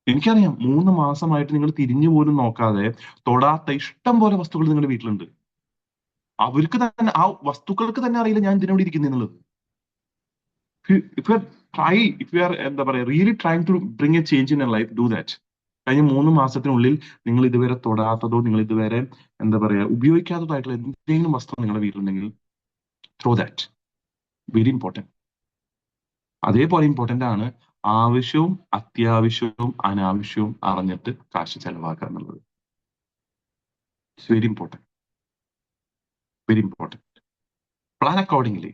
എനിക്കറിയാം 3 മാസമായിട്ട് നിങ്ങൾ തിരിഞ്ഞു പോലും നോക്കാതെ തൊടാത്ത ഇഷ്ടം പോലെ വസ്തുക്കൾ നിങ്ങളുടെ വീട്ടിലുണ്ട്. അവർക്ക് തന്നെ ആ വസ്തുക്കൾക്ക് തന്നെ അറിയില്ല ഞാൻ ഇതിനോട് ഇരിക്കുന്നുള്ളത്. If you try, if you are എന്താ പറയാ really trying to bring a change in life, do that. കഴിഞ്ഞ 3 മാസത്തിനുള്ളിൽ നിങ്ങൾ ഇതുവരെ തൊടാത്തതോ നിങ്ങൾ ഇതുവരെ എന്താ പറയാ ഉപയോഗിക്കാത്തതായിട്ടുള്ള എന്തെങ്കിലും വസ്തു നിങ്ങളുടെ വീട്ടിലുണ്ടെങ്കിൽ ത്രോ ദാറ്റ്. Very important. അതേപോലെ ഇമ്പോർട്ടന്റ് ആണ് ആവശ്യവും അത്യാവശ്യവും അനാവശ്യവും അറിഞ്ഞിട്ട് കാശ് ചെലവാക്കുക എന്നുള്ളത്. It's very important, very important. Plan accordingly,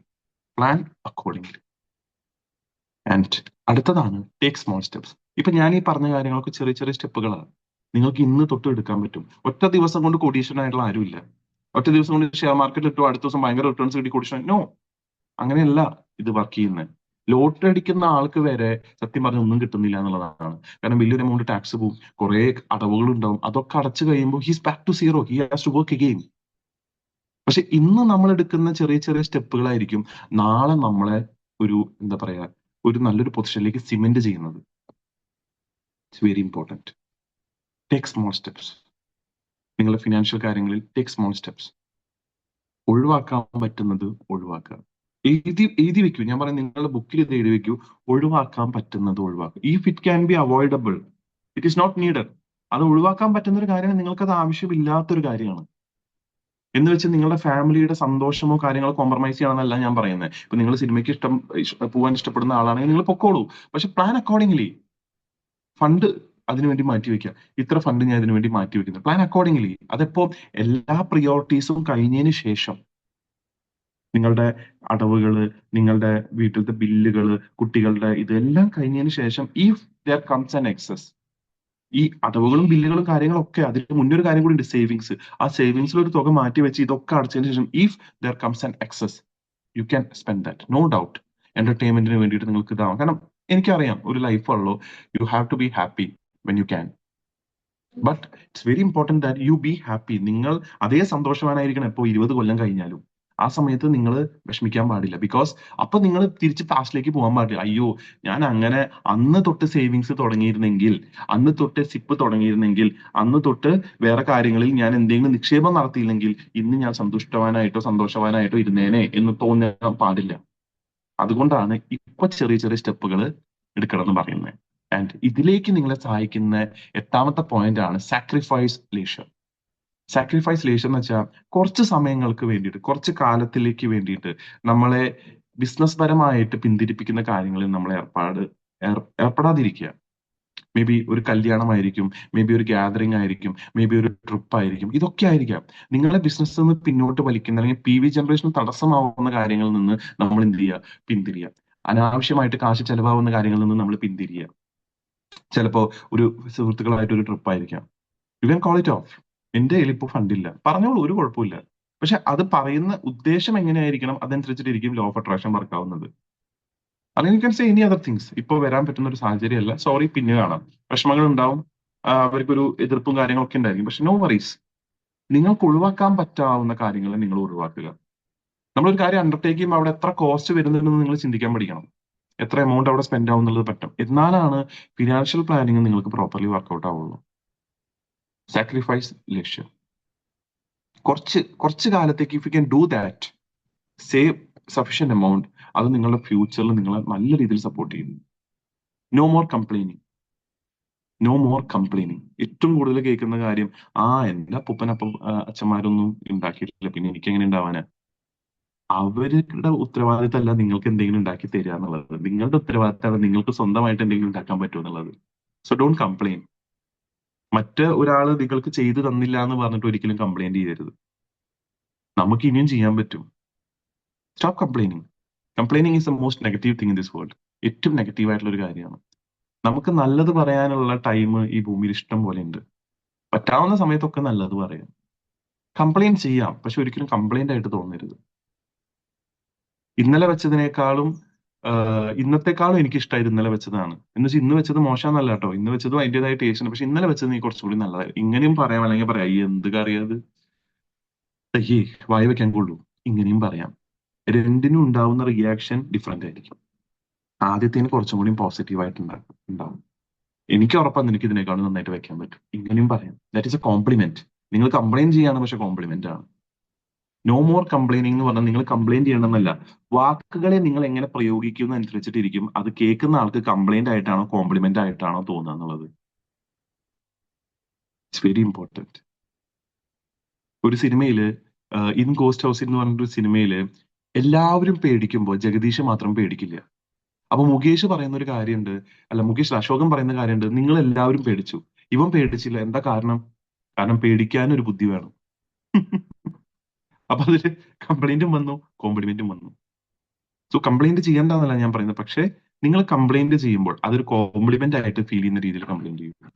plan accordingly. And അടുത്തതാണ് ടേക്ക് സ്മോൾ സ്റ്റെപ്സ്. ഇപ്പൊ ഞാൻ ഈ പറഞ്ഞ കാര്യങ്ങളൊക്കെ ചെറിയ ചെറിയ സ്റ്റെപ്പുകളാണ്. നിങ്ങൾക്ക് ഇന്ന് തൊട്ട് എടുക്കാൻ പറ്റും. ഒറ്റ ദിവസം കൊണ്ട് കോടീശ്വരനായിട്ടുള്ള ആരുമില്ല. ഒറ്റ ദിവസം കൊണ്ട് ഷെയർ മാർക്കറ്റ് ഇട്ടു അടുത്ത ദിവസം ഭയങ്കര റിട്ടേൺസ് കിട്ടി കോടീശ്വരൻ. നോ, അങ്ങനെയല്ല ഇത് വർക്ക് ചെയ്യുന്നത്. ലോട്ടറി അടിക്കുന്ന ആൾക്ക് വരെ സത്യം പറഞ്ഞ ഒന്നും കിട്ടുന്നില്ല എന്നുള്ളതാണ്. കാരണം വലിയൊരു എമൗണ്ട് ടാക്സ് പോകും, കുറെ അടവുകൾ ഉണ്ടാവും, അതൊക്കെ അടച്ചു കഴിയുമ്പോൾ he's back to zero, he has to work again. പക്ഷെ ഇന്ന് നമ്മൾ എടുക്കുന്ന ചെറിയ ചെറിയ സ്റ്റെപ്പുകളായിരിക്കും നാളെ നമ്മളെ ഒരു എന്താ പറയാ ഒരു നല്ലൊരു പൊസിഷനിലേക്ക് സിമെന്റ് ചെയ്യുന്നത്. It's very important. Take small steps. നിങ്ങളുടെ ഫിനാൻഷ്യൽ കാര്യങ്ങളിൽ ടേക്ക് സ്മോൾ സ്റ്റെപ്സ്. ഒഴിവാക്കാൻ പറ്റുന്നത് ഒഴിവാക്കുക. എഴുതി വെക്കൂ. ഞാൻ പറയാം, നിങ്ങളുടെ ബുക്കിൽ ഇത് എഴുതി വെക്കൂ. ഒഴിവാക്കാൻ പറ്റുന്നത് ഒഴിവാക്കുക. If it can be avoidable, it is not needed. അത് ഒഴിവാക്കാൻ പറ്റുന്ന ഒരു കാര്യമാണ്, നിങ്ങൾക്കത് ആവശ്യമില്ലാത്തൊരു കാര്യമാണ്. എന്ന് വെച്ച് നിങ്ങളുടെ ഫാമിലിയുടെ സന്തോഷമോ കാര്യങ്ങളോ കോംപ്രമൈസ് ചെയ്യണമെന്നല്ല ഞാൻ പറയുന്നത്. ഇപ്പൊ നിങ്ങൾ സിനിമയ്ക്ക് പോകാൻ ഇഷ്ടപ്പെടുന്ന ആളാണെങ്കിൽ നിങ്ങൾ പൊക്കോളൂ. പക്ഷെ പ്ലാൻ അക്കോർഡിംഗ്ലി. ഫണ്ട് അതിനുവേണ്ടി മാറ്റി വെക്കുക. ഇത്ര ഫണ്ട് ഞാൻ ഇതിനു വേണ്ടി മാറ്റി വെക്കുന്നത്. Plan accordingly. അതെപ്പോ എല്ലാ പ്രിയോറിറ്റീസും കഴിഞ്ഞതിന് ശേഷം, നിങ്ങളുടെ അടവുകള്, നിങ്ങളുടെ വീട്ടിലത്തെ ബില്ലുകള്, കുട്ടികളുടെ ഇതെല്ലാം കഴിഞ്ഞതിന് ശേഷം, if there comes an excess, ഈ അടവുകളും ബില്ലുകളും കാര്യങ്ങളും ഒക്കെ, അതിന് മുന്നേ ഒരു കാര്യം കൂടി ഉണ്ട്, സേവിങ്സ്. ആ സേവിങ്സിൽ ഒരു തുക മാറ്റി വെച്ച് ഇതൊക്കെ അടച്ചതിന് ശേഷം, if there comes an excess, you can spend that, no doubt. എന്റർടൈൻമെന്റിന് വേണ്ടിയിട്ട് നിങ്ങൾക്ക് ഇതാവാം. കാരണം എനിക്കറിയാം, ഒരു ലൈഫ് ഉള്ളൂ, you have to be happy when you can. But it's very important that you be happy. നിങ്ങൾ അതേ സന്തോഷവാനായിരിക്കണം ഇപ്പോൾ 20 കൊല്ലം കഴിഞ്ഞാലും. ആ സമയത്ത് നിങ്ങൾ വിഷമിക്കാൻ പാടില്ല. ബിക്കോസ് അപ്പൊ നിങ്ങൾ തിരിച്ച് പാസ്റ്റിലേക്ക് പോകാൻ പാടില്ല. അയ്യോ, ഞാൻ അങ്ങനെ അന്ന് തൊട്ട് സേവിങ്സ് തുടങ്ങിയിരുന്നെങ്കിൽ, അന്ന് തൊട്ട് സിപ്പ് തുടങ്ങിയിരുന്നെങ്കിൽ, അന്ന് തൊട്ട് വേറെ കാര്യങ്ങളിൽ ഞാൻ എന്തെങ്കിലും നിക്ഷേപം നടത്തിയില്ലെങ്കിൽ ഇന്ന് ഞാൻ സന്തോഷവാനായിട്ടോ ഇരുന്നേനെ എന്ന് തോന്നാൻ പാടില്ല. അതുകൊണ്ടാണ് ഇപ്പൊ ചെറിയ ചെറിയ സ്റ്റെപ്പുകൾ എടുക്കണം എന്ന് പറയുന്നത്. ആൻഡ് ഇതിലേക്ക് നിങ്ങളെ സഹായിക്കുന്ന 8ാമത്തെ പോയിന്റ് ആണ് സാക്രിഫൈസ് ലേഷർ. സാക്രിഫൈസ് ലേഷർ എന്ന് വെച്ചാൽ കുറച്ച് സമയങ്ങൾക്ക് വേണ്ടിയിട്ട്, കുറച്ച് കാലത്തിലേക്ക് വേണ്ടിയിട്ട് നമ്മളെ ബിസിനസ് പരമായിട്ട് പിന്തിരിപ്പിക്കുന്ന കാര്യങ്ങളിൽ നമ്മൾ ഏർപ്പെടാതിരിക്കുക. മേ ബി ഒരു കല്യാണമായിരിക്കും, മേ ബി ഒരു ഗ്യാതറിംഗ് ആയിരിക്കും, മേ ബി ഒരു ട്രിപ്പ് ആയിരിക്കും. ഇതൊക്കെ ആയിരിക്കാം നിങ്ങളെ ബിസിനസ് നിന്ന് പിന്നോട്ട് വലിക്കുന്ന, അല്ലെങ്കിൽ PV ജനറേഷൻ തടസ്സമാവുന്ന കാര്യങ്ങളിൽ നിന്ന് നമ്മൾ എന്ത് ചെയ്യുക, പിന്തിരിയുക. അനാവശ്യമായിട്ട് കാശ് ചെലവാകുന്ന കാര്യങ്ങളിൽ നിന്ന് നമ്മൾ പിന്തിരിയുക. ചിലപ്പോ ഒരു സുഹൃത്തുക്കളായിട്ട് ഒരു ട്രിപ്പ് ആയിരിക്കാം. You can call it off. എന്റെ കയ്യിൽ ഇപ്പൊ ഫണ്ടില്ല, പറഞ്ഞോളൂ, ഒരു കുഴപ്പമില്ല. പക്ഷെ അത് പറയുന്ന ഉദ്ദേശം എങ്ങനെയായിരിക്കണം, അതനുസരിച്ചിട്ടിരിക്കും ലോ ഓഫ് അട്രാക്ഷൻ വർക്ക് ആവുന്നത്. അല്ലെങ്കിൽ U can say any other things. ഇപ്പൊ വരാൻ പറ്റുന്ന ഒരു സാഹചര്യമല്ല, സോറി, പിന്നെ കാണാം. വിഷമങ്ങൾ ഉണ്ടാവും, അവർക്കൊരു എതിർപ്പും കാര്യങ്ങളൊക്കെ ഉണ്ടായിരിക്കും. പക്ഷെ നോ വറീസ്. നിങ്ങൾക്ക് ഒഴിവാക്കാൻ പറ്റാവുന്ന കാര്യങ്ങളെ നിങ്ങൾ ഒഴിവാക്കുക. നമ്മളൊരു കാര്യം അണ്ടർടേക്ക് ചെയ്യുമ്പോൾ അവിടെ എത്ര കോസ്റ്റ് വരുന്നുണ്ടെന്ന് നിങ്ങൾ ചിന്തിക്കാൻ പഠിക്കണം. എത്ര എമൗണ്ട് അവിടെ സ്പെൻഡ് ആവും എന്നുള്ളത് പറ്റും. എന്നാലാണ് ഫിനാൻഷ്യൽ പ്ലാനിങ് നിങ്ങൾക്ക് പ്രോപ്പർലി വർക്ക്ഔട്ട് ആവുള്ളൂ. സാക്രിഫൈസ് ലക്ഷ്യം. കുറച്ച് കാലത്തേക്ക് if you can do that, save sufficient amount, അത് നിങ്ങളുടെ ഫ്യൂച്ചറിൽ നിങ്ങളെ നല്ല രീതിയിൽ സപ്പോർട്ട് ചെയ്യുന്നു. No more complaining. No more complaining. ഏറ്റവും കൂടുതൽ കേൾക്കുന്ന കാര്യം, എന്റെ അപ്പൂപ്പനപ്പം അച്ഛന്മാരൊന്നും ഉണ്ടാക്കിയിട്ടില്ല, പിന്നെ എനിക്ക് എങ്ങനെ ഉണ്ടാവാനാ? അവരുടെ ഉത്തരവാദിത്തമല്ല നിങ്ങൾക്ക് എന്തെങ്കിലും ഉണ്ടാക്കി തരിക എന്നുള്ളത്. നിങ്ങളുടെ ഉത്തരവാദിത്തമാണ് നിങ്ങൾക്ക് സ്വന്തമായിട്ട് എന്തെങ്കിലും ഉണ്ടാക്കാൻ പറ്റുമോ എന്നുള്ളത്. So don't complain. മറ്റ് ഒരാൾ നിങ്ങൾക്ക് ചെയ്തു തന്നില്ല എന്ന് പറഞ്ഞിട്ട് ഒരിക്കലും കംപ്ലൈന്റ് ചെയ്യരുത്. നമുക്ക് ഇനിയും ചെയ്യാൻ പറ്റും. Stop complaining. Complaining is the most negative thing in this world. ഏറ്റവും നെഗറ്റീവ് ആയിട്ടുള്ള ഒരു കാര്യമാണ്. നമുക്ക് നല്ലത് പറയാനുള്ള ടൈം ഈ ഭൂമിയിൽ ഇഷ്ടം പോലെ ഉണ്ട്. പറ്റാവുന്ന സമയത്തൊക്കെ നല്ലത് പറയാം. കംപ്ലൈന്റ് ചെയ്യാം, പക്ഷെ ഒരിക്കലും കംപ്ലൈന്റ് ആയിട്ട് തോന്നരുത്. ഇന്നലെ വെച്ചതിനേക്കാളും ഇന്നത്തെക്കാളും എനിക്ക് ഇഷ്ടമായത് ഇന്നലെ വെച്ചതാണ്. എന്ന് വെച്ചാൽ ഇന്ന് വെച്ചത് മോശമെന്നല്ല കേട്ടോ, ഇന്ന് വെച്ചതും അതിൻ്റെതായ ടേസ്റ്റ് ഉണ്ട്. പക്ഷെ ഇന്നലെ വെച്ചത് നീ കുറച്ചുകൂടി നല്ലതായി. ഇങ്ങനെയും പറയാം, അല്ലെങ്കിൽ പറയാം, എന്ത് കറിയത് വായ വെക്കാൻ കൊള്ളൂ, ഇങ്ങനെയും പറയാം. രണ്ടിനും ഉണ്ടാവുന്ന റിയാക്ഷൻ ഡിഫറെന്റ് ആയിരിക്കും. ആദ്യത്തേന് കുറച്ചും കൂടി പോസിറ്റീവ് ആയിട്ട് ഉണ്ടാവും. എനിക്ക് ഉറപ്പാണ് നിനക്ക് ഇതിനേക്കാളും നന്നായിട്ട് വെക്കാൻ പറ്റും, ഇങ്ങനെയും പറയാം. That is a compliment. നിങ്ങൾ കംപ്ലൈന്റ് ചെയ്യാണ്, പക്ഷെ കോംപ്ലിമെന്റ് ആണ്. നോ മോർ കംപ്ലൈനിങ് എന്ന് പറഞ്ഞാൽ നിങ്ങൾ കംപ്ലൈന്റ് ചെയ്യണമെന്നല്ല. വാക്കുകളെ നിങ്ങൾ എങ്ങനെ പ്രയോഗിക്കുന്ന അനുസരിച്ചിട്ടിരിക്കും അത് കേൾക്കുന്ന ആൾക്ക് കംപ്ലൈന്റ് ആയിട്ടാണോ കോംപ്ലിമെന്റ് ആയിട്ടാണോ തോന്നുക എന്നുള്ളത്. It's very important. ഒരു സിനിമയില് ഇൻ ഗോസ്റ്റ് ഹൗസ് എന്ന് പറഞ്ഞൊരു സിനിമയില് എല്ലാവരും പേടിക്കുമ്പോൾ ജഗദീഷ് മാത്രം പേടിക്കില്ല. അപ്പൊ മുകേഷ് പറയുന്ന ഒരു കാര്യമുണ്ട്, അല്ല മുകേഷ് അശോകൻ പറയുന്ന കാര്യമുണ്ട്, നിങ്ങൾ എല്ലാവരും പേടിച്ചു, ഇവൻ പേടിച്ചില്ല. എന്താ കാരണം? കാരണം പേടിക്കാൻ ഒരു ബുദ്ധി വേണം. അപ്പൊ അതില് കംപ്ലൈന്റും വന്നു, കോംപ്ലിമെന്റും വന്നു. സോ കംപ്ലൈന്റ് ചെയ്യേണ്ടെന്നല്ല ഞാൻ പറയുന്നത്, പക്ഷേ നിങ്ങൾ കംപ്ലൈന്റ് ചെയ്യുമ്പോൾ അതൊരു കോംപ്ലിമെന്റ് ആയിട്ട് ഫീൽ ചെയ്യുന്ന രീതിയിൽ കംപ്ലൈന്റ് ചെയ്യും.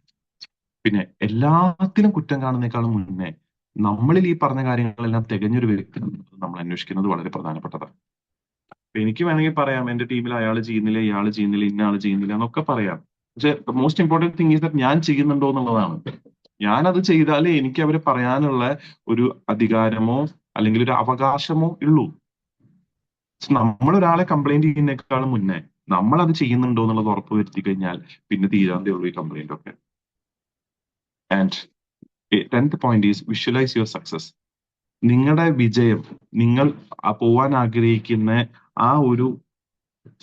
പിന്നെ എല്ലാത്തിലും കുറ്റം കാണുന്നേക്കാളും മുന്നേ നമ്മളിൽ ഈ പറഞ്ഞ കാര്യങ്ങളെല്ലാം തികഞ്ഞൊരു വ്യക്തി നമ്മൾ അന്വേഷിക്കുന്നത് വളരെ പ്രധാനപ്പെട്ടതാണ്. എനിക്ക് വേണമെങ്കിൽ പറയാം എന്റെ ടീമിൽ അയാൾ ചെയ്യുന്നില്ല, ഇയാൾ ചെയ്യുന്നില്ല, ഇന്ന ആൾ ചെയ്യുന്നില്ല എന്നൊക്കെ പറയാം. പക്ഷെ most important thing is that ഞാൻ ചെയ്യുന്നുണ്ടോ എന്നുള്ളതാണ്. ഞാനത് ചെയ്താലേ എനിക്ക് അവരെ പറയാനുള്ള ഒരു അധികാരമോ അല്ലെങ്കിൽ ഒരു അവകാശമോ ഉള്ളൂ. നമ്മൾ ഒരാളെ കംപ്ലൈന്റ് ചെയ്യുന്നേക്കാളും മുന്നേ നമ്മൾ അത് ചെയ്യുന്നുണ്ടോ എന്നുള്ളത് ഉറപ്പ് വരുത്തി കഴിഞ്ഞാൽ പിന്നെ തീരാന്തേ ഉള്ളൂ ഈ കംപ്ലൈന്റ് ഒക്കെ. And 10th point is visualise your success. നിങ്ങളുടെ വിജയം, നിങ്ങൾ പോവാൻ ആഗ്രഹിക്കുന്ന ആ ഒരു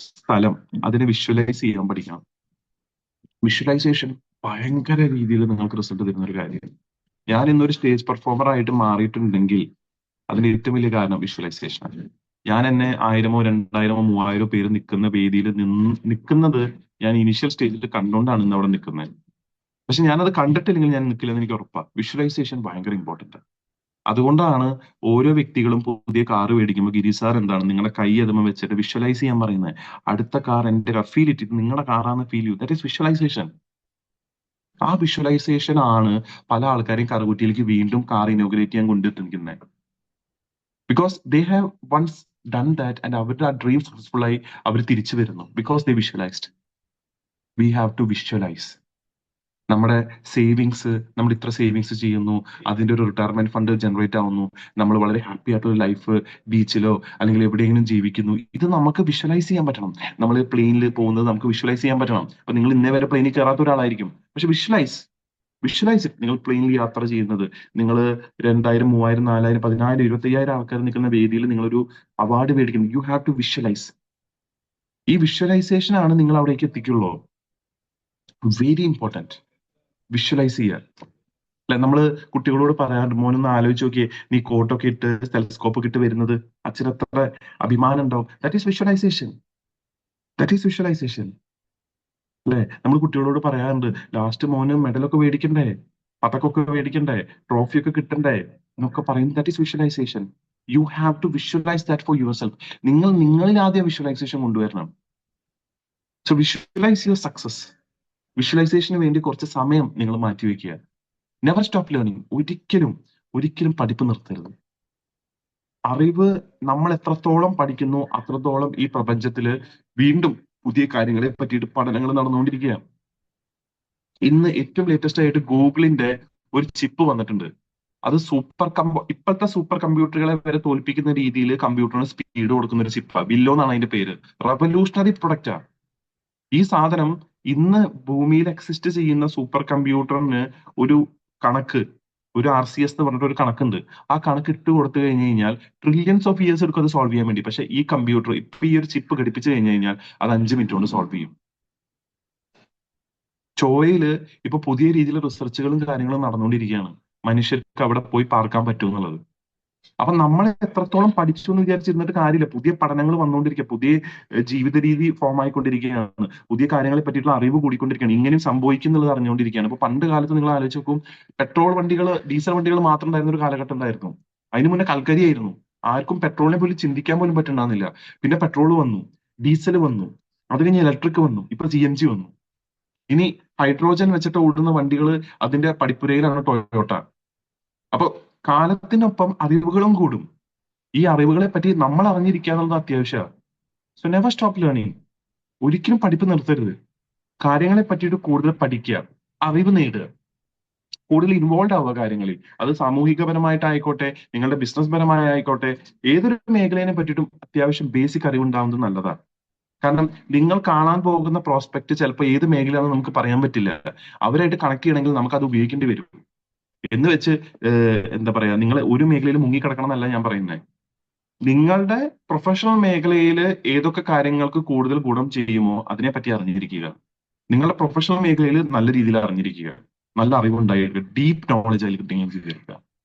സ്ഥലം, അതിനെ വിഷ്വലൈസ് ചെയ്യാൻ പഠിക്കണം. വിഷ്വലൈസേഷൻ ഭയങ്കര രീതിയിൽ നിങ്ങൾക്ക് റിസൾട്ട് തരുന്ന ഒരു കാര്യമാണ്. ഞാൻ ഇന്നൊരു സ്റ്റേജ് പെർഫോമർ ആയിട്ട് മാറിയിട്ടുണ്ടെങ്കിൽ അതിന്റെ ഏറ്റവും വലിയ കാരണം വിഷ്വലൈസേഷൻ ആണ്. ഞാൻ എന്നെ 1000-ഓ 2000-ഓ 3000 പേര് നിൽക്കുന്ന വേദിയിൽ നിൽക്കുന്നത് ഞാൻ ഇനിഷ്യൽ സ്റ്റേജിൽ കണ്ടുകൊണ്ടാണ് ഇന്ന് അവിടെ നിൽക്കുന്നത്. പക്ഷെ ഞാനത് കണ്ടിട്ടില്ലെങ്കിൽ ഞാൻ നിൽക്കില്ലെന്ന് എനിക്ക് ഉറപ്പാണ്. വിഷ്വലൈസേഷൻ ഭയങ്കര ഇമ്പോർട്ടന്റ്. അതുകൊണ്ടാണ് ഓരോ വ്യക്തികളും പുതിയ കാർ മേടിക്കുമ്പോൾ ഗിരി സാർ എന്താണ് നിങ്ങളുടെ കൈ അതുമ്പോൾ വെച്ചിട്ട് വിഷ്വലൈസ് ചെയ്യാൻ പറയുന്നത്. അടുത്ത കാർ എന്റെ ഫീൽ ഇട്ടിട്ട് നിങ്ങളുടെ കാറാന്ന് ഫീൽ ചെയ്യും. That is visualisation. ആ വിഷ്വലൈസേഷൻ ആണ് പല ആൾക്കാരെയും കറുകുറ്റിയിലേക്ക് വീണ്ടും കാർ ഇനോഗ്രേറ്റ് ചെയ്യാൻ കൊണ്ടിരിക്കുന്നത്. Because they have once done that and അവരുടെ ആ ഡ്രീം സക്സസ്ഫുൾ ആയി അവർ തിരിച്ചു വരുന്നു. Because they visualised. We have to visualise. നമ്മുടെ സേവിങ്സ്, നമ്മൾ ഇത്ര സേവിങ്സ് ചെയ്യുന്നു, അതിന്റെ ഒരു റിട്ടയർമെന്റ് ഫണ്ട് ജനറേറ്റ് ആവുന്നു, നമ്മൾ വളരെ ഹാപ്പി ആയിട്ടുള്ള ലൈഫ് ബീച്ചിലോ അല്ലെങ്കിൽ എവിടെയെങ്കിലും ജീവിക്കുന്നു. ഇത് നമുക്ക് വിഷ്വലൈസ് ചെയ്യാൻ പറ്റണം. നമ്മൾ പ്ലെയിനിൽ പോകുന്നത് നമുക്ക് വിഷ്വലൈസ് ചെയ്യാൻ പറ്റണം. അപ്പൊ നിങ്ങൾ ഇന്നേ വരെ പ്ലെയിനിൽ കയറാത്ത ഒരാളായിരിക്കും, പക്ഷെ വിഷ്വലൈസ് നിങ്ങൾ പ്ലെയിനിൽ യാത്ര ചെയ്യുന്നത്, നിങ്ങൾ 2000, 3000, 4000, 10000, 25000 ആൾക്കാർ നിൽക്കുന്ന വേദിയിൽ നിങ്ങളൊരു അവാർഡ് മേടിക്കുന്നു. You have to visualise. ഈ വിഷ്വലൈസേഷൻ ആണ് നിങ്ങൾ അവിടേക്ക് എത്തിക്കുള്ളൂ. Very important. വിഷ്വലൈസ് ചെയ്യുക. അല്ലെ, നമ്മള് കുട്ടികളോട് പറയാറുണ്ട്, മോനൊന്ന് ആലോചിച്ച് നോക്കിയേ, നീ കോട്ടൊക്കെ ഇട്ട് ടെലസ്കോപ്പ് ഒക്കെ ഇട്ട് വരുന്നത് അച്ഛനത്ര അഭിമാനം ഉണ്ടാവും. That is visualisation. That is visualisation. അല്ലെ, നമ്മൾ കുട്ടികളോട് പറയാറുണ്ട്, ലാസ്റ്റ് മോന് മെഡലൊക്കെ മേടിക്കണ്ടേ, പതക്കൊക്കെ മേടിക്കണ്ടേ, ട്രോഫി ഒക്കെ കിട്ടണ്ടേ എന്നൊക്കെ പറയുന്നത്. That is visualisation. You have to visualise that for yourself. നിങ്ങളിൽ ആദ്യം വിഷ്വലൈസേഷൻ കൊണ്ടുവരണം. So visualise your success. വിഷ്വലൈസേഷന് വേണ്ടി കുറച്ച് സമയം നിങ്ങൾ മാറ്റിവെക്കുക. Never stop learning. ഒരിക്കലും പഠിപ്പ് നിർത്തരുത്. അറിവ് നമ്മൾ എത്രത്തോളം പഠിക്കുന്നു അത്രത്തോളം ഈ പ്രപഞ്ചത്തില് വീണ്ടും പുതിയ കാര്യങ്ങളെ പറ്റിയിട്ട് പഠനങ്ങൾ നടന്നുകൊണ്ടിരിക്കുകയാണ്. ഇന്ന് ഏറ്റവും ലേറ്റസ്റ്റ് ആയിട്ട് ഗൂഗിളിന്റെ ഒരു ചിപ്പ് വന്നിട്ടുണ്ട്. അത് ഇപ്പോഴത്തെ സൂപ്പർ കമ്പ്യൂട്ടറുകളെ വരെ തോൽപ്പിക്കുന്ന രീതിയിൽ കമ്പ്യൂട്ടറിന് സ്പീഡ് കൊടുക്കുന്ന ഒരു ചിപ്പാണ്. വില്ലോ എന്നാണ് അതിന്റെ പേര്. റവല്യൂഷണറി പ്രൊഡക്റ്റാ ഈ സാധനം. ഇന്ന് ഭൂമിയിൽ എക്സിസ്റ്റ് ചെയ്യുന്ന സൂപ്പർ കമ്പ്യൂട്ടറിന് ഒരു കണക്ക്, ഒരു RCS എന്ന് പറഞ്ഞിട്ട് ഒരു കണക്കുണ്ട്. ആ കണക്ക് ഇട്ട് കൊടുത്തു കഴിഞ്ഞു കഴിഞ്ഞാൽ ട്രില്യൺസ് ഓഫ് ഇയേഴ്സ് എടുക്കും അത് സോൾവ് ചെയ്യാൻ വേണ്ടി. പക്ഷെ ഈ കമ്പ്യൂട്ടർ ഇപ്പൊ ഈ ഒരു ചിപ്പ് ഘടിപ്പിച്ചു കഴിഞ്ഞു കഴിഞ്ഞാൽ അത് 5 മിനിറ്റ് കൊണ്ട് സോൾവ് ചെയ്യും. ചോയില് ഇപ്പൊ പുതിയ രീതിയിലുള്ള റിസർച്ചുകളും കാര്യങ്ങളും നടന്നുകൊണ്ടിരിക്കുകയാണ്, മനുഷ്യർക്ക് അവിടെ പോയി പാർക്കാൻ പറ്റും എന്നുള്ളത്. അപ്പൊ നമ്മൾ എത്രത്തോളം പഠിച്ചു എന്ന് വിചാരിച്ചിരുന്നിട്ട് കാര്യമില്ല. പുതിയ പഠനങ്ങൾ വന്നുകൊണ്ടിരിക്കുക, പുതിയ ജീവിത രീതി ഫോം ആയിക്കൊണ്ടിരിക്കുകയാണ്, പുതിയ കാര്യങ്ങളെ പറ്റിയിട്ടുള്ള അറിവ് കൂടിക്കൊണ്ടിരിക്കുകയാണ്. ഇങ്ങനെയും സംഭവിക്കുന്നുള്ളത് അറിഞ്ഞുകൊണ്ടിരിക്കുകയാണ്. അപ്പൊ പണ്ട് കാലത്ത് നിങ്ങൾ ആലോചിച്ച് നോക്കും, പെട്രോൾ വണ്ടികൾ, ഡീസൽ വണ്ടികൾ മാത്രം ഉണ്ടായിരുന്ന ഒരു കാലഘട്ടം ഉണ്ടായിരുന്നു. അതിന് മുന്നേ കൽക്കരിയായിരുന്നു. ആർക്കും പെട്രോളിനെ പോലും ചിന്തിക്കാൻ പോലും പറ്റുന്നുണ്ടായിരുന്നില്ല. പിന്നെ പെട്രോൾ വന്നു, ഡീസൽ വന്നു, അത് കഴിഞ്ഞ് ഇലക്ട്രിക് വന്നു, ഇപ്പൊ CNG വന്നു. ഇനി ഹൈഡ്രോജൻ വെച്ചിട്ട് ഓടുന്ന വണ്ടികൾ അതിന്റെ പടിപ്പുരയിലാണ് ടൊയോട്ട. അപ്പൊ കാലത്തിനൊപ്പം അറിവുകളും കൂടും. ഈ അറിവുകളെ പറ്റി നമ്മൾ അറിഞ്ഞിരിക്കുക എന്നുള്ളത് അത്യാവശ്യമാണ്. So never stop learning. ഒരിക്കലും പഠിപ്പ് നിർത്തരുത്. കാര്യങ്ങളെ പറ്റിയിട്ട് കൂടുതൽ പഠിക്കുക, അറിവ് നേടുക, കൂടുതൽ ഇൻവോൾവ് ആവുക കാര്യങ്ങളിൽ. അത് സാമൂഹികപരമായിട്ടായിക്കോട്ടെ, നിങ്ങളുടെ ബിസിനസ് പരമായിക്കോട്ടെ, ഏതൊരു മേഖലയെ പറ്റിയിട്ടും അത്യാവശ്യം ബേസിക് അറിവുണ്ടാവുന്നത് നല്ലതാണ്. കാരണം നിങ്ങൾ കാണാൻ പോകുന്ന പ്രോസ്പെക്ട് ചിലപ്പോൾ ഏത് മേഖലയാണെന്ന് നമുക്ക് പറയാൻ പറ്റില്ല. അവരായിട്ട് കണക്ട് ചെയ്യണമെങ്കിൽ നമുക്ക് അത് ഉപയോഗിക്കേണ്ടി വരും. എന്ന് വെച്ച് എന്താ പറയാ, നിങ്ങൾ ഒരു മേഖലയിൽ മുങ്ങിക്കിടക്കണം എന്നല്ല ഞാൻ പറയുന്നത്. നിങ്ങളുടെ പ്രൊഫഷണൽ മേഖലയിൽ ഏതൊക്കെ കാര്യങ്ങൾക്ക് കൂടുതൽ ഗുണം ചെയ്യുമോ അതിനെപ്പറ്റി അറിഞ്ഞിരിക്കുക. നിങ്ങളുടെ പ്രൊഫഷണൽ മേഖലയിൽ നല്ല രീതിയിൽ അറിഞ്ഞിരിക്കുക, നല്ല അറിവുണ്ടായിരിക്കുക, ഡീപ്പ് നോളജ് അതിൽ ഗെയിൻ ചെയ്തെടുക്കുക.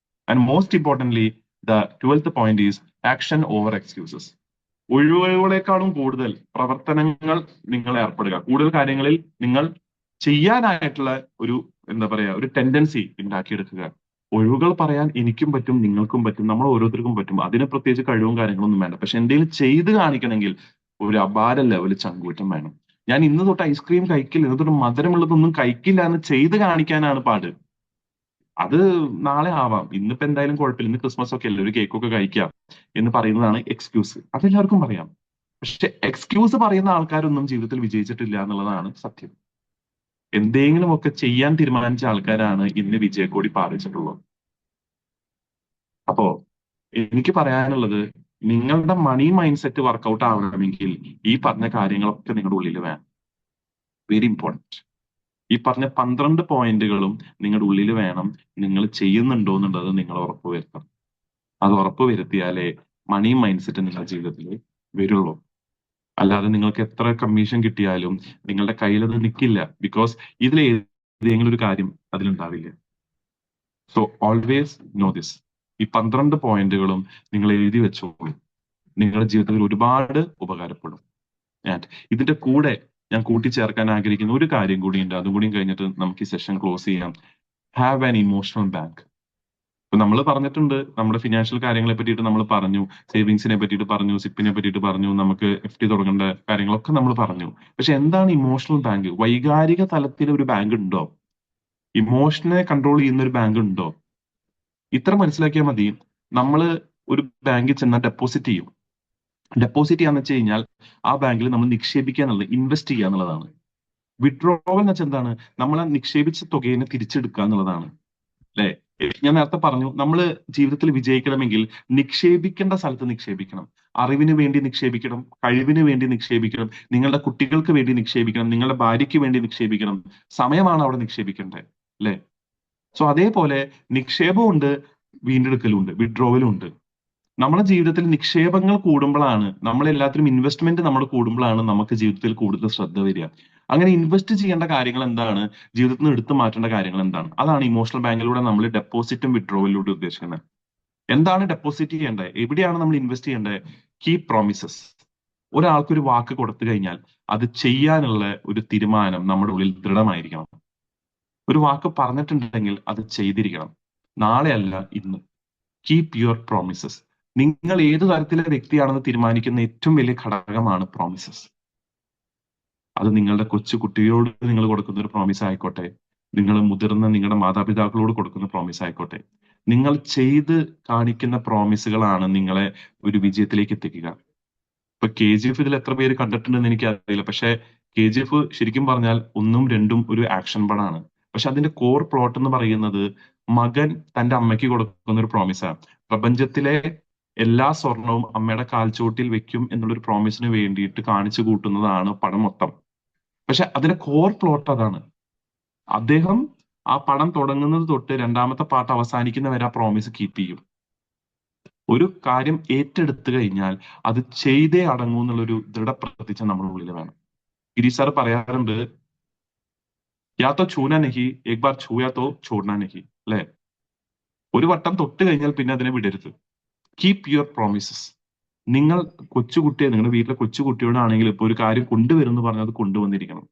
And most importantly the 12th point is action over excuses. ഒഴിവുകളെക്കാളും കൂടുതൽ പ്രവർത്തനങ്ങൾ നിങ്ങൾ ഏർപ്പെടുക. കൂടുതൽ കാര്യങ്ങളിൽ നിങ്ങൾ ചെയ്യാനായിട്ടുള്ള ഒരു എന്താ പറയാ ഒരു ടെൻഡൻസി ഉണ്ടാക്കിയെടുക്കുക. ഒഴിവുകൾ പറയാൻ എനിക്കും പറ്റും, നിങ്ങൾക്കും പറ്റും, നമ്മൾ ഓരോരുത്തർക്കും പറ്റും. അതിന് പ്രത്യേകിച്ച് കഴിവും കാര്യങ്ങളൊന്നും വേണ്ട. പക്ഷെ എന്തെങ്കിലും ചെയ്ത് കാണിക്കണമെങ്കിൽ ഒരു അപാര ലെവൽ ചങ്കൂറ്റം വേണം. ഞാൻ ഇന്ന് തൊട്ട് ഐസ്ക്രീം കഴിക്കില്ല, ഇന്ന് തൊട്ട് മധുരമുള്ളതൊന്നും കഴിക്കില്ല എന്ന് ചെയ്ത് കാണിക്കാനാണ് പാട്. അത് നാളെ ആവാം, ഇന്നിപ്പോ എന്തായാലും കുഴപ്പമില്ല, ഇന്ന് ക്രിസ്മസ് ഒക്കെ അല്ലേ, ഒരു കേക്കൊക്കെ കഴിക്കാം എന്ന് പറയുന്നതാണ് എക്സ്ക്യൂസ്. അതെല്ലാവർക്കും പറയാം. പക്ഷെ എക്സ്ക്യൂസ് പറയുന്ന ആൾക്കാരൊന്നും ജീവിതത്തിൽ വിജയിച്ചിട്ടില്ല എന്നുള്ളതാണ് സത്യം. എന്തെങ്കിലുമൊക്കെ ചെയ്യാൻ തീരുമാനിച്ച ആൾക്കാരാണ് ഇന്ന് വിജയക്കൊടി പാറിച്ചിട്ടുള്ളത്. അപ്പോ എനിക്ക് പറയാനുള്ളത്, നിങ്ങളുടെ മണി മൈൻഡ് സെറ്റ് വർക്കൗട്ട് ആവണമെങ്കിൽ ഈ പറഞ്ഞ കാര്യങ്ങളൊക്കെ നിങ്ങളുടെ ഉള്ളിൽ വേണം. Very important. ഈ പറഞ്ഞ 12 പോയിന്റുകളും നിങ്ങളുടെ ഉള്ളിൽ വേണം. നിങ്ങൾ ചെയ്യുന്നുണ്ടോ എന്നുള്ളത് നിങ്ങൾ ഉറപ്പുവരുത്തണം. അത് ഉറപ്പുവരുത്തിയാലേ മണി മൈൻഡ് സെറ്റ് നിങ്ങളുടെ ജീവിതത്തിൽ വരുള്ളൂ. അല്ലാതെ നിങ്ങൾക്ക് എത്ര കമ്മീഷൻ കിട്ടിയാലും നിങ്ങളുടെ കയ്യിൽ അത് നിൽക്കില്ല. ബിക്കോസ് ഇതിൽ ഏതെങ്കിലും ഒരു കാര്യം അതിലുണ്ടാവില്ല. So always know this. ഈ 12 പോയിന്റുകളും നിങ്ങൾ എഴുതി വെച്ചോളൂ. നിങ്ങളുടെ ജീവിതത്തിൽ ഒരുപാട് ഉപകാരപ്പെടും. ആൻഡ് ഇതിന്റെ കൂടെ ഞാൻ കൂട്ടിച്ചേർക്കാൻ ആഗ്രഹിക്കുന്ന ഒരു കാര്യം കൂടിയുണ്ട്. അതും കൂടി കഴിഞ്ഞിട്ട് നമുക്ക് ഈ സെഷൻ ക്ലോസ് ചെയ്യാം. Have an emotional bank. ഇപ്പൊ നമ്മൾ പറഞ്ഞിട്ടുണ്ട്, നമ്മുടെ ഫിനാൻഷ്യൽ കാര്യങ്ങളെ പറ്റിയിട്ട് നമ്മൾ പറഞ്ഞു, സേവിങ്സിനെ പറ്റിയിട്ട് പറഞ്ഞു, സിപ്പിനെ പറ്റിയിട്ട് പറഞ്ഞു, നമുക്ക് FD തുടങ്ങേണ്ട കാര്യങ്ങളൊക്കെ നമ്മൾ പറഞ്ഞു. പക്ഷെ എന്താണ് ഇമോഷണൽ ബാങ്ക്? വൈകാരിക തലത്തിൽ ഒരു ബാങ്ക് ഉണ്ടോ? ഇമോഷനെ കൺട്രോൾ ചെയ്യുന്ന ഒരു ബാങ്ക് ഉണ്ടോ? ഇത്ര മനസ്സിലാക്കിയാൽ മതി. നമ്മൾ ഒരു ബാങ്കിൽ ചെന്നാൽ ഡെപ്പോസിറ്റ് ചെയ്യും. ഡെപ്പോസിറ്റ് ചെയ്യാന്ന് വെച്ച് കഴിഞ്ഞാൽ ആ ബാങ്കിൽ നമ്മൾ നിക്ഷേപിക്കുക എന്നുള്ളത്, ഇൻവെസ്റ്റ് ചെയ്യുക എന്നുള്ളതാണ്. വിഡ്രോവൽ എന്ന് വെച്ചാൽ എന്താണ്? നമ്മൾ ആ നിക്ഷേപിച്ച തുകയെ തിരിച്ചെടുക്കുക എന്നുള്ളതാണ്. അല്ലെ? ഞാൻ നേരത്തെ പറഞ്ഞു, നമ്മൾ ജീവിതത്തിൽ വിജയിക്കണമെങ്കിൽ നിക്ഷേപിക്കേണ്ട സ്ഥലത്ത് നിക്ഷേപിക്കണം. അറിവിന് വേണ്ടി നിക്ഷേപിക്കണം, കഴിവിന് വേണ്ടി നിക്ഷേപിക്കണം, നിങ്ങളുടെ കുട്ടികൾക്ക് വേണ്ടി നിക്ഷേപിക്കണം, നിങ്ങളുടെ ഭാര്യയ്ക്ക് വേണ്ടി നിക്ഷേപിക്കണം. സമയമാണ് അവിടെ നിക്ഷേപിക്കേണ്ടത്. അല്ലെ? സോ അതേപോലെ നിക്ഷേപമുണ്ട്, വീണ്ടെടുക്കലുണ്ട്, വിഡ്രോവലും ഉണ്ട്. നമ്മുടെ ജീവിതത്തിൽ നിക്ഷേപങ്ങൾ കൂടുമ്പോഴാണ്, നമ്മളെല്ലാത്തിലും ഇൻവെസ്റ്റ്മെന്റ് നമ്മൾ കൂടുമ്പോഴാണ് നമുക്ക് ജീവിതത്തിൽ കൂടുതൽ ശ്രദ്ധ വരിക. അങ്ങനെ ഇൻവെസ്റ്റ് ചെയ്യേണ്ട കാര്യങ്ങൾ എന്താണ്, ജീവിതത്തിൽ നിന്ന് എടുത്തു മാറ്റേണ്ട കാര്യങ്ങൾ എന്താണ്, അതാണ് ഇമോഷണൽ ബാങ്കിലൂടെ നമ്മൾ ഡെപ്പോസിറ്റും വിഡ്രോവലിലൂടെ ഉദ്ദേശിക്കുന്നത്. എന്താണ് ഡെപ്പോസിറ്റ് ചെയ്യേണ്ടത്, എവിടെയാണ് നമ്മൾ ഇൻവെസ്റ്റ് ചെയ്യേണ്ടത്? Keep promises. ഒരാൾക്കൊരു വാക്ക് കൊടുത്തു കഴിഞ്ഞാൽ അത് ചെയ്യാനുള്ള ഒരു തീരുമാനം നമ്മുടെ ഉള്ളിൽ ദൃഢമായിരിക്കണം. ഒരു വാക്ക് പറഞ്ഞിട്ടുണ്ടെങ്കിൽ അത് ചെയ്തിരിക്കണം, നാളെ അല്ല ഇന്ന്. Keep your promises. നിങ്ങൾ ഏത് തരത്തിലെ വ്യക്തിയാണെന്ന് തീരുമാനിക്കുന്ന ഏറ്റവും വലിയ ഘടകമാണ് പ്രോമിസസ്. അത് നിങ്ങളുടെ കൊച്ചു കുട്ടിയോട് നിങ്ങൾ കൊടുക്കുന്ന ഒരു പ്രോമിസ് ആയിക്കോട്ടെ, നിങ്ങൾ മുതിർന്ന നിങ്ങളുടെ മാതാപിതാക്കളോട് കൊടുക്കുന്ന പ്രോമിസ് ആയിക്കോട്ടെ, നിങ്ങൾ ചെയ്ത് കാണിക്കുന്ന പ്രോമിസുകളാണ് നിങ്ങളെ ഒരു വിജയത്തിലേക്ക് എത്തിക്കുക. ഇപ്പൊ KGF ഇതിൽ എത്ര പേര് കണ്ടിട്ടുണ്ടെന്ന് എനിക്ക് അറിയില്ല. പക്ഷെ KGF ശരിക്കും പറഞ്ഞാൽ 1ഉം 2ഉം ഒരു ആക്ഷൻ പടമാണ്. പക്ഷെ അതിന്റെ കോർ പ്ലോട്ട് എന്ന് പറയുന്നത് മകൻ തന്റെ അമ്മയ്ക്ക് കൊടുക്കുന്ന ഒരു പ്രോമിസാണ്. പ്രപഞ്ചത്തിലെ എല്ലാ സ്വർണവും അമ്മയുടെ കാൽച്ചുവട്ടിൽ വെക്കും എന്നുള്ളൊരു പ്രോമിസിന് വേണ്ടിയിട്ട് കാണിച്ചു കൂട്ടുന്നതാണ് പടം മൊത്തം. പക്ഷെ അതിന്റെ കോർ പ്ലോട്ട് അതാണ്. അദ്ദേഹം ആ പടം തുടങ്ങുന്നത് തൊട്ട് രണ്ടാമത്തെ പാർട്ട് അവസാനിക്കുന്ന വരെ ആ പ്രോമിസ് കീപ്പ് ചെയ്യും. ഒരു കാര്യം ഏറ്റെടുത്തു കഴിഞ്ഞാൽ അത് ചെയ്തേ അടങ്ങൂ എന്നുള്ളൊരു ദൃഢപ്രതിജ്ഞ നമ്മുടെ ഉള്ളിൽ വേണം. ഗിരീഷ് സാർ പറയാറുണ്ട്, യാ തോ ഛൂനാ നഹി ഏക് ബാർ ഛൂയാ തോ ഛോഡ്നാ നഹി. അല്ലെ? ഒരു വട്ടം തൊട്ട് കഴിഞ്ഞാൽ പിന്നെ അതിനെ വിടരുത്. Keep your promises. നിങ്ങൾ കൊച്ചുകുട്ടിയെ, നിങ്ങളുടെ വീട്ടിലെ കൊച്ചുകുട്ടിയോടാണെങ്കിൽ ഇപ്പൊ ഒരു കാര്യം കൊണ്ടുവരുമെന്ന് പറഞ്ഞാൽ അത് കൊണ്ടുവന്നിരിക്കണം.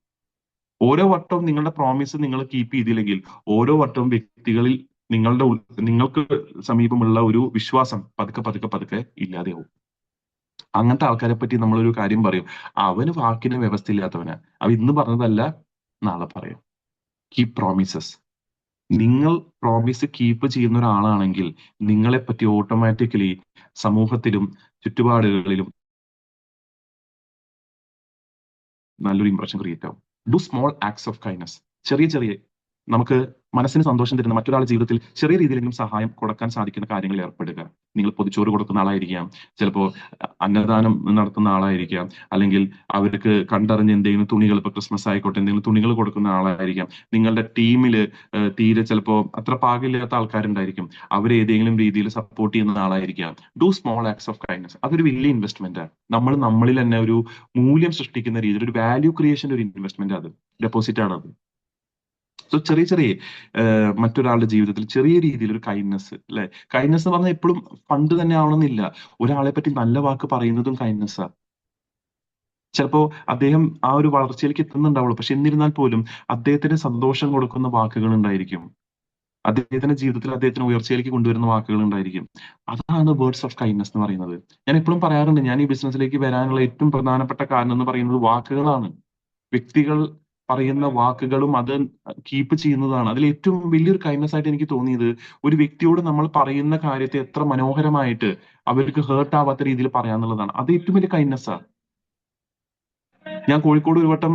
ഓരോ വട്ടവും നിങ്ങളുടെ പ്രോമിസ് നിങ്ങൾ കീപ്പ് ചെയ്തില്ലെങ്കിൽ ഓരോ വട്ടവും വ്യക്തികളിൽ നിങ്ങൾക്ക് സമീപമുള്ള ഒരു വിശ്വാസം പതുക്കെ പതുക്കെ പതുക്കെ ഇല്ലാതെയാവും. അങ്ങനത്തെ ആൾക്കാരെ പറ്റി നമ്മളൊരു കാര്യം പറയും, അവന് വാക്കിന് വ്യവസ്ഥ ഇല്ലാത്തവനാ, അവ ഇന്ന് പറഞ്ഞതല്ല നാളെ പറയും. Keep promises. നിങ്ങൾ പ്രോമിസ് കീപ്പ് ചെയ്യുന്ന ഒരാളാണെങ്കിൽ നിങ്ങളെ പറ്റി ഓട്ടോമാറ്റിക്കലി സമൂഹത്തിലും ചുറ്റുപാടുകളിലും നല്ലൊരു ഇംപ്രഷൻ ക്രിയേറ്റ് ആവും. Do small acts of kindness. ചെറിയ ചെറിയ നമുക്ക് മനസ്സിന് സന്തോഷം തരുന്ന മറ്റൊരാളുടെ ജീവിതത്തിൽ ചെറിയ രീതിയിലെങ്കിലും സഹായം കൊടുക്കാൻ സാധിക്കുന്ന കാര്യങ്ങളിൽ ഏർപ്പെടുക. നിങ്ങൾ പൊതിച്ചോറ് കൊടുക്കുന്ന ആളായിരിക്കാം, ചിലപ്പോൾ അന്നദാനം നടത്തുന്ന ആളായിരിക്കാം, അല്ലെങ്കിൽ അവർക്ക് കണ്ടറിഞ്ഞ് എന്തെങ്കിലും തുണികൾ, ഇപ്പൊ ക്രിസ്മസ് ആയിക്കോട്ടെ എന്തെങ്കിലും തുണികൾ കൊടുക്കുന്ന ആളായിരിക്കാം. നിങ്ങളുടെ ടീമില് തീരെ ചിലപ്പോൾ അത്ര പാകില്ലാത്ത ആൾക്കാരുണ്ടായിരിക്കും, അവരെ ഏതെങ്കിലും രീതിയിൽ സപ്പോർട്ട് ചെയ്യുന്ന ആളായിരിക്കാം. Do small acts of kindness. അതൊരു വലിയ ഇൻവെസ്റ്റ്മെന്റ് ആണ്. നമ്മൾ നമ്മളിൽ തന്നെ ഒരു മൂല്യം സൃഷ്ടിക്കുന്ന രീതിയിൽ ഒരു വാല്യൂ ക്രിയേഷന്റെ ഒരു ഇൻവെസ്റ്റ്മെന്റ്, അത് ഡെപ്പോസിറ്റ് ആണ് അത്. സോ ചെറിയ ചെറിയ മറ്റൊരാളുടെ ജീവിതത്തിൽ ചെറിയ രീതിയിൽ ഒരു കൈൻഡ്നസ്, അല്ലെ? കൈൻഡ്നസ് എന്ന് പറഞ്ഞാൽ എപ്പോഴും ഫണ്ട് തന്നെ ആവണമെന്നില്ല. ഒരാളെ പറ്റി നല്ല വാക്ക് പറയുന്നതും കൈൻഡ്നസ്സാ. ചിലപ്പോ അദ്ദേഹം ആ ഒരു വളർച്ചയിലേക്ക് എത്തുന്നുണ്ടാവുള്ളൂ, പക്ഷെ എന്നിരുന്നാൽ പോലും അദ്ദേഹത്തിന് സന്തോഷം കൊടുക്കുന്ന വാക്കുകൾ ഉണ്ടായിരിക്കും, അദ്ദേഹത്തിന്റെ ജീവിതത്തിൽ അദ്ദേഹത്തിന് ഉയർച്ചയിലേക്ക് കൊണ്ടുവരുന്ന വാക്കുകൾ ഉണ്ടായിരിക്കും. അതാണ് വേർഡ്സ് ഓഫ് കൈൻഡ്നസ് എന്ന് പറയുന്നത്. ഞാൻ എപ്പോഴും പറയാറുണ്ട്, ഞാൻ ഈ ബിസിനസ്സിലേക്ക് വരാനുള്ള ഏറ്റവും പ്രധാനപ്പെട്ട കാരണം എന്ന് പറയുന്നത് വാക്കുകളാണ്. വ്യക്തികൾ പറയുന്ന വാക്കുകളും അത് കീപ്പ് ചെയ്യുന്നതാണ്. അതിൽ ഏറ്റവും വലിയൊരു കൈൻഡ്നസ് ആയിട്ട് എനിക്ക് തോന്നിയത്, ഒരു വ്യക്തിയോട് നമ്മൾ പറയുന്ന കാര്യത്തെ എത്ര മനോഹരമായിട്ട് അവർക്ക് ഹേർട്ട് ആവാത്ത രീതിയിൽ പറയാന്നുള്ളതാണ്. അത് ഏറ്റവും വലിയ കൈൻഡ്നസ്സാ. ഞാൻ കോഴിക്കോട് ഒരു വട്ടം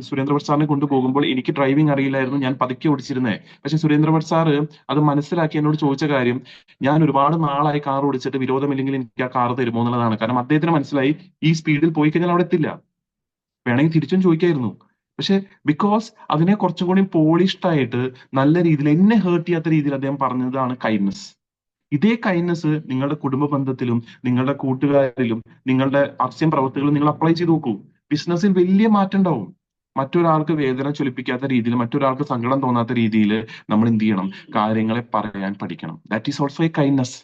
സുരേന്ദ്രഭട്ട് സാറിനെ കൊണ്ടുപോകുമ്പോൾ എനിക്ക് ഡ്രൈവിംഗ് അറിയില്ലായിരുന്നു, ഞാൻ പതുക്കെ ഓടിച്ചിരുന്നേ. പക്ഷെ സുരേന്ദ്രഭട്ട് സാറ് അത് മനസ്സിലാക്കി എന്നോട് ചോദിച്ച കാര്യം, ഞാൻ ഒരുപാട് നാളായി കാർ ഓടിച്ചിട്ട് വിരോധമില്ലെങ്കിൽ എനിക്ക് ആ കാർ തരുമോ എന്നുള്ളതാണ്. കാരണം അദ്ദേഹത്തിന് മനസ്സിലായി ഈ സ്പീഡിൽ പോയി കഴിഞ്ഞാൽ അവിടെ എത്തില്ല. വേണമെങ്കിൽ തിരിച്ചും ചോദിക്കായിരുന്നു. പക്ഷെ ബിക്കോസ് അതിനെ കുറച്ചും കൂടി പോളിഷ്ഡ് ആയിട്ട് നല്ല രീതിയിൽ, എന്നെ ഹേർട്ട് ചെയ്യാത്ത രീതിയിൽ അദ്ദേഹം പറഞ്ഞതാണ് കൈൻഡ്നസ്. ഇതേ കൈൻഡ്നസ് നിങ്ങളുടെ കുടുംബ ബന്ധത്തിലും നിങ്ങളുടെ കൂട്ടുകാരിലും നിങ്ങളുടെ പരസ്യം പ്രവർത്തികളും നിങ്ങൾ അപ്ലൈ ചെയ്ത് നോക്കൂ. ബിസിനസ്സിൽ വലിയ മാറ്റം ഉണ്ടാവും. മറ്റൊരാൾക്ക് വേദന ചൊലിപ്പിക്കാത്ത രീതിയിൽ, മറ്റൊരാൾക്ക് സങ്കടം തോന്നാത്ത രീതിയിൽ നമ്മൾ എന്ത് ചെയ്യണം? കാര്യങ്ങളെ പറയാൻ പഠിക്കണം. That is also A kindness.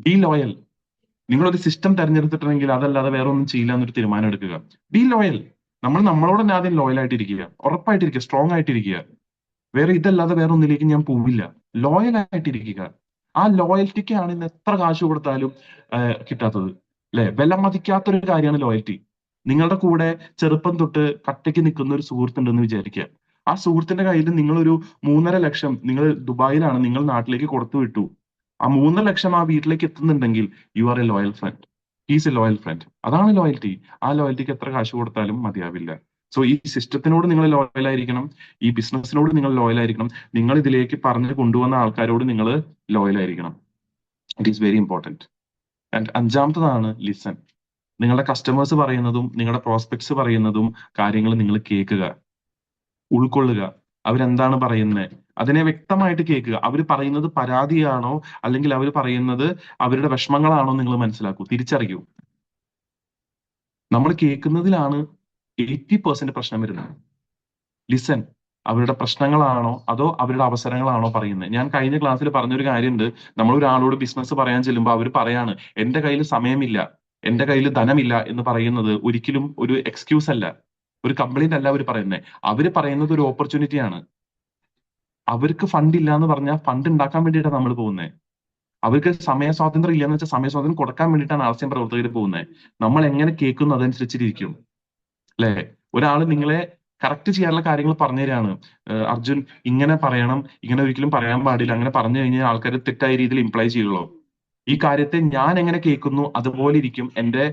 Be loyal. നിങ്ങളൊരു സിസ്റ്റം തെരഞ്ഞെടുത്തിട്ടുണ്ടെങ്കിൽ അതല്ലാതെ വേറെ ഒന്നും ചെയ്യില്ല എന്നൊരു തീരുമാനം എടുക്കുക. Be loyal. നമ്മൾ നമ്മളോട് തന്നെ ആദ്യം ലോയൽ ആയിട്ടിരിക്കുക, ഉറപ്പായിട്ടിരിക്കുക, സ്ട്രോങ് ആയിട്ടിരിക്കുക. വേറെ ഇതല്ലാതെ വേറെ ഒന്നിലേക്ക് ഞാൻ പോവില്ല. ലോയൽ ആയിട്ടിരിക്കുക. ആ ലോയൽറ്റിക്കാണ് ഇന്ന് എത്ര കാശ് കൊടുത്താലും കിട്ടാത്തത്, അല്ലെ? വില മതിക്കാത്തൊരു കാര്യമാണ് ലോയൽറ്റി. നിങ്ങളുടെ കൂടെ ചെറുപ്പം തൊട്ട് കട്ടയ്ക്ക് നിൽക്കുന്ന ഒരു സുഹൃത്തുണ്ടെന്ന് വിചാരിക്കുക. ആ സുഹൃത്തിന്റെ കയ്യിൽ നിങ്ങളൊരു 3.5 ലക്ഷം, നിങ്ങൾ ദുബായിലാണ്, നിങ്ങൾ നാട്ടിലേക്ക് കൊടുത്തു വിട്ടു. ആ 3 ലക്ഷം ആ വീട്ടിലേക്ക് എത്തുന്നുണ്ടെങ്കിൽ you are a loyal friend. He's a loyal friend. അതാണ് ലോയൽറ്റി. ആ ലോയൽറ്റിക്ക് എത്ര കാശ് കൊടുത്താലും മതിയാവില്ല. സോ ഈ സിസ്റ്റത്തിനോട് നിങ്ങൾ ലോയൽ ആയിരിക്കണം, ഈ ബിസിനസ്സിനോട് നിങ്ങൾ ലോയൽ ആയിരിക്കണം, നിങ്ങൾ ഇതിലേക്ക് പറഞ്ഞു കൊണ്ടുവന്ന ആൾക്കാരോട് നിങ്ങൾ ലോയൽ ആയിരിക്കണം. It is very important. And അഞ്ചാമത്തതാണ് ലിസൺ. നിങ്ങളുടെ കസ്റ്റമേഴ്സ് പറയുന്നതും നിങ്ങളുടെ പ്രോസ്പെക്ട്സ് പറയുന്നതും കാര്യങ്ങൾ നിങ്ങൾ കേൾക്കുക, ഉൾക്കൊള്ളുക. അവരെന്താണ് പറയുന്നത് അതിനെ വ്യക്തമായിട്ട് കേൾക്കുക. അവർ പറയുന്നത് പരാതിയാണോ അല്ലെങ്കിൽ അവർ പറയുന്നത് അവരുടെ വിഷമങ്ങളാണോ നിങ്ങൾ മനസ്സിലാക്കൂ, തിരിച്ചറിയൂ. നമ്മൾ കേൾക്കുന്നതിലാണ് 80% പ്രശ്നം വരുന്നത്. ലിസൺ. അവരുടെ പ്രശ്നങ്ങളാണോ അതോ അവരുടെ അവസരങ്ങളാണോ പറയുന്നത്? ഞാൻ കഴിഞ്ഞ ക്ലാസ്സിൽ പറഞ്ഞൊരു കാര്യമുണ്ട്, നമ്മൾ ഒരാളോട് ബിസിനസ് പറയാൻ ചെല്ലുമ്പോൾ അവർ പറയാണ് എന്റെ കയ്യിൽ സമയമില്ല, എന്റെ കയ്യിൽ ധനമില്ല എന്ന് പറയുന്നത് ഒരിക്കലും ഒരു എക്സ്ക്യൂസ് അല്ല, ഒരു കംപ്ലൈന്റ് അല്ല അവർ പറയുന്നത്. അവര് പറയുന്നത് ഒരു ഓപ്പർച്യൂണിറ്റിയാണ്. അവർക്ക് ഫണ്ട് ഇല്ല എന്ന് പറഞ്ഞാൽ ഫണ്ട് ഉണ്ടാക്കാൻ വേണ്ടിയിട്ടാണ് നമ്മൾ പോകുന്നത്. അവർക്ക് സമയ സ്വാതന്ത്ര്യം ഇല്ലെന്ന് വെച്ചാൽ സമയ സ്വാതന്ത്ര്യം കൊടുക്കാൻ വേണ്ടിയിട്ടാണ് ആശയം പ്രവർത്തകർ പോകുന്നത്. നമ്മൾ എങ്ങനെ കേൾക്കുന്നു അതനുസരിച്ചിരിക്കും, അല്ലെ? ഒരാൾ നിങ്ങളെ കറക്റ്റ് ചെയ്യാനുള്ള കാര്യങ്ങൾ പറഞ്ഞു തരാണ്, അർജുൻ ഇങ്ങനെ പറയണം, ഇങ്ങനെ ഒരിക്കലും പറയാൻ പാടില്ല, അങ്ങനെ പറഞ്ഞു കഴിഞ്ഞാൽ ആൾക്കാർ തെറ്റായ രീതിയിൽ ഇംപ്ലൈ ചെയ്യുള്ളൂ. ഈ കാര്യത്തെ ഞാൻ എങ്ങനെ കേൾക്കുന്നു അതുപോലെ ഇരിക്കും എന്റെ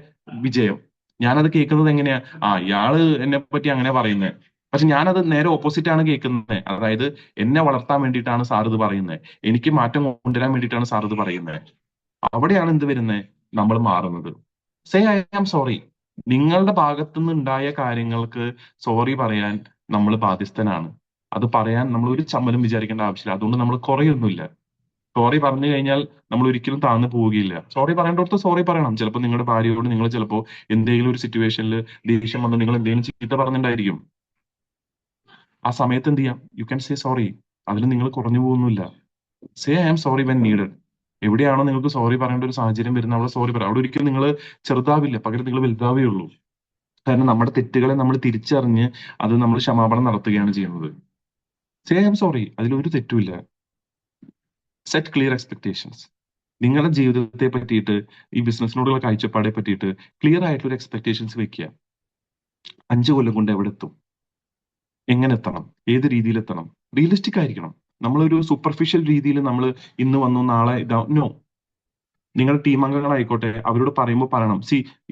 വിജയം. ഞാനത് കേൾക്കുന്നത് എങ്ങനെയാ? ഇയാള് എന്നെ പറ്റി അങ്ങനെ പറയുന്നത്, പക്ഷെ ഞാനത് നേരെ ഓപ്പോസിറ്റ് ആണ് കേൾക്കുന്നത്. അതായത് എന്നെ വളർത്താൻ വേണ്ടിയിട്ടാണ് സാർ ഇത് പറയുന്നത്, എനിക്ക് മാറ്റം കൊണ്ടുവരാൻ വേണ്ടിയിട്ടാണ് സാർ ഇത് പറയുന്നത്. അവിടെയാണ് എന്ത് വരുന്നത്? നമ്മൾ മാറുന്നത്. Say I am sorry. നിങ്ങളുടെ ഭാഗത്തുനിന്ന് ഉണ്ടായ കാര്യങ്ങൾക്ക് സോറി പറയാൻ നമ്മൾ ബാധ്യസ്ഥനാണ്. അത് പറയാൻ നമ്മൾ ഒരു ചമ്മലും വിചാരിക്കേണ്ട ആവശ്യമില്ല. അതുകൊണ്ട് നമ്മൾ കുറയൊന്നുമില്ല. സോറി പറഞ്ഞു കഴിഞ്ഞാൽ നമ്മൾ ഒരിക്കലും താഴ്ന്നു പോവുകയില്ല. സോറി പറയേണ്ടടുത്ത് സോറി പറയണം. ചിലപ്പോൾ നിങ്ങളുടെ ഭാര്യയോട് നിങ്ങൾ ചിലപ്പോൾ എന്തെങ്കിലും ഒരു സിറ്റുവേഷനിൽ ദേഷ്യം വന്ന് നിങ്ങൾ എന്തെങ്കിലും ചീത്ത പറഞ്ഞിട്ടുണ്ടായിരിക്കും. ആ സമയത്ത് എന്ത് ചെയ്യാം? You can say sorry. അതിൽ നിങ്ങൾ കുറഞ്ഞു പോകുന്നില്ല. Say I am sorry when needed. എവിടെയാണോ നിങ്ങൾക്ക് സോറി പറയേണ്ട ഒരു സാഹചര്യം വരുന്നത് അവിടെ സോറി പറയാം. അവിടെ ഒരിക്കലും നിങ്ങൾ ചെറുതാവില്ല, പകരം നിങ്ങൾ വലുതാവേ ഉള്ളൂ. കാരണം നമ്മുടെ തെറ്റുകളെ നമ്മൾ തിരിച്ചറിഞ്ഞ് അത് നമ്മൾ ക്ഷമാപണം നടത്തുകയാണ് ചെയ്യുന്നത്. Say I am sorry. അതിലൊരു തെറ്റുമില്ല. Set clear expectations. നിങ്ങളുടെ ജീവിതത്തെ പറ്റിയിട്ട്, ഈ ബിസിനസ്സിനോടുള്ള കാഴ്ചപ്പാടെ പറ്റിയിട്ട് ക്ലിയർ ആയിട്ടുള്ള ഒരു എക്സ്പെക്ടേഷൻസ് വെക്കുക. 5 കൊല്ലം കൊണ്ട് എവിടെ എത്തും, എങ്ങനെ എത്തണം, ഏത് രീതിയിൽ എത്തണം, റിയലിസ്റ്റിക് ആയിരിക്കണം. നമ്മളൊരു സൂപ്പർഫിഷ്യൽ രീതിയിൽ നമ്മൾ ഇന്ന് വന്നു നാളെ നോ. നിങ്ങളുടെ ടീം അംഗങ്ങളായിക്കോട്ടെ, അവരോട് പറയുമ്പോൾ പറയണം,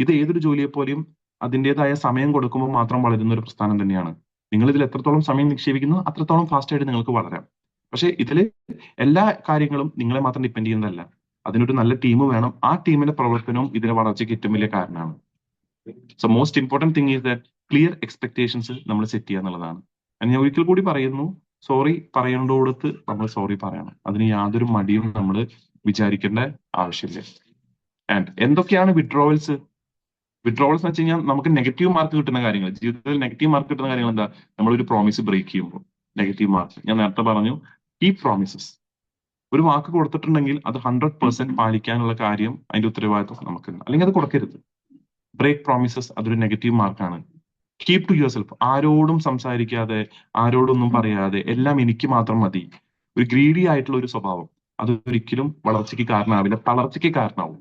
ഇത് ഏതൊരു ജോലിയെ പോലെയും അതിൻ്റെതായ സമയം കൊടുക്കുമ്പോൾ മാത്രം വളരുന്ന ഒരു പ്രസ്ഥാനം തന്നെയാണ്. നിങ്ങൾ ഇതിൽ എത്രത്തോളം സമയം നിക്ഷേപിക്കുന്നു അത്രത്തോളം ഫാസ്റ്റ് ആയിട്ട് നിങ്ങൾക്ക് വളരാം. പക്ഷെ ഇതില് എല്ലാ കാര്യങ്ങളും നിങ്ങളെ മാത്രം ഡിപ്പെൻഡ് ചെയ്യുന്നതല്ല. അതിനൊരു നല്ല ടീം വേണം. ആ ടീമിന്റെ പ്രവർത്തനവും ഇതിന്റെ വളർച്ചയ്ക്ക് ഏറ്റവും വലിയ കാരണമാണ്. So most important thing is that clear expectations നമ്മൾ സെറ്റ് ചെയ്യുക എന്നുള്ളതാണ്. ഞാൻ ഒരിക്കൽ കൂടി പറയുന്നു, സോറി പറയേണ്ടടുത്ത് നമ്മൾ സോറി പറയണം. അതിന് യാതൊരു മടിയും നമ്മൾ വിചാരിക്കേണ്ട ആവശ്യമില്ല. ആൻഡ് എന്തൊക്കെയാണ് വിഡ്രോവൽസ്? വിഡ്രോവൽസ് എന്ന് വെച്ച് കഴിഞ്ഞാൽ നമുക്ക് നെഗറ്റീവ് മാർക്ക് കിട്ടുന്ന കാര്യങ്ങൾ, ജീവിതത്തിൽ നെഗറ്റീവ് മാർക്ക് കിട്ടുന്ന കാര്യങ്ങൾ എന്താ? നമ്മളൊരു പ്രോമിസ് ബ്രേക്ക് ചെയ്യുമ്പോൾ നെഗറ്റീവ് മാർക്ക്. ഞാൻ നേരത്തെ പറഞ്ഞു, ഈ പ്രോമിസസ് ഒരു വാക്ക് കൊടുത്തിട്ടുണ്ടെങ്കിൽ അത് 100% പാലിക്കാനുള്ള കാര്യം, അതിന്റെ ഉത്തരവാദിത്വം നമുക്കുണ്ട്. അല്ലെങ്കിൽ അത് കൊടുക്കരുത്. ബ്രേക്ക് പ്രോമിസസ് അതൊരു നെഗറ്റീവ് മാർക്കാണ്. Keep to yourself. ആരോടും സംസാരിക്കാതെ, ആരോടൊന്നും പറയാതെ, എല്ലാം എനിക്ക് മാത്രം മതി, ഒരു ഗ്രീഡി ആയിട്ടുള്ള ഒരു സ്വഭാവം, അത് ഒരിക്കലും വളർച്ചയ്ക്ക് കാരണമാവില്ല, തളർച്ചയ്ക്ക് കാരണമാവും.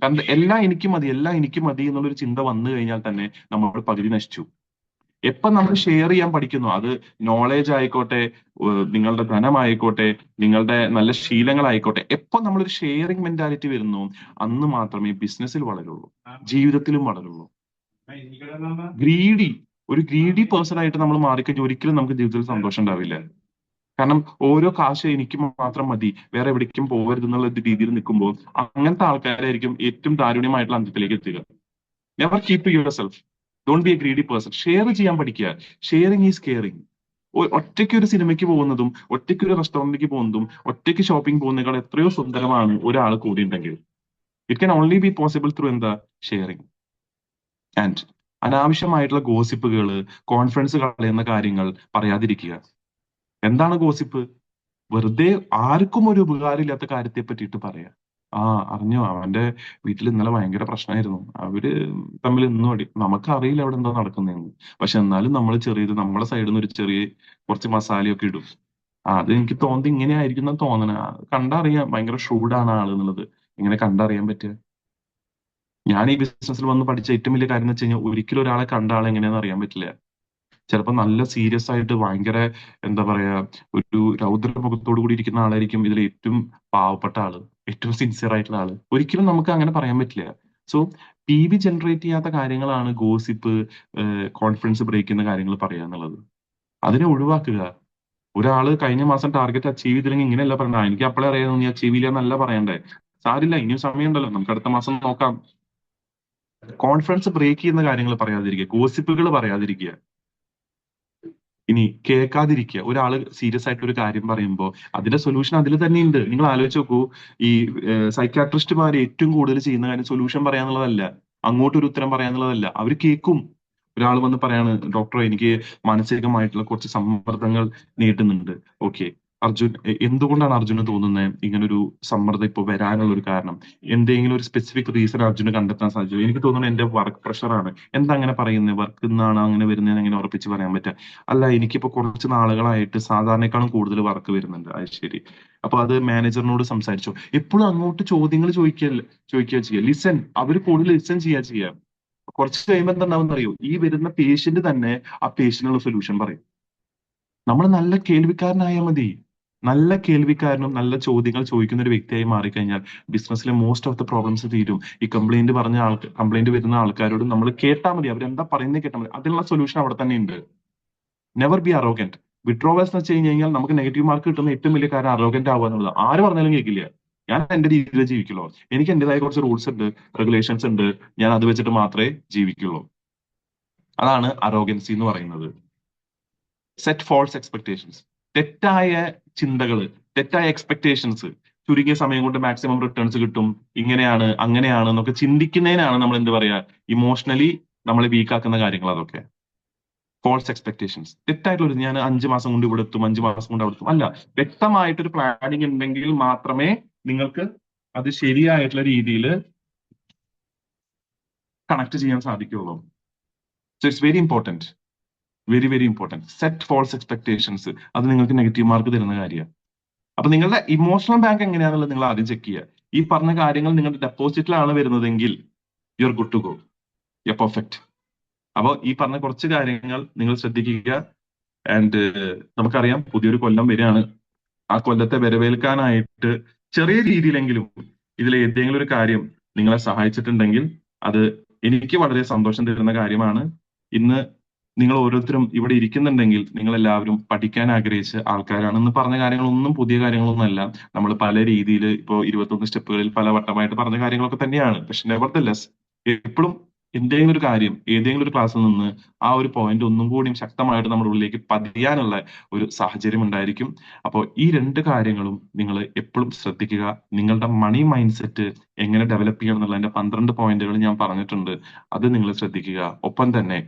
കാരണം എല്ലാം എനിക്ക് മതി, എല്ലാം എനിക്ക് മതി എന്നുള്ളൊരു ചിന്ത വന്നു കഴിഞ്ഞാൽ തന്നെ നമ്മൾ പകുതി നശിച്ചു. എപ്പൊ നമ്മൾ ഷെയർ ചെയ്യാൻ പഠിക്കുന്നു, അത് നോളേജ് ആയിക്കോട്ടെ, നിങ്ങളുടെ ധനമായിക്കോട്ടെ, നിങ്ങളുടെ നല്ല ശീലങ്ങളായിക്കോട്ടെ, എപ്പൊ നമ്മളൊരു ഷെയറിംഗ് മെന്റാലിറ്റി വരുന്നു, അന്ന് മാത്രമേ ബിസിനസ്സിൽ വളരുള്ളൂ, ജീവിതത്തിലും വളരുള്ളൂ. ഒരു ഗ്രീഡി പേഴ്സൺ ആയിട്ട് നമ്മൾ മാറിക്കഴിഞ്ഞാൽ ഒരിക്കലും നമുക്ക് ജീവിതത്തിൽ സന്തോഷം ഉണ്ടാവില്ല. കാരണം ഓരോ കാശ് എനിക്ക് മാത്രം മതി, വേറെ എവിടേക്കും പോകരുത് എന്നുള്ള രീതിയിൽ നിൽക്കുമ്പോൾ അങ്ങനത്തെ ആൾക്കാരായിരിക്കും ഏറ്റവും ദാരുണ്യമായിട്ടുള്ള അന്ത്യത്തിലേക്ക് എത്തുക. Never keep to yourself. Don't be a greedy person. Share ചെയ്യാൻ പഠിക്കുക. Sharing is caring. ഒറ്റയ്ക്ക് ഒരു സിനിമയ്ക്ക് പോകുന്നതും, ഒറ്റയ്ക്ക് ഒരു റെസ്റ്റോറന്റിലേക്ക് പോകുന്നതും, ഒറ്റയ്ക്ക് ഷോപ്പിംഗ് പോകുന്നതിനേക്കാൾ എത്രയോ സുന്ദരമാണ് ഒരാൾ കൂടി ഉണ്ടെങ്കിൽ. It can only be possible through എന്താ? ഷെയറിംഗ്. ആൻഡ് അനാവശ്യമായിട്ടുള്ള ഗോസിപ്പുകൾ, കോൺഫിഡൻസ് കളയുന്ന കാര്യങ്ങൾ പറയാതിരിക്കുക. എന്താണ് ഗോസിപ്പ്? വെറുതെ ആർക്കും ഒരു ഉപകാരമില്ലാത്ത കാര്യത്തെ പറ്റിയിട്ട് പറയാ. അറിഞ്ഞോ, അവന്റെ വീട്ടിൽ ഇന്നലെ ഭയങ്കര പ്രശ്നമായിരുന്നു, അവര് തമ്മിൽ ഇന്നും അടി. നമുക്കറിയില്ല അവിടെ എന്താ നടക്കുന്നതെന്ന്. പക്ഷെ എന്നാലും നമ്മൾ ചെറിയത് നമ്മുടെ സൈഡിൽ നിന്ന് ഒരു ചെറിയ കുറച്ച് മസാലയൊക്കെ ഇടും. അത് എനിക്ക് തോന്നുന്നത് ഇങ്ങനെ ആയിരിക്കും എന്ന് തോന്നണ. കണ്ടറിയാം ഭയങ്കര ഷൂഡാണ് ആള് എന്നുള്ളത്. ഇങ്ങനെ കണ്ടറിയാൻ പറ്റുക. ഞാൻ ഈ ബിസിനസ്സിൽ വന്ന് പഠിച്ച ഏറ്റവും വലിയ കാര്യം എന്ന് വെച്ച് കഴിഞ്ഞാൽ, ഒരിക്കലും ഒരാളെ കണ്ട ആൾ എങ്ങനെയാണെന്ന് അറിയാൻ പറ്റില്ല. ചിലപ്പോൾ നല്ല സീരിയസ് ആയിട്ട് ഭയങ്കര എന്താ പറയാ, ഒരു രൗദ്ര മുഖത്തോടു കൂടി ഇരിക്കുന്ന ആളായിരിക്കും ഇതിൽ ഏറ്റവും പാവപ്പെട്ട ആള്, ഏറ്റവും സിൻസിയർ ആയിട്ടുള്ള ആള്. ഒരിക്കലും നമുക്ക് അങ്ങനെ പറയാൻ പറ്റില്ല. സോ PV ജനറേറ്റ് ചെയ്യാത്ത കാര്യങ്ങളാണ് ഗോസിപ്പ്, കോൺഫിഡൻസ് ബ്രേക്ക് ചെയ്യുന്ന കാര്യങ്ങൾ പറയുക എന്നുള്ളത്. അതിനെ ഒഴിവാക്കുക. ഒരാള് കഴിഞ്ഞ മാസം ടാർഗറ്റ് അച്ചീവ് ചെയ്തില്ലെങ്കിൽ ഇങ്ങനെയല്ല പറയണ്ട, എനിക്ക് അപ്പോഴേ അറിയാം നീ അച്ചീവ് ഇല്ല എന്നല്ല പറയണ്ടേ. സാരില്ല, ഇനിയും സമയമുണ്ടല്ലോ, നമുക്ക് അടുത്ത മാസം നോക്കാം. കോൺഫിഡൻസ് ബ്രേക്ക് ചെയ്യുന്ന കാര്യങ്ങൾ പറയാതിരിക്കുക, ഗോസിപ്പുകൾ പറയാതിരിക്കുക. ഇനി കേൾക്കാതിരിക്കുക. ഒരാള് സീരിയസ് ആയിട്ട് ഒരു കാര്യം പറയുമ്പോൾ അതിന്റെ സൊല്യൂഷൻ അതിൽ തന്നെ ഉണ്ട്. നിങ്ങൾ ആലോചിച്ച് നോക്കൂ, ഈ സൈക്കാട്രിസ്റ്റുമാർ ഏറ്റവും കൂടുതൽ ചെയ്യുന്ന കാര്യം സൊല്യൂഷൻ പറയാന്നുള്ളതല്ല, അങ്ങോട്ടൊരു ഉത്തരം പറയാന്നുള്ളതല്ല. അവർ കേൾക്കും. ഒരാൾ വന്ന് പറയാണ്, ഡോക്ടറെ എനിക്ക് മാനസികമായിട്ടുള്ള കുറച്ച് സമ്മർദ്ദങ്ങൾ നേരിടുന്നുണ്ട്. ഓക്കെ അർജുൻ, എന്തുകൊണ്ടാണ് അർജുന് തോന്നുന്നത് ഇങ്ങനൊരു സമ്മർദ്ദം ഇപ്പൊ വരാനുള്ള ഒരു കാരണം? എന്തെങ്കിലും ഒരു സ്പെസിഫിക് റീസൺ അർജുന് കണ്ടെത്താൻ സാധിച്ചു? എനിക്ക് തോന്നുന്നത് എന്റെ വർക്ക് പ്രഷറാണ്. എന്താ അങ്ങനെ പറയുന്നത്? വർക്ക് നിന്നാണ് അങ്ങനെ വരുന്നതെന്ന് എങ്ങനെ ഉറപ്പിച്ച് പറയാൻ പറ്റുക? അല്ല, എനിക്കിപ്പോ കുറച്ച് നാളുകളായിട്ട് സാധാരണക്കാളും കൂടുതൽ വർക്ക് വരുന്നുണ്ട്. അത് ശരി, അപ്പൊ അത് മാനേജറിനോട് സംസാരിച്ചോ? എപ്പോഴും അങ്ങോട്ട് ചോദ്യങ്ങൾ ചോദിക്കുക ചെയ്യുക. ലിസൺ. അവര് കൂടുതൽ ലിസൺ ചെയ്യുക. കുറച്ച് കഴിയുമ്പോൾ എന്താണെന്ന് അറിയോ, ഈ വരുന്ന പേഷ്യന്റ് തന്നെ ആ പേഷ്യന്റിനുള്ള സൊല്യൂഷൻ പറയും. നമ്മൾ നല്ല കേൾവിക്കാരനായാൽ മതി. നല്ല കേൾവിക്കാരനും നല്ല ചോദ്യങ്ങൾ ചോദിക്കുന്ന ഒരു വ്യക്തിയായി മാറിക്കഴിഞ്ഞാൽ ബിസിനസ്സിലെ മോസ്റ്റ് ഓഫ് ദ പ്രോബ്ലംസ് തീരും. ഈ കംപ്ലൈന്റ് വരുന്ന ആൾക്കാരോട് നമ്മൾ കേട്ടാൽ മതി, അവരെന്താ പറയുന്നത് കേട്ടാൽ മതി. അതിനുള്ള സൊല്യൂഷൻ അവിടെ തന്നെ ഉണ്ട്. Never be അറോഗന്റ്. വിഡ്രോവൽസ് എന്ന് വെച്ച് കഴിഞ്ഞാൽ നമുക്ക് നെഗറ്റീവ് മാർക്ക് കിട്ടുന്ന ഏറ്റവും വലിയ കാര്യം അറോഗന്റ് ആവുക എന്നുള്ളത്. ആര് പറഞ്ഞാലും കേൾക്കില്ല. ഞാൻ എന്റെ രീതിയിൽ ജീവിക്കുള്ളൂ, എനിക്ക് എന്റേതായ കുറച്ച് റൂൾസ് ഉണ്ട്, റെഗുലേഷൻസ് ഉണ്ട്, ഞാൻ അത് വെച്ചിട്ട് മാത്രമേ ജീവിക്കുള്ളൂ. അതാണ് അറോഗൻസി എന്ന് പറയുന്നത്. Set false expectations. തെറ്റായ ചിന്തകള്, തെറ്റായ എക്സ്പെക്ടേഷൻസ്. ചുരുങ്ങിയ സമയം കൊണ്ട് മാക്സിമം റിട്ടേൺസ് കിട്ടും, ഇങ്ങനെയാണ് അങ്ങനെയാണ് എന്നൊക്കെ ചിന്തിക്കുന്നതിനാണ് നമ്മൾ എന്ത് പറയാ, ഇമോഷണലി നമ്മളെ വീക്കാക്കുന്ന കാര്യങ്ങൾ അതൊക്കെ. ഫോൾസ് എക്സ്പെക്ടേഷൻസ്, തെറ്റായിട്ടുള്ള ഞാൻ 5 മാസം കൊണ്ട് ഇവിടെ എത്തും, 5 മാസം കൊണ്ട് അവിടെ എത്തും. അല്ല, വ്യക്തമായിട്ടൊരു പ്ലാനിങ് ഉണ്ടെങ്കിൽ മാത്രമേ നിങ്ങൾക്ക് അത് ശരിയായിട്ടുള്ള രീതിയിൽ കണക്ട് ചെയ്യാൻ സാധിക്കുള്ളൂ. So it's very important, very important. Set false expectations. അത് നിങ്ങൾക്ക് നെഗറ്റീവ് മാർക്ക് തരുന്ന കാര്യമാണ്. അപ്പൊ നിങ്ങളുടെ ഇമോഷണൽ ബാങ്ക് എങ്ങനെയാണെന്നുള്ളത് നിങ്ങൾ ആദ്യം ചെക്ക് ചെയ്യുക. ഈ പറഞ്ഞ കാര്യങ്ങൾ നിങ്ങളുടെ ഡെപ്പോസിറ്റിലാണ് വരുന്നതെങ്കിൽ you are good to go, you are perfect. അപ്പോൾ ഈ പറഞ്ഞ കുറച്ച് കാര്യങ്ങൾ നിങ്ങൾ ശ്രദ്ധിക്കുക. ആൻഡ് നമുക്കറിയാം പുതിയൊരു കൊല്ലം വരികയാണ്. ആ കൊല്ലത്തെ വരവേൽക്കാനായിട്ട് ചെറിയ രീതിയിലെങ്കിലും ഇതിൽ ഏതെങ്കിലും ഒരു കാര്യം നിങ്ങളെ സഹായിച്ചിട്ടുണ്ടെങ്കിൽ അത് എനിക്ക് വളരെ സന്തോഷം തരുന്ന കാര്യമാണ്. ഇന്ന് നിങ്ങൾ ഓരോരുത്തരും ഇവിടെ ഇരിക്കുന്നുണ്ടെങ്കിൽ നിങ്ങൾ എല്ലാവരും പഠിക്കാൻ ആഗ്രഹിച്ച ആൾക്കാരാണെന്ന് പറഞ്ഞ കാര്യങ്ങളൊന്നും പുതിയ കാര്യങ്ങളൊന്നും അല്ല. നമ്മൾ പല രീതിയിൽ ഇപ്പോ 21 സ്റ്റെപ്പുകളിൽ പല വട്ടമായിട്ട് പറഞ്ഞ കാര്യങ്ങളൊക്കെ തന്നെയാണ്. പക്ഷെ നെവർദലെസ് എപ്പോഴും എന്തെങ്കിലും ഒരു കാര്യം ഏതെങ്കിലും ഒരു ക്ലാസ്സിൽ നിന്ന് ആ ഒരു പോയിന്റ് ഒന്നും കൂടി ശക്തമായിട്ട് നമ്മുടെ ഉള്ളിലേക്ക് പതിയാനുള്ള ഒരു സാഹചര്യം ഉണ്ടായിരിക്കും. അപ്പോൾ ഈ രണ്ട് കാര്യങ്ങളും നിങ്ങൾ എപ്പോഴും ശ്രദ്ധിക്കുക. നിങ്ങളുടെ മണി മൈൻഡ് സെറ്റ് എങ്ങനെ ഡെവലപ്പ് ചെയ്യണം എന്നുള്ളതിന്റെ 12 പോയിന്റുകൾ ഞാൻ പറഞ്ഞിട്ടുണ്ട്. അത് നിങ്ങൾ ശ്രദ്ധിക്കുക. ഒപ്പം തന്നെ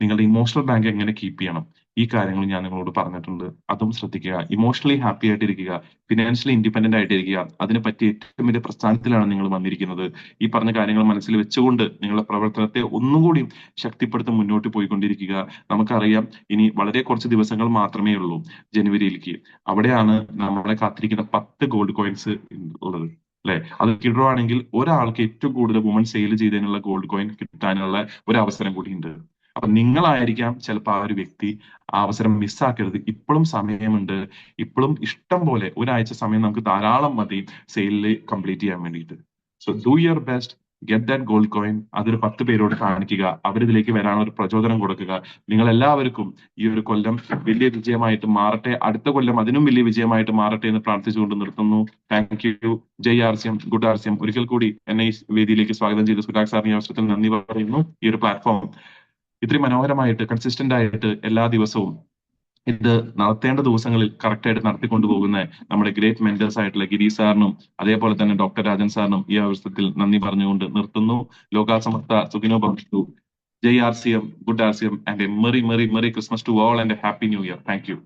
നിങ്ങളുടെ ഇമോഷണൽ ബാങ്ക് എങ്ങനെ കീപ്പ് ചെയ്യണം, ഈ കാര്യങ്ങൾ ഞാൻ നിങ്ങളോട് പറഞ്ഞിട്ടുണ്ട്. അതും ശ്രദ്ധിക്കുക. ഇമോഷണലി ഹാപ്പി ആയിട്ടിരിക്കുക, ഫിനാൻഷ്യലി ഇൻഡിപെൻഡന്റ് ആയിട്ടിരിക്കുക. അതിനെ പറ്റി ഏറ്റവും വലിയ പ്രസ്ഥാനത്തിലാണ് നിങ്ങൾ വന്നിരിക്കുന്നത്. ഈ പറഞ്ഞ കാര്യങ്ങൾ മനസ്സിൽ വെച്ചുകൊണ്ട് നിങ്ങളുടെ പ്രവർത്തനത്തെ ഒന്നുകൂടി ശക്തിപ്പെടുത്തി മുന്നോട്ട് പോയിക്കൊണ്ടിരിക്കുക. നമുക്കറിയാം ഇനി വളരെ കുറച്ച് ദിവസങ്ങൾ മാത്രമേ ഉള്ളൂ ജനുവരിയിലേക്ക്. അവിടെയാണ് നമ്മളെ കാത്തിരിക്കുന്ന 10 ഗോൾഡ് കോയിൻസ് ഉള്ളത്, അല്ലെ? അത് കിട്ടുവാണെങ്കിൽ ഒരാൾക്ക് ഏറ്റവും കൂടുതൽ വുമൺ സെയിൽ ചെയ്തതിനുള്ള ഗോൾഡ് കോയിൻ കിട്ടാനുള്ള ഒരു അവസരം കൂടി ഉണ്ട്. അപ്പൊ നിങ്ങളായിരിക്കാം ചിലപ്പോൾ ആ ഒരു വ്യക്തി. ആ അവസരം മിസ്സാക്കരുത്. ഇപ്പോഴും സമയമുണ്ട്. ഇപ്പോഴും ഇഷ്ടം പോലെ ഒരാഴ്ച സമയം നമുക്ക് ധാരാളം മതി സെയിലിൽ കംപ്ലീറ്റ് ചെയ്യാൻ വേണ്ടിയിട്ട്. So do your best, get that gold coin. അതൊരു 10 പേരോട് കാണിക്കുക. അവരിതിലേക്ക് വരാനുള്ള ഒരു പ്രചോദനം കൊടുക്കുക. നിങ്ങൾ എല്ലാവർക്കും ഈ ഒരു കൊല്ലം വലിയ വിജയമായിട്ട് മാറട്ടെ. അടുത്ത കൊല്ലം അതിനും വലിയ വിജയമായിട്ട് മാറട്ടെ എന്ന് പ്രാർത്ഥിച്ചുകൊണ്ട് നിർത്തുന്നു. Thank you. ജയ് ആർസിയം, ഗുഡ് ആർസിയം. ഒരിക്കൽ കൂടി എന്നെ ഈ വേദിയിലേക്ക് സ്വാഗതം ചെയ്ത സുരാഗ് സാറിന് ഈ അവസരത്തിൽ നന്ദി പറയുന്നു. ഈ ഒരു പ്ലാറ്റ്ഫോം ഇത്രയും മനോഹരമായിട്ട് കൺസിസ്റ്റന്റ് ആയിട്ട് എല്ലാ ദിവസവും ഇത് നടത്തേണ്ട ദിവസങ്ങളിൽ കറക്റ്റ് ആയിട്ട് നടത്തിക്കൊണ്ടു പോകുന്ന നമ്മുടെ ഗ്രേറ്റ് മെന്റേഴ്സ് ആയിട്ടുള്ള ഗിരി സാറിനും അതേപോലെ തന്നെ ഡോക്ടർ രാജൻ സാറിനും ഈ അവസരത്തിൽ നന്ദി പറഞ്ഞുകൊണ്ട് നിർത്തുന്നു. ലോകാസമസ്ത സുഖിനോ ഭവന്തു. ജയ് RCM, good RCM, and a merry merry merry Christmas to all and a happy new year. Thank U.